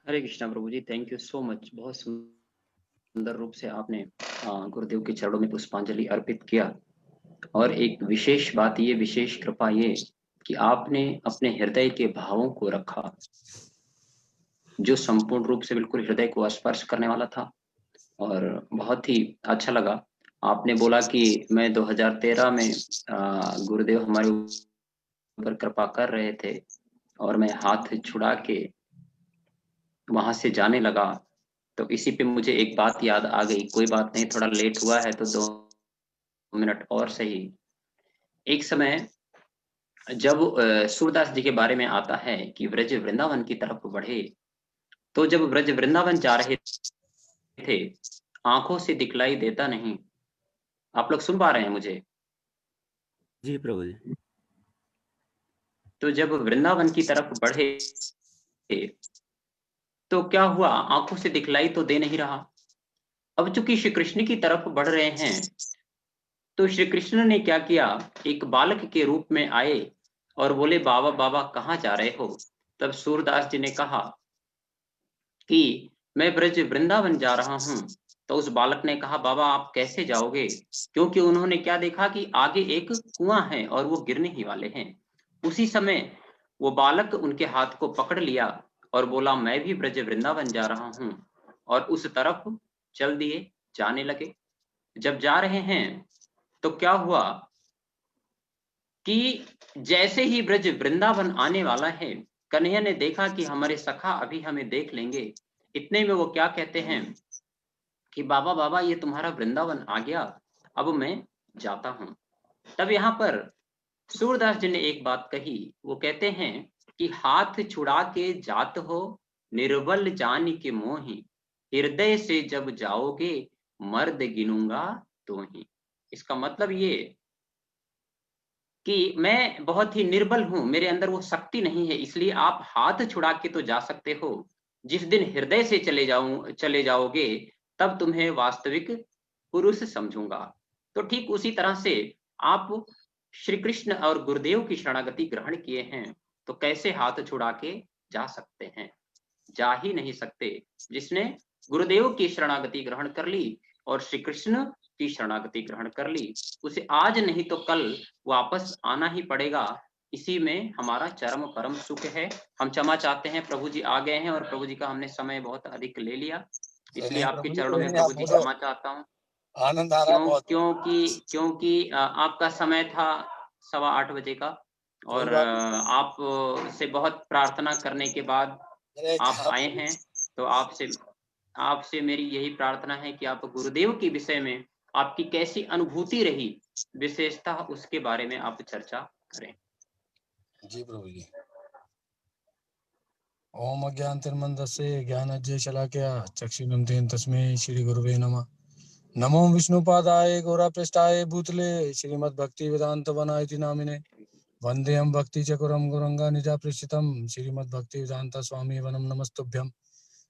हरे कृष्णा प्रभु जी, थैंक यू सो मच। बहुत सुंदर रूप से आपने गुरुदेव के चरणों में पुष्पांजलि अर्पित किया। और एक विशेष बात ये, विशेष कृपा ये कि आपने अपने हृदय के भावों को रखा, जो संपूर्ण रूप से बिल्कुल हृदय को स्पर्श करने वाला था। और बहुत ही अच्छा लगा। आपने बोला कि मैं 2013 में गुरुदेव हमारे ऊपर कृपा कर रहे थे और मैं हाथ छुड़ा के वहां से जाने लगा। तो इसी पे मुझे एक बात याद आ गई। कोई बात नहीं, थोड़ा लेट हुआ है तो 2 मिनट और सही। एक समय जब सूरदास जी के बारे में आता है कि ब्रज वृंदावन की तरफ बढ़े, तो जब ब्रज वृंदावन जा रहे थे, आंखों से दिखलाई देता नहीं। आप लोग सुन पा रहे हैं मुझे? जी प्रभु जी। तो जब वृंदावन की तरफ बढ़े तो क्या हुआ? आंखों से दिखलाई तो दे नहीं रहा। अब चूंकि श्री कृष्ण की तरफ बढ़ रहे हैं, तो श्री कृष्ण ने क्या किया, एक बालक के रूप में आए और बोले, बाबा बाबा कहाँ जा रहे हो? तब सूरदास जी ने कहा कि मैं ब्रज वृंदावन जा रहा हूं। तो उस बालक ने कहा, बाबा आप कैसे जाओगे? क्योंकि उन्होंने क्या देखा कि आगे एक कुआं है और वो गिरने ही वाले हैं। उसी समय वो बालक उनके हाथ को पकड़ लिया और बोला, मैं भी ब्रज वृंदावन जा रहा हूँ, और उस तरफ चल दिए, जाने लगे। जब जा रहे हैं तो क्या हुआ कि जैसे ही ब्रज वृंदावन आने वाला है, कन्हैया ने देखा कि हमारे सखा अभी हमें देख लेंगे। इतने में वो क्या कहते हैं कि बाबा बाबा ये तुम्हारा वृंदावन आ गया, अब मैं जाता हूं। तब यहाँ पर सूरदास जी ने एक बात कही, वो कहते हैं कि हाथ छुड़ा के जात हो निर्बल जान के मोही, हृदय से जब जाओगे मर्द गिनूंगा तो ही। इसका मतलब ये कि मैं बहुत ही निर्बल हूं, मेरे अंदर वो शक्ति नहीं है, इसलिए आप हाथ छुड़ा के तो जा सकते हो, जिस दिन हृदय से चले जाओगे तब तुम्हें वास्तविक पुरुष समझूंगा। तो ठीक उसी तरह से आप श्री कृष्ण और गुरुदेव की शरणागति ग्रहण किए हैं, तो कैसे हाथ छुड़ा के जा सकते हैं? जा ही नहीं सकते। जिसने गुरुदेव की शरणागति ग्रहण कर ली और श्री कृष्ण की शरणागति ग्रहण कर ली, उसे आज नहीं तो कल वापस आना ही पड़ेगा। इसी में हमारा चरम परम सुख है। हम क्षमा चाहते हैं, प्रभु जी आ गए हैं और प्रभु जी का हमने समय बहुत अधिक ले लिया, इसलिए आपके चरणों में प्रभु जी क्षमा चाहता हूँ। आनंद आ रहा बहुत। क्योंकि आपका समय था 8:15 बजे का, और आप से बहुत प्रार्थना करने के बाद आप आए हैं, तो आपसे मेरी यही प्रार्थना है कि आप गुरुदेव के विषय में आपकी कैसी अनुभूति रही, विशेषतः उसके बारे में आप चर्चा करें। जी प्रभु जी। ओम अज्ञानतिर्मन्दस्य ज्ञानञ्जनशलाकया चक्षुरुन्मिलितं तस्मै श्री गुरुवे नमः। नमो विष्णुपादाय गौरपृष्ठाय भूतले श्रीमद्भक्तिवेदान्तवनाय नामिने वन्देऽहं भक्तिचक्रं गौरंगा निजापृष्ठितं श्रीमद्भक्तिवेदान्त स्वामी वनं नमस्तुभ्यं।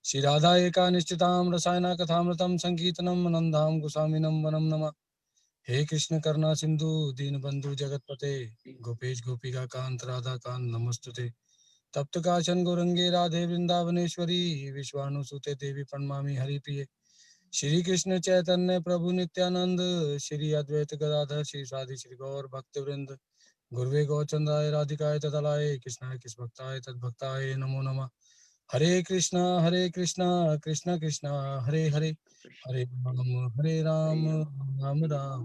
श्री राधा एका निश्चितां रसायना कथामृतं संकीर्तनं नन्दां गोस्वामिनं वनं नमः। हे कृष्ण करुणा सिंधु दीनबंधु जगतपते गोपेश गोपिका कांत राधा कांत नमस्तुते। तप्त कांचन गौरंगे राधे वृंदावनेश्वरी विश्वानुसुते देवी प्रणमामि हरिप्रिये। श्री कृष्ण चैतन्य प्रभु नित्यानंद श्री अद्वैत गदाधर श्री साधि श्री गौर भक्तवृंद गुरुवे गौचंद्राय राधिकाय तदलाय कृष्णाय कृष्ण भक्ताय तद्भक्ताय नमो नमः। हरे कृष्णा कृष्ण कृष्ण हरे हरे हरे राम राम राम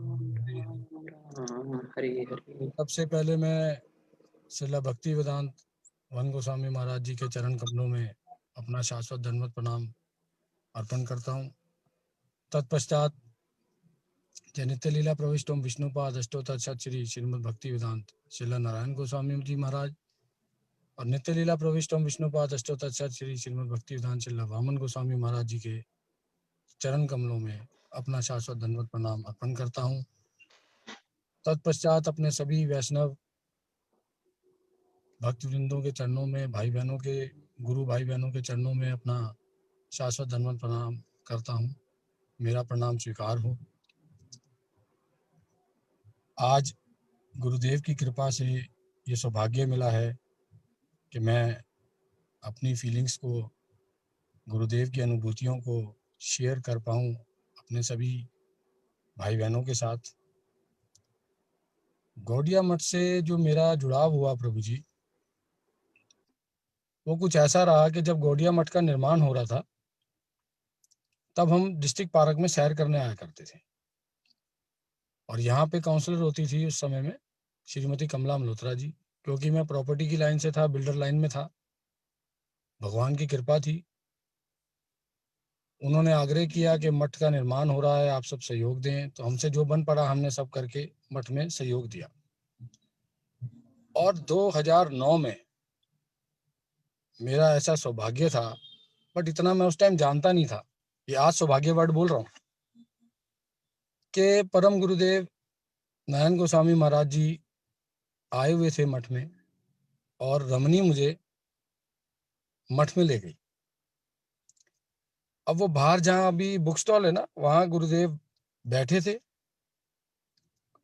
हरे हरे। सबसे पहले मैं श्रीला भक्ति वेदांत वन गोस्वामी महाराज जी के चरण कमलों में अपना शाश्वत धन्यवाद प्रणाम अर्पण करता हूँ। तत्पश्चात नित्य लीला प्रविष्टोम विष्णुपाद अष्टोत्तर श्री श्रीमद भक्ति वेदांत श्रीला नारायण गोस्वामी जी महाराज और नित्य लीला प्रविष्टोम विष्णुपाद अष्टोत्तर श्री श्रीमद भक्ति वेदांत श्रीला वामन गोस्वामी महाराज जी के चरण कमलों में अपना शाश्वत धन्यवाद प्रणाम अर्पण करता हूँ। तत्पश्चात अपने सभी वैष्णव भक्तवृंदों के चरणों में, भाई बहनों के, गुरु भाई बहनों के चरणों में अपना शाश्वत धन्यवाद प्रणाम करता हूँ। मेरा प्रणाम स्वीकार हो। आज गुरुदेव की कृपा से ये सौभाग्य मिला है कि मैं अपनी फीलिंग्स को, गुरुदेव की अनुभूतियों को शेयर कर पाऊँ अपने सभी भाई बहनों के साथ। गौड़िया मठ से जो मेरा जुड़ाव हुआ प्रभु जी, वो कुछ ऐसा रहा कि जब गौड़िया मठ का निर्माण हो रहा था तब हम डिस्ट्रिक्ट पार्क में सैर करने आया करते थे, और यहाँ पे काउंसलर होती थी उस समय में श्रीमती कमला मल्होत्रा जी। क्योंकि मैं प्रॉपर्टी की लाइन से था, बिल्डर लाइन में था, भगवान की कृपा थी। उन्होंने आग्रह किया कि मठ का निर्माण हो रहा है, आप सब सहयोग दें। तो हमसे जो बन पड़ा हमने सब करके मठ में सहयोग दिया। और 2009 में मेरा ऐसा सौभाग्य था, बट इतना मैं उस टाइम जानता नहीं था, ये आज सौभाग्य वर्ड बोल रहा हूँ, कि परम गुरुदेव नारायण गोस्वामी महाराज जी आए हुए थे मठ में, और रमनी मुझे मठ में ले गई। अब वो बाहर जहाँ अभी बुक स्टॉल है ना, वहाँ गुरुदेव बैठे थे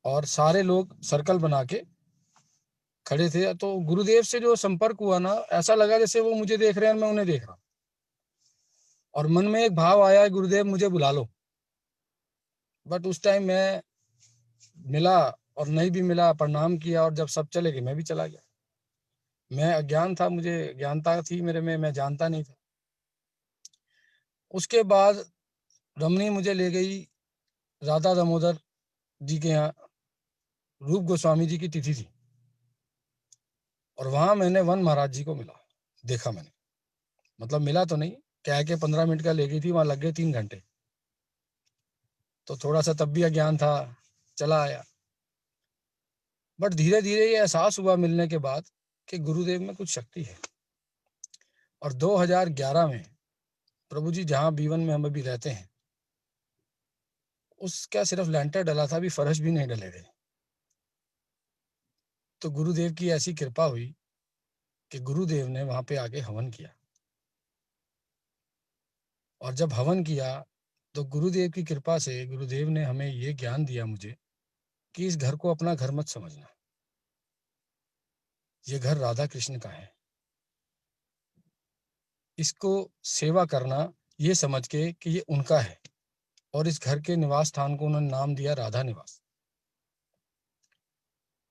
और सारे लोग सर्कल बना के खड़े थे। तो गुरुदेव से जो संपर्क हुआ ना, ऐसा लगा जैसे वो मुझे देख रहे हैं, मैं उन्हें देख रहा हूँ। और मन में एक भाव आया, गुरुदेव मुझे बुला लो। बट उस टाइम मैं मिला और नहीं भी मिला, प्रणाम किया, और जब सब चले गए मैं भी चला गया। मैं अज्ञान था, मुझे ज्ञानता थी मेरे में, मैं जानता नहीं था। उसके बाद रमणी मुझे ले गई राधा दामोदर जी के यहाँ, रूप गोस्वामी जी की तिथि थी, और वहां मैंने वन महाराज जी को मिला, देखा मैंने, मतलब मिला तो नहीं, क्या है कि 15 मिनट का ले गई थी, वहां लग गए 3 घंटे। तो थोड़ा सा तब भी अज्ञान था, चला आया। बट धीरे धीरे ये एहसास हुआ मिलने के बाद कि गुरुदेव में कुछ शक्ति है। और 2011 में प्रभु जी जहाँ B1 में हम अभी रहते हैं, उसका सिर्फ लेंटर डला था, अभी फर्श भी नहीं डले थे। तो गुरुदेव की ऐसी कृपा हुई कि गुरुदेव ने वहां पे आके हवन किया, और जब हवन किया तो गुरुदेव की कृपा से गुरुदेव ने हमें ये ज्ञान दिया मुझे कि इस घर को अपना घर मत समझना, ये घर राधा कृष्ण का है, इसको सेवा करना ये समझ के कि ये उनका है। और इस घर के निवास स्थान को उन्होंने नाम दिया राधा निवास।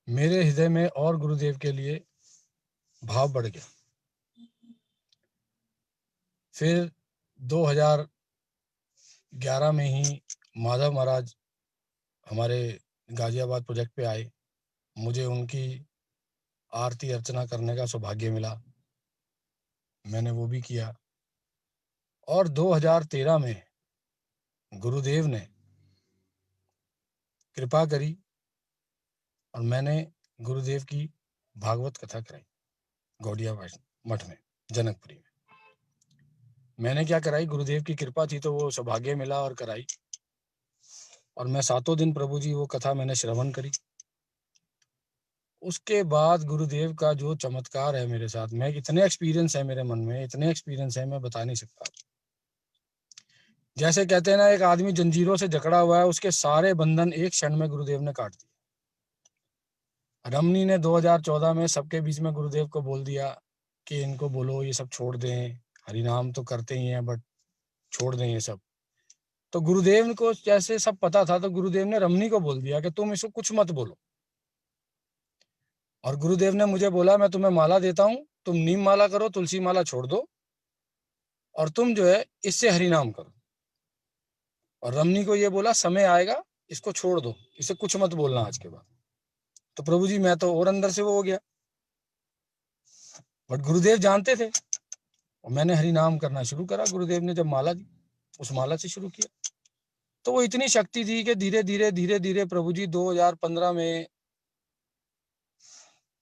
मेरे हृदय में और गुरुदेव के लिए भाव बढ़ गया। फिर 2011 में ही माधव महाराज हमारे गाजियाबाद प्रोजेक्ट पे आए, मुझे उनकी आरती अर्चना करने का सौभाग्य मिला, मैंने वो भी किया। और 2013 में गुरुदेव ने कृपा करी और मैंने गुरुदेव की भागवत कथा कराई गौड़िया मठ में, जनकपुरी में। मैंने क्या कराई, गुरुदेव की कृपा थी तो वो सौभाग्य मिला और कराई। और मैं 7 दिन प्रभु जी वो कथा मैंने श्रवण करी। उसके बाद गुरुदेव का जो चमत्कार है मेरे साथ में, इतने एक्सपीरियंस है मेरे मन में, इतने एक्सपीरियंस है मैं बता नहीं सकता। जैसे कहते हैं ना, एक आदमी जंजीरों से जकड़ा हुआ है, उसके सारे बंधन एक क्षण में गुरुदेव ने काट दिए। रमनी ने 2014 में सबके बीच में गुरुदेव को बोल दिया कि इनको बोलो ये सब छोड़ दें, हरिनाम तो करते ही हैं बट छोड़ दें ये सब। तो गुरुदेव को जैसे सब पता था, तो गुरुदेव ने रमनी को बोल दिया कि तुम इसको कुछ मत बोलो। और गुरुदेव ने मुझे बोला, मैं तुम्हें माला देता हूं, तुम नीम माला करो, तुलसी माला छोड़ दो, और तुम जो है इससे हरिनाम करो। और रमनी को ये बोला, समय आएगा इसको छोड़ दो, इसे कुछ मत बोलना आज के बाद। तो प्रभु जी मैं तो और अंदर से वो हो गया, बट गुरुदेव जानते थे। और मैंने हरिनाम करना शुरू करा। गुरुदेव ने जब माला दी, उस माला से शुरू किया। तो वो इतनी शक्ति थी कि धीरे धीरे प्रभु जी 2015 में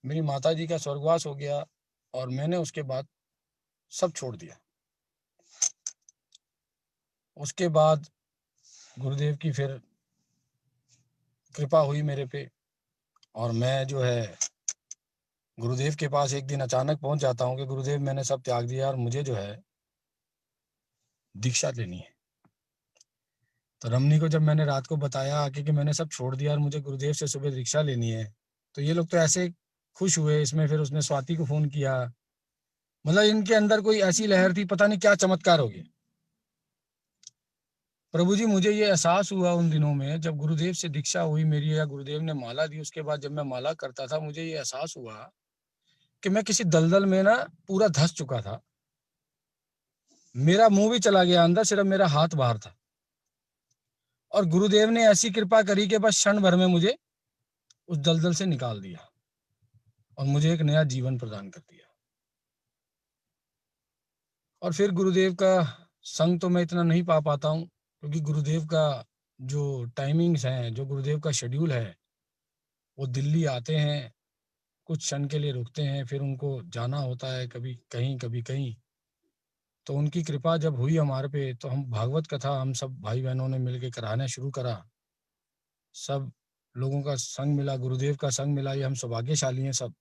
मेरी माता जी का स्वर्गवास हो गया, और मैंने उसके बाद सब छोड़ दिया। उसके बाद गुरुदेव की फिर कृपा हुई मेरे पे, और मैं जो है गुरुदेव के पास एक दिन अचानक पहुंच जाता हूं कि गुरुदेव मैंने सब त्याग दिया और मुझे जो है दीक्षा लेनी है। तो रमनी को जब मैंने रात को बताया आके कि मैंने सब छोड़ दिया और मुझे गुरुदेव से सुबह दीक्षा लेनी है, तो ये लोग तो ऐसे खुश हुए। इसमें फिर उसने स्वाति को फोन किया, मतलब इनके अंदर कोई ऐसी लहर थी, पता नहीं क्या चमत्कार हो गया। प्रभु जी मुझे ये एहसास हुआ उन दिनों में जब गुरुदेव से दीक्षा हुई मेरी, या गुरुदेव ने माला दी, उसके बाद जब मैं माला करता था, मुझे ये एहसास हुआ कि मैं किसी दलदल में ना पूरा धंस चुका था। मेरा मुंह भी चला गया अंदर, सिर्फ मेरा हाथ बाहर था। और गुरुदेव ने ऐसी कृपा करी कि बस क्षण भर में मुझे उस दलदल से निकाल दिया और मुझे एक नया जीवन प्रदान कर दिया। और फिर गुरुदेव का संग तो मैं इतना नहीं पा पाता हूँ, क्योंकि गुरुदेव का जो टाइमिंग्स हैं, जो गुरुदेव का शेड्यूल है, वो दिल्ली आते हैं, कुछ क्षण के लिए रुकते हैं, फिर उनको जाना होता है कभी कहीं कभी कहीं। तो उनकी कृपा जब हुई हमारे पे, तो हम भागवत कथा हम सब भाई बहनों ने मिलकर कराना शुरू करा। सब लोगों का संग मिला, गुरुदेव का संग मिला। ये हम सौभाग्यशाली हैं सब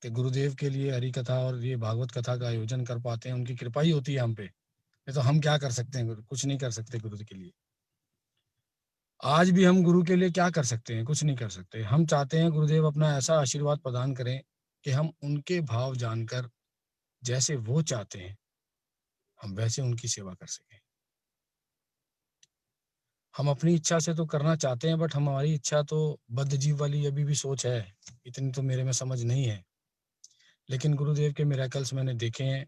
कि गुरुदेव के लिए हरि कथा और ये भागवत कथा का आयोजन कर पाते हैं। उनकी कृपा ही होती है हम पे, ये तो हम क्या कर सकते हैं, कुछ नहीं कर सकते गुरु के लिए। आज भी हम गुरु के लिए क्या कर सकते हैं, कुछ नहीं कर सकते। हम चाहते हैं गुरुदेव अपना ऐसा आशीर्वाद प्रदान करें कि हम उनके भाव जानकर जैसे वो चाहते हैं हम वैसे उनकी सेवा कर सकें। हम अपनी इच्छा से तो करना चाहते हैं, बट हमारी इच्छा तो बद्ध जीव वाली अभी भी सोच है, इतनी तो मेरे में समझ नहीं है। लेकिन गुरुदेव के मिरेकल्स मैंने देखे हैं।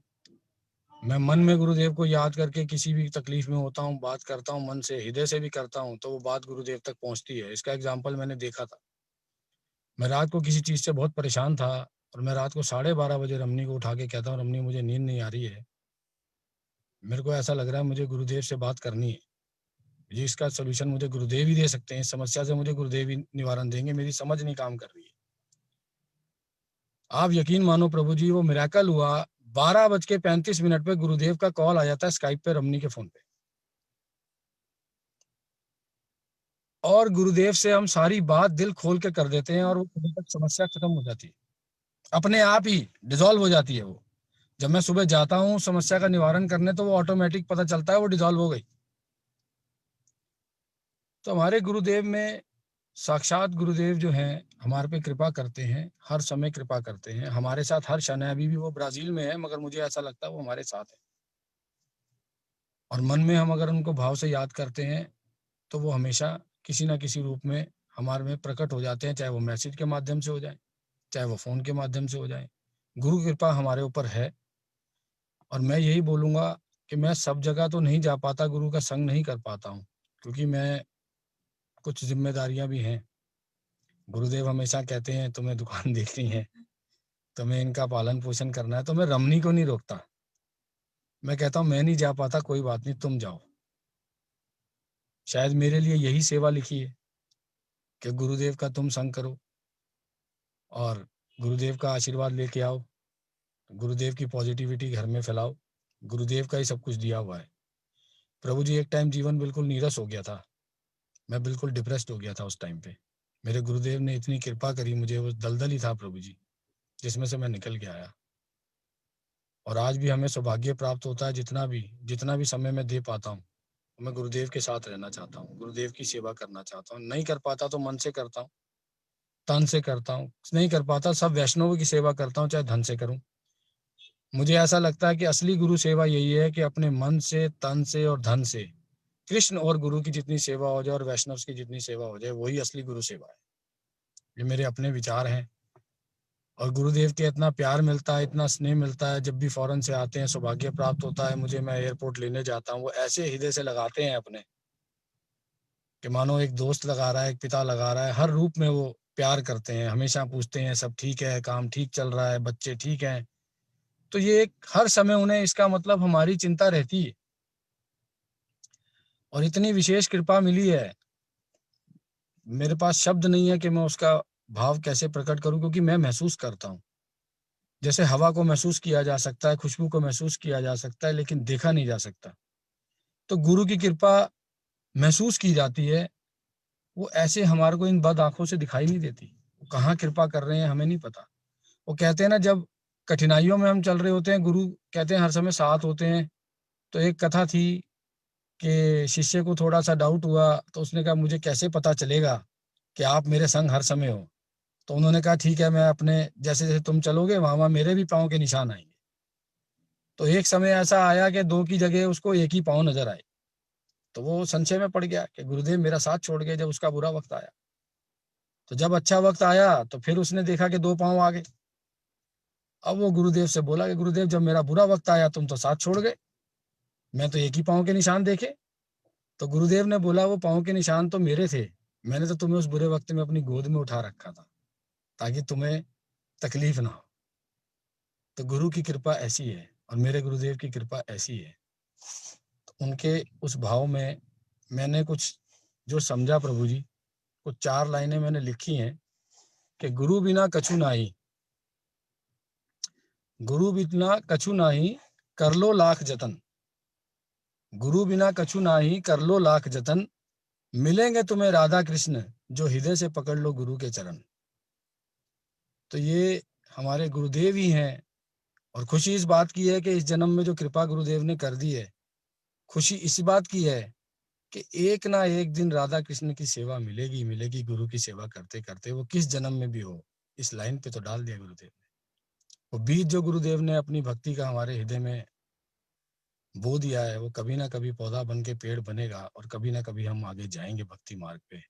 मैं मन में गुरुदेव को याद करके किसी भी तकलीफ में होता हूँ, बात करता हूँ मन से, हृदय से भी करता हूँ, तो वो बात गुरुदेव तक पहुंचती है। इसका एग्जाम्पल मैंने देखा था। मैं रात को किसी चीज से बहुत परेशान था और मैं रात को 12:30 बजे रमनी को उठा के कहता हूँ, रमनी मुझे नींद नहीं आ रही है, मेरे को ऐसा लग रहा है मुझे गुरुदेव से बात करनी है, ये इसका सोल्यूशन मुझे गुरुदेव ही दे सकते हैं, इस समस्या से मुझे गुरुदेव ही निवारण देंगे, मेरी समझ नहीं काम कर रही है। आप यकीन मानो प्रभु जी, वो मिरेकल हुआ। 12:35 पे गुरुदेव का कॉल आ जाता है स्काइप पे रमनी के फोन पे, और गुरुदेव से हम सारी बात दिल खोल के कर देते हैं और वो सुबह तक समस्या खत्म हो जाती है, अपने आप ही डिसॉल्व हो जाती है। वो जब मैं सुबह जाता हूँ समस्या का निवारण करने, तो वो ऑटोमेटिक पता चलता है वो डिसॉल्व हो गई। तो हमारे गुरुदेव में साक्षात गुरुदेव जो हैं हमारे पे कृपा करते हैं, हर समय कृपा करते हैं, हमारे साथ हर क्षण है। अभी भी वो ब्राजील में है, मगर मुझे ऐसा लगता है वो हमारे साथ है। और मन में हम अगर उनको भाव से याद करते हैं तो वो हमेशा किसी ना किसी रूप में हमारे में प्रकट हो जाते हैं, चाहे वो मैसेज के माध्यम से हो जाए, चाहे वो फोन के माध्यम से हो जाए। गुरु कृपा हमारे ऊपर है। और मैं यही बोलूंगा कि मैं सब जगह तो नहीं जा पाता, गुरु का संग नहीं कर पाता हूँ, क्योंकि मैं कुछ जिम्मेदारियां भी हैं। गुरुदेव हमेशा कहते हैं तुम्हें दुकान देखनी है, तुम्हें इनका पालन पोषण करना है, तो मैं रमनी को नहीं रोकता। मैं कहता हूँ मैं नहीं जा पाता, कोई बात नहीं, तुम जाओ। शायद मेरे लिए यही सेवा लिखी है कि गुरुदेव का तुम संग करो और गुरुदेव का आशीर्वाद लेके आओ, गुरुदेव की पॉजिटिविटी घर में फैलाओ। गुरुदेव का ही सब कुछ दिया हुआ है। प्रभु जी, एक टाइम जीवन बिल्कुल नीरस हो गया था, मैं बिल्कुल डिप्रेस्ड हो गया था उस टाइम पे। मेरे गुरुदेव ने इतनी कृपा करी मुझे, वो दलदल ही था प्रभु जी, जिसमें से मैं निकल के आया। और आज भी हमें सौभाग्य प्राप्त होता है, जितना भी समय मैं दे पाता हूँ, मैं गुरुदेव के साथ रहना चाहता हूँ, गुरुदेव की सेवा करना चाहता हूँ। नहीं कर पाता तो मन से करता हूँ, तन से करता हूँ, नहीं कर पाता सब वैष्णवों की सेवा करता हूँ, चाहे धन से करूँ। मुझे ऐसा लगता है कि असली गुरु सेवा यही है कि अपने मन से, तन से और धन से कृष्ण और गुरु की जितनी सेवा हो जाए और वैष्णव की जितनी सेवा हो जाए, वही असली गुरु सेवा है। ये मेरे अपने विचार हैं। और गुरुदेव के इतना प्यार मिलता है, इतना स्नेह मिलता है, जब भी फॉरेन से आते हैं सौभाग्य प्राप्त होता है मुझे, मैं एयरपोर्ट लेने जाता हूँ, वो ऐसे हृदय से लगाते हैं अपने, कि मानो एक दोस्त लगा रहा है, एक पिता लगा रहा है। हर रूप में वो प्यार करते हैं, हमेशा पूछते हैं सब ठीक है, काम ठीक चल रहा है, बच्चे ठीक हैं। तो ये एक हर समय उन्हें इसका मतलब हमारी चिंता रहती है। और इतनी विशेष कृपा मिली है, मेरे पास शब्द नहीं है कि मैं उसका भाव कैसे प्रकट करूं, क्योंकि मैं महसूस करता हूं। जैसे हवा को महसूस किया जा सकता है, खुशबू को महसूस किया जा सकता है, लेकिन देखा नहीं जा सकता। तो गुरु की कृपा महसूस की जाती है, वो ऐसे हमारे को इन बद आंखों से दिखाई नहीं देती। वो कहाँ कृपा कर रहे हैं हमें नहीं पता। वो कहते हैं ना, जब कठिनाइयों में हम चल रहे होते हैं, गुरु कहते हैं हर समय साथ होते हैं। तो एक कथा थी कि शिष्य को थोड़ा सा डाउट हुआ, तो उसने कहा मुझे कैसे पता चलेगा कि आप मेरे संग हर समय हो। तो उन्होंने कहा ठीक है, मैं अपने जैसे जैसे तुम चलोगे वहां वहां मेरे भी पाँव के निशान आएंगे। तो एक समय ऐसा आया कि 2 की जगह उसको 1 ही पाँव नजर आए। तो वो संशय में पड़ गया कि गुरुदेव मेरा साथ छोड़ गए जब उसका बुरा वक्त आया। तो जब अच्छा वक्त आया तो फिर उसने देखा कि 2 पाँव आ गए। अब वो गुरुदेव से बोला कि गुरुदेव, जब मेरा बुरा वक्त आया तुम तो साथ छोड़ गए, मैं तो 1 ही पाँव के निशान देखे। तो गुरुदेव ने बोला वो पाँव के निशान तो मेरे थे, मैंने तो तुम्हें उस बुरे वक्त में अपनी गोद में उठा रखा था ताकि तुम्हें तकलीफ ना हो। तो गुरु की कृपा ऐसी है और मेरे गुरुदेव की कृपा ऐसी है। तो उनके उस भाव में मैंने कुछ जो समझा प्रभु जी, कुछ 4 लाइनें मैंने लिखी हैं कि गुरु बिना कछु नाही, गुरु बिना कछु नाही, कर लो लाख जतन। गुरु बिना कछु नाही, कर लो लाख जतन, मिलेंगे तुम्हें राधा कृष्ण, जो हृदय से पकड़ लो गुरु के चरण। तो ये हमारे गुरुदेव ही हैं। और खुशी इस बात की है कि इस जन्म में जो कृपा गुरुदेव ने कर दी है, खुशी इस बात की है कि एक ना एक दिन राधा कृष्ण की सेवा मिलेगी मिलेगी। गुरु की सेवा करते करते वो किस जन्म में भी हो, इस लाइन पे तो डाल दिया गुरुदेव ने। वो बीज जो गुरुदेव ने अपनी भक्ति का हमारे हृदय में बो दिया है वो कभी ना कभी पौधा बन के पेड़ बनेगा और कभी ना कभी हम आगे जाएंगे भक्ति मार्ग पे।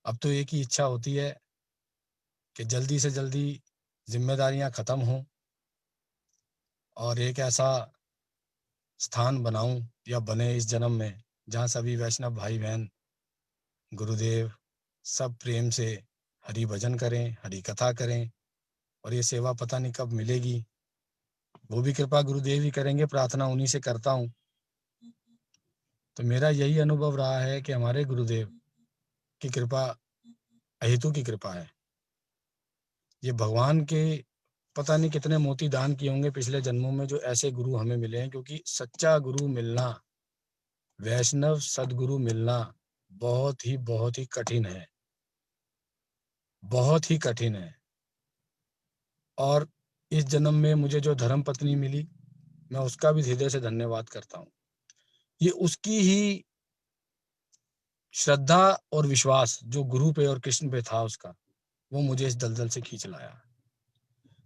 अब तो एक ही इच्छा होती है कि जल्दी से जल्दी जिम्मेदारियां खत्म हों और एक ऐसा स्थान बनाऊं या बने इस जन्म में जहां सभी वैष्णव भाई बहन गुरुदेव सब प्रेम से हरि भजन करें, हरि कथा करें। और ये सेवा पता नहीं कब मिलेगी, वो भी कृपा गुरुदेव ही करेंगे, प्रार्थना उन्हीं से करता हूँ। तो मेरा यही अनुभव रहा है कि हमारे गुरुदेव की कृपा अहेतु की कृपा है। ये भगवान के पता नहीं कितने मोती दान किए होंगे पिछले जन्मों में जो ऐसे गुरु हमें मिले हैं, क्योंकि सच्चा गुरु मिलना, वैष्णव सदगुरु मिलना बहुत ही कठिन है, बहुत ही कठिन है। और इस जन्म में मुझे जो धर्म पत्नी मिली, मैं उसका भी हृदय से धन्यवाद करता हूँ। ये उसकी ही श्रद्धा और विश्वास जो गुरु पे और कृष्ण पे था उसका, वो मुझे इस दलदल से खींच लाया।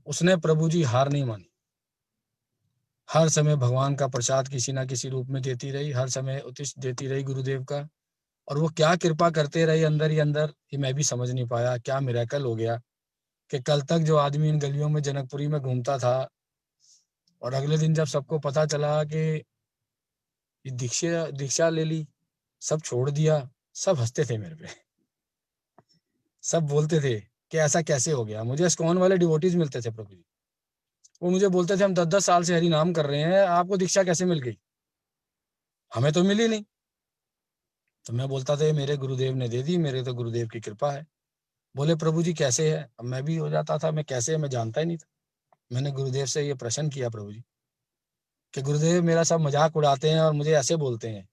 उसने प्रभु जी हार नहीं मानी, हर समय भगवान का प्रसाद किसी ना किसी रूप में देती रही, हर समय उतिष्ठ देती रही गुरुदेव का। और वो क्या कृपा करते रहे अंदर ही अंदर, ये मैं भी समझ नहीं पाया। क्या मिरेकल हो गया कि कल तक जो आदमी इन गलियों में जनकपुरी में घूमता था और अगले दिन जब सबको पता चला कि ये दीक्षा ले ली, सब छोड़ दिया, सब हंसते थे मेरे पे, सब बोलते थे कि ऐसा कैसे हो गया। मुझे इस्कॉन वाले डिवोटीज मिलते थे प्रभु जी, वो मुझे बोलते थे हम 10-10 साल से हरि नाम कर रहे हैं, आपको दीक्षा कैसे मिल गई? हमें तो मिली नहीं। तो मैं बोलता था मेरे गुरुदेव ने दे दी, मेरे तो गुरुदेव की कृपा है। बोले प्रभु जी कैसे है? अब मैं भी हो जाता था, मैं कैसे है मैं जानता ही नहीं था। मैंने गुरुदेव से ये प्रश्न किया प्रभु जी कि गुरुदेव मेरा सब मजाक उड़ाते हैं और मुझे ऐसे बोलते हैं,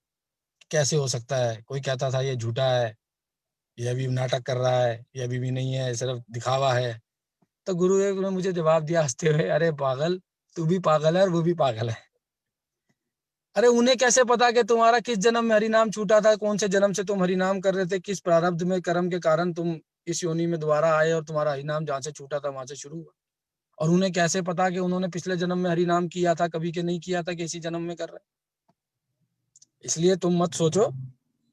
कैसे हो सकता है? कोई कहता था ये झूठा है, ये अभी नाटक कर रहा है, ये अभी भी नहीं है, सिर्फ दिखावा है। तो गुरुदेव ने मुझे जवाब दिया हंसते हुए, अरे पागल, तू भी पागल है और वो भी पागल है। अरे उन्हें कैसे पता कि तुम्हारा किस जन्म में हरि नाम छूटा था, कौन से जन्म से तुम हरि नाम कर रहे थे, किस प्रारब्ध में कर्म के कारण तुम इस योनि में दोबारा आए और तुम्हारा हरि नाम जहां से छूटा था वहां से शुरू हुआ। और उन्हें कैसे पता कि उन्होंने पिछले जन्म में हरि नाम किया था कभी के नहीं किया था कि इसी जन्म में कर रहे। इसलिए तुम मत सोचो,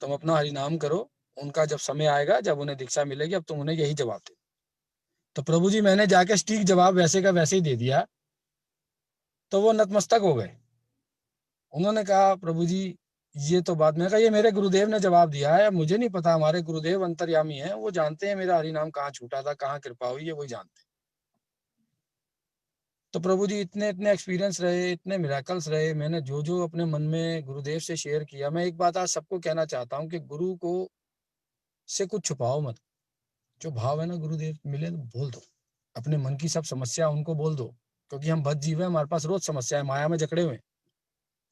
तुम अपना हरि नाम करो, उनका जब समय आएगा, जब उन्हें दीक्षा मिलेगी, अब तुम उन्हें यही जवाब दे। तो प्रभु जी मैंने जाके सटीक जवाब वैसे का वैसे ही दे दिया, तो वो नतमस्तक हो गए। उन्होंने कहा प्रभु जी ये तो बात, मैंने कहा ये मेरे गुरुदेव ने जवाब दिया है, मुझे नहीं पता, हमारे गुरुदेव अंतर्यामी हैं, वो जानते हैं मेरा हरि नाम कहाँ छूटा था, कहाँ कृपा हुई है, वही जानते हैं। तो प्रभु जी इतने इतने एक्सपीरियंस रहे, इतने मिराकल्स रहे, मैंने जो जो अपने मन में गुरुदेव से शेयर किया। मैं एक बात आज सबको कहना चाहता हूँ कि गुरु को से कुछ छुपाओ मत। जो भाव है ना गुरुदेव मिले तो बोल दो, अपने मन की सब समस्या उनको बोल दो, क्योंकि हम बद्ध जीव हैं, हमारे पास रोज समस्या है, माया में जकड़े हुए।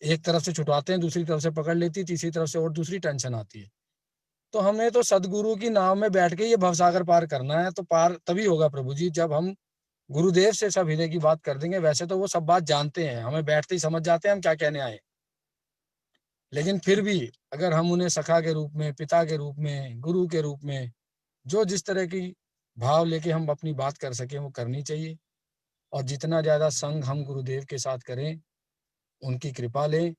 एक तरफ से छुटवाते हैं, दूसरी तरफ से पकड़ लेती, तीसरी तरफ से और दूसरी टेंशन आती है। तो हमें तो सदगुरु की नाव में बैठ के ये भवसागर पार करना है। तो पार तभी होगा प्रभु जी जब हम गुरुदेव से सब हृदय की बात कर देंगे। वैसे तो वो सब बात जानते हैं, हमें बैठते ही समझ जाते हैं हम क्या कहने आए, लेकिन फिर भी अगर हम उन्हें सखा के रूप में, पिता के रूप में, गुरु के रूप में, जो जिस तरह की भाव लेके हम अपनी बात कर सकें वो करनी चाहिए। और जितना ज्यादा संग हम गुरुदेव के साथ करें, उनकी कृपा लें,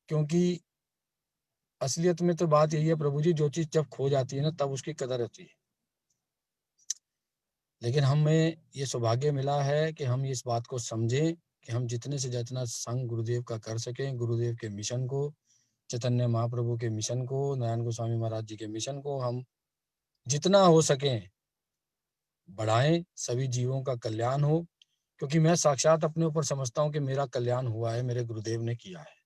क्योंकि असलियत में तो बात यही है प्रभु जी, जो चीज जब खो जाती है ना तब उसकी कदर होती है। लेकिन हमें ये सौभाग्य मिला है कि हम इस बात को समझें कि हम जितने से जितना संग गुरुदेव का कर सकें, गुरुदेव के मिशन को, चैतन्य महाप्रभु के मिशन को, नारायण गोस्वामी महाराज जी के मिशन को हम जितना हो सके बढ़ाएं, सभी जीवों का कल्याण हो। क्योंकि मैं साक्षात अपने ऊपर समझता हूं कि मेरा कल्याण हुआ है, मेरे गुरुदेव ने किया है।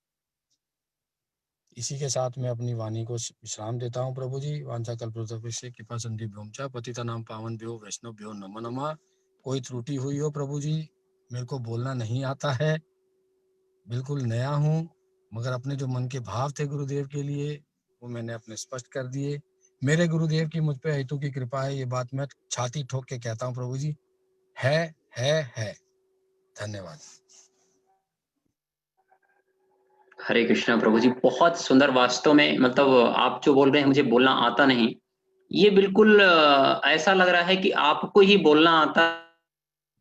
इसी के साथ मैं अपनी वाणी को विश्राम देता हूं प्रभु जी। वांछा कल्पतरुभ्यश्च कृपा सिंधुभ्यो पतितनां पावनेभ्यो वैष्णवेभ्यो नमो नमः। कोई त्रुटि हुई हो प्रभु जी, मेरे को बोलना नहीं आता है, बिल्कुल नया हूं, मगर अपने जो मन के भाव थे गुरुदेव के लिए वो मैंने अपने स्पष्ट कर दिए। मेरे गुरुदेव की मुझ पे हेतु की कृपा है, ये बात मैं छाती ठोक के कहता हूँ प्रभु जी, है। धन्यवाद। हरे कृष्णा प्रभु जी, बहुत सुंदर। वास्तव में मतलब आप जो बोल रहे हैं मुझे बोलना आता नहीं, ये बिल्कुल ऐसा लग रहा है कि आपको ही बोलना आता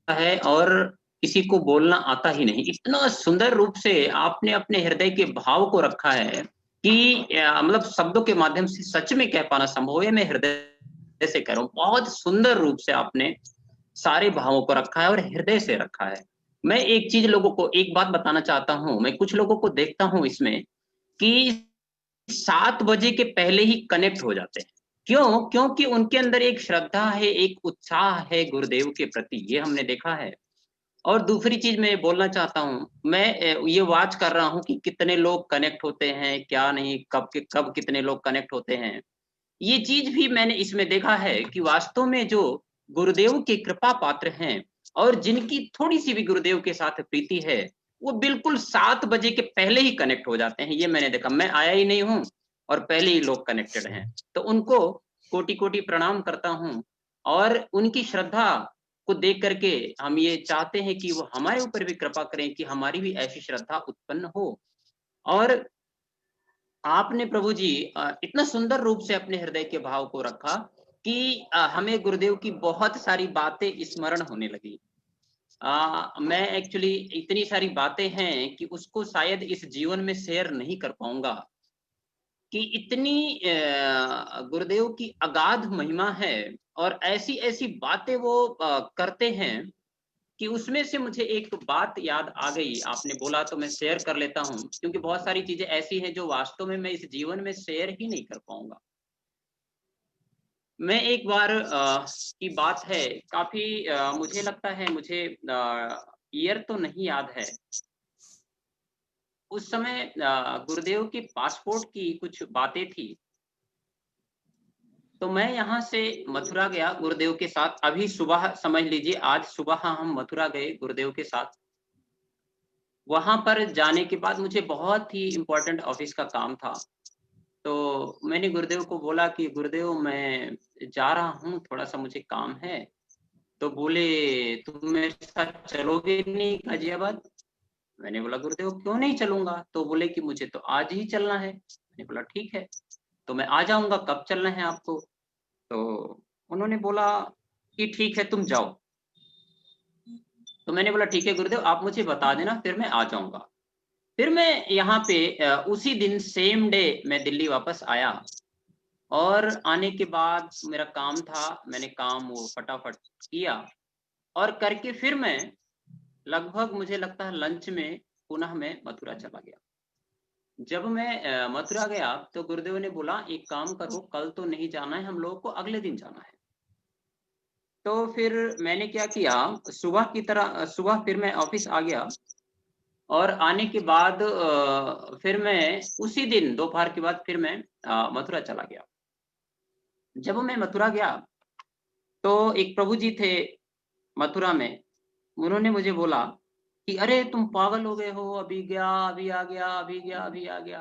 है और किसी को बोलना आता ही नहीं। इतना सुंदर रूप से आपने अपने हृदय के भाव को रखा है कि मतलब शब्दों के माध्यम से सच में कह पाना संभव है। मैं हृदय से कह रहा हूँ, बहुत सुंदर रूप से आपने सारे भावों को रखा है और हृदय से रखा है। मैं एक चीज लोगों को एक बात बताना चाहता हूँ, मैं कुछ लोगों को देखता हूँ इसमें कि 7 बजे के पहले ही कनेक्ट हो जाते हैं। क्यों? क्योंकि उनके अंदर एक श्रद्धा है, एक उत्साह है गुरुदेव के प्रति, ये हमने देखा है। और दूसरी चीज मैं बोलना चाहता हूँ, मैं ये वॉच कर रहा हूँ कि कितने लोग कनेक्ट होते हैं, क्या नहीं, कब कितने लोग कनेक्ट होते हैं। ये चीज भी मैंने इसमें देखा है कि वास्तव में जो गुरुदेव के कृपा पात्र हैं और जिनकी थोड़ी सी भी गुरुदेव के साथ प्रीति है, वो बिल्कुल 7 बजे के पहले ही कनेक्ट हो जाते हैं। ये मैंने देखा, मैं आया ही नहीं हूँ और पहले ही लोग कनेक्टेड हैं। तो उनको कोटि कोटि प्रणाम करता हूँ। और उनकी श्रद्धा को देख करके हम ये चाहते हैं कि वो हमारे ऊपर भी कृपा करें कि हमारी भी ऐसी श्रद्धा उत्पन्न हो। और आपने प्रभु जी इतना सुंदर रूप से अपने हृदय के भाव को रखा कि हमें गुरुदेव की बहुत सारी बातें स्मरण होने लगी। मैं एक्चुअली इतनी सारी बातें हैं कि उसको शायद इस जीवन में शेयर नहीं कर पाऊंगा कि इतनी गुरुदेव की अगाध महिमा है और ऐसी ऐसी बातें वो करते हैं कि उसमें से मुझे एक बात याद आ गई। आपने बोला तो मैं शेयर कर लेता हूं, क्योंकि बहुत सारी चीजें ऐसी हैं जो वास्तव में मैं इस जीवन में शेयर ही नहीं कर पाऊंगा। मैं एक बार की बात है, काफी मुझे लगता है, मुझे ईयर तो नहीं याद है। उस समय गुरुदेव के पासपोर्ट की कुछ बातें थी, तो मैं यहाँ से मथुरा गया गुरुदेव के साथ। अभी सुबह, समझ लीजिए आज सुबह हम मथुरा गए गुरुदेव के साथ। वहां पर जाने के बाद मुझे बहुत ही इम्पोर्टेंट ऑफिस का काम था, तो मैंने गुरुदेव को बोला कि गुरुदेव मैं जा रहा हूँ, थोड़ा सा मुझे काम है। तो बोले तुम मेरे साथ चलोगे नहीं गाजियाबाद? मैंने बोला गुरुदेव क्यों नहीं चलूंगा? तो बोले कि मुझे तो आज ही चलना है। मैंने बोला ठीक है, तो मैं आ जाऊंगा, कब चलना है आपको? तो उन्होंने बोला कि ठीक है तुम जाओ। तो मैंने बोला ठीक है गुरुदेव, आप मुझे बता देना, फिर मैं आ जाऊंगा। फिर मैं यहाँ पे उसी दिन सेम डे मैं दिल्ली वापस आया। और आने के बाद मेरा काम था, मैंने काम वो फटाफट किया और करके फिर मैं लगभग, मुझे लगता है लंच में पुनः मैं मथुरा चला गया। जब मैं मथुरा गया तो गुरुदेव ने बोला एक काम करो, कल तो नहीं जाना है हम लोगों को, अगले दिन जाना है। तो फिर मैंने क्या किया, सुबह फिर मैं ऑफिस आ गया और आने के बाद फिर मैं उसी दिन दोपहर के बाद फिर मैं मथुरा चला गया। जब मैं मथुरा गया तो एक प्रभु जी थे मथुरा में, उन्होंने मुझे बोला कि अरे तुम पागल हो गए हो, अभी गया अभी आ गया, अभी गया अभी आ गया,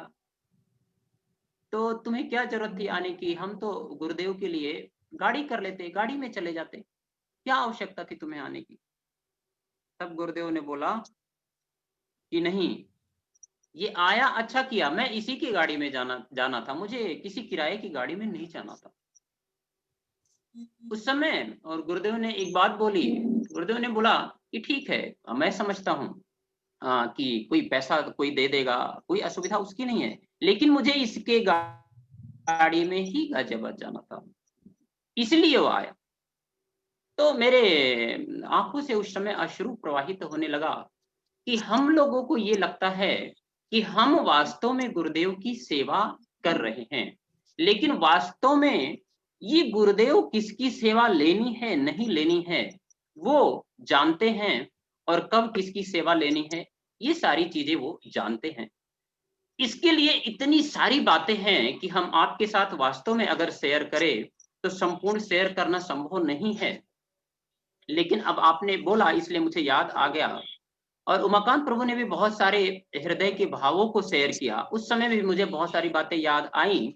तो तुम्हें क्या जरूरत थी आने की? हम तो गुरुदेव के लिए गाड़ी कर लेते, गाड़ी में चले जाते, क्या आवश्यकता थी तुम्हें आने की? तब गुरुदेव ने बोला कि नहीं, ये आया अच्छा किया, मैं इसी की गाड़ी में जाना था, मुझे किसी किराए की गाड़ी में नहीं जाना था उस समय। और गुरुदेव ने एक बात बोली, गुरुदेव ने बोला कि ठीक है मैं समझता हूँ कि कोई पैसा कोई दे देगा, कोई असुविधा उसकी नहीं है, लेकिन मुझे इसके गाड़ी में ही गाजियाबाद जाना था, इसलिए वो आया। तो मेरे आंखों से उस समय अश्रु प्रवाहित होने लगा कि हम लोगों को ये लगता है कि हम वास्तव में गुरुदेव की सेवा कर रहे हैं, लेकिन वास्तव में ये गुरुदेव किसकी सेवा लेनी है नहीं लेनी है वो जानते हैं, और कब किसकी सेवा लेनी है ये सारी चीजें वो जानते हैं। इसके लिए इतनी सारी बातें हैं कि हम आपके साथ वास्तव में अगर शेयर करें तो संपूर्ण शेयर करना संभव नहीं है, लेकिन अब आपने बोला इसलिए मुझे याद आ गया। और उमाकांत प्रभु ने भी बहुत सारे हृदय के भावों को शेयर किया, उस समय भी मुझे बहुत सारी बातें याद आई,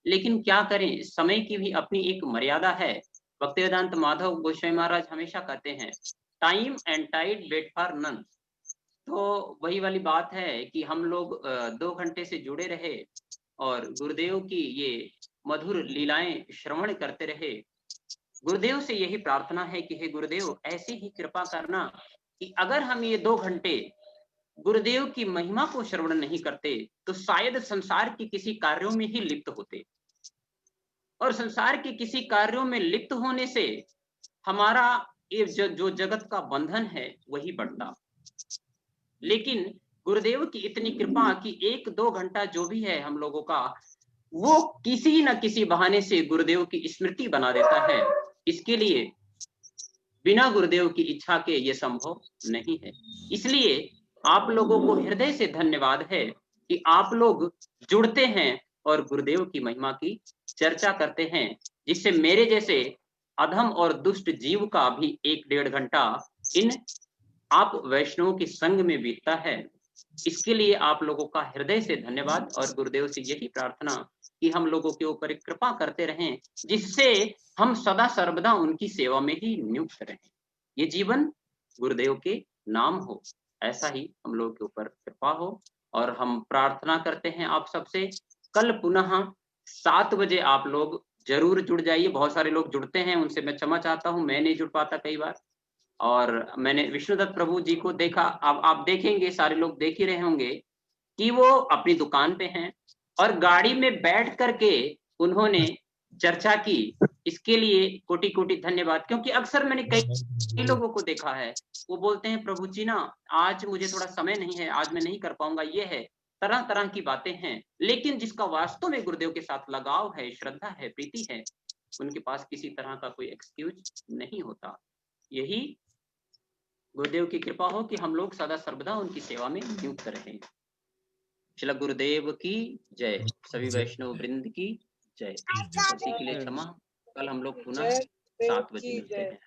लेकिन क्या करें, समय की भी अपनी एक मर्यादा है। भक्तिवेदांत माधव गोस्वामी महाराज हमेशा कहते हैं time and tide wait for none. तो वही वाली बात है कि हम लोग 2 घंटे से जुड़े रहे और गुरुदेव की ये मधुर लीलाएं श्रवण करते रहे। गुरुदेव से यही प्रार्थना है कि हे गुरुदेव ऐसी ही कृपा करना कि अगर हम ये 2 घंटे गुरुदेव की महिमा को श्रवण नहीं करते तो शायद संसार के किसी कार्यों में ही लिप्त होते, और संसार के किसी कार्यों में लिप्त होने से हमारा ये जो जगत का बंधन है वही बढ़ता। लेकिन गुरुदेव की इतनी कृपा कि 1-2 घंटा जो भी है हम लोगों का, वो किसी न किसी बहाने से गुरुदेव की स्मृति बना देता है। इसके लिए बिना गुरुदेव की इच्छा के ये संभव नहीं है। इसलिए आप लोगों को हृदय से धन्यवाद है कि आप लोग जुड़ते हैं और गुरुदेव की महिमा की चर्चा करते हैं, जिससे मेरे जैसे अधम और दुष्ट जीव का भी 1-1.5 घंटा इन आप वैष्णवों के संग में बीतता है। इसके लिए आप लोगों का हृदय से धन्यवाद, और गुरुदेव से यही प्रार्थना कि हम लोगों के ऊपर एक कृपा करते रहें, जिससे हम सदा सर्वदा उनकी सेवा में ही नियुक्त रहें। ये जीवन गुरुदेव के नाम हो, ऐसा ही हम लोगों के ऊपर कृपा हो। और हम प्रार्थना करते हैं आप सबसे, कल पुनः 7 बजे आप लोग जरूर जुड़ जाइए। बहुत सारे लोग जुड़ते हैं, उनसे मैं क्षमा चाहता हूँ, मैं नहीं जुड़ पाता कई बार। और मैंने विष्णुदत्त प्रभु जी को देखा, अब आप देखेंगे, सारे लोग देख ही रहे होंगे कि वो अपनी दुकान पे हैं और गाड़ी में बैठ करके उन्होंने चर्चा की। इसके लिए कोटि कोटि धन्यवाद, क्योंकि अक्सर मैंने कई लोगों को देखा है, वो बोलते हैं प्रभु जी ना, आज मुझे थोड़ा समय नहीं है, आज मैं नहीं कर पाऊंगा, ये है, तरह तरह की बातें हैं। लेकिन जिसका वास्तव में गुरुदेव के साथ लगाव है, श्रद्धा है, प्रीति है, उनके पास किसी तरह का कोई एक्सक्यूज नहीं होता। यही गुरुदेव की कृपा हो कि हम लोग सदा सर्वदा उनकी सेवा में नियुक्त रहें। श्री गुरुदेव की जय, सभी वैष्णव वृंद की जय। गलती के लिए क्षमा, कल हम लोग पुनः 7 बजे मिलते हैं।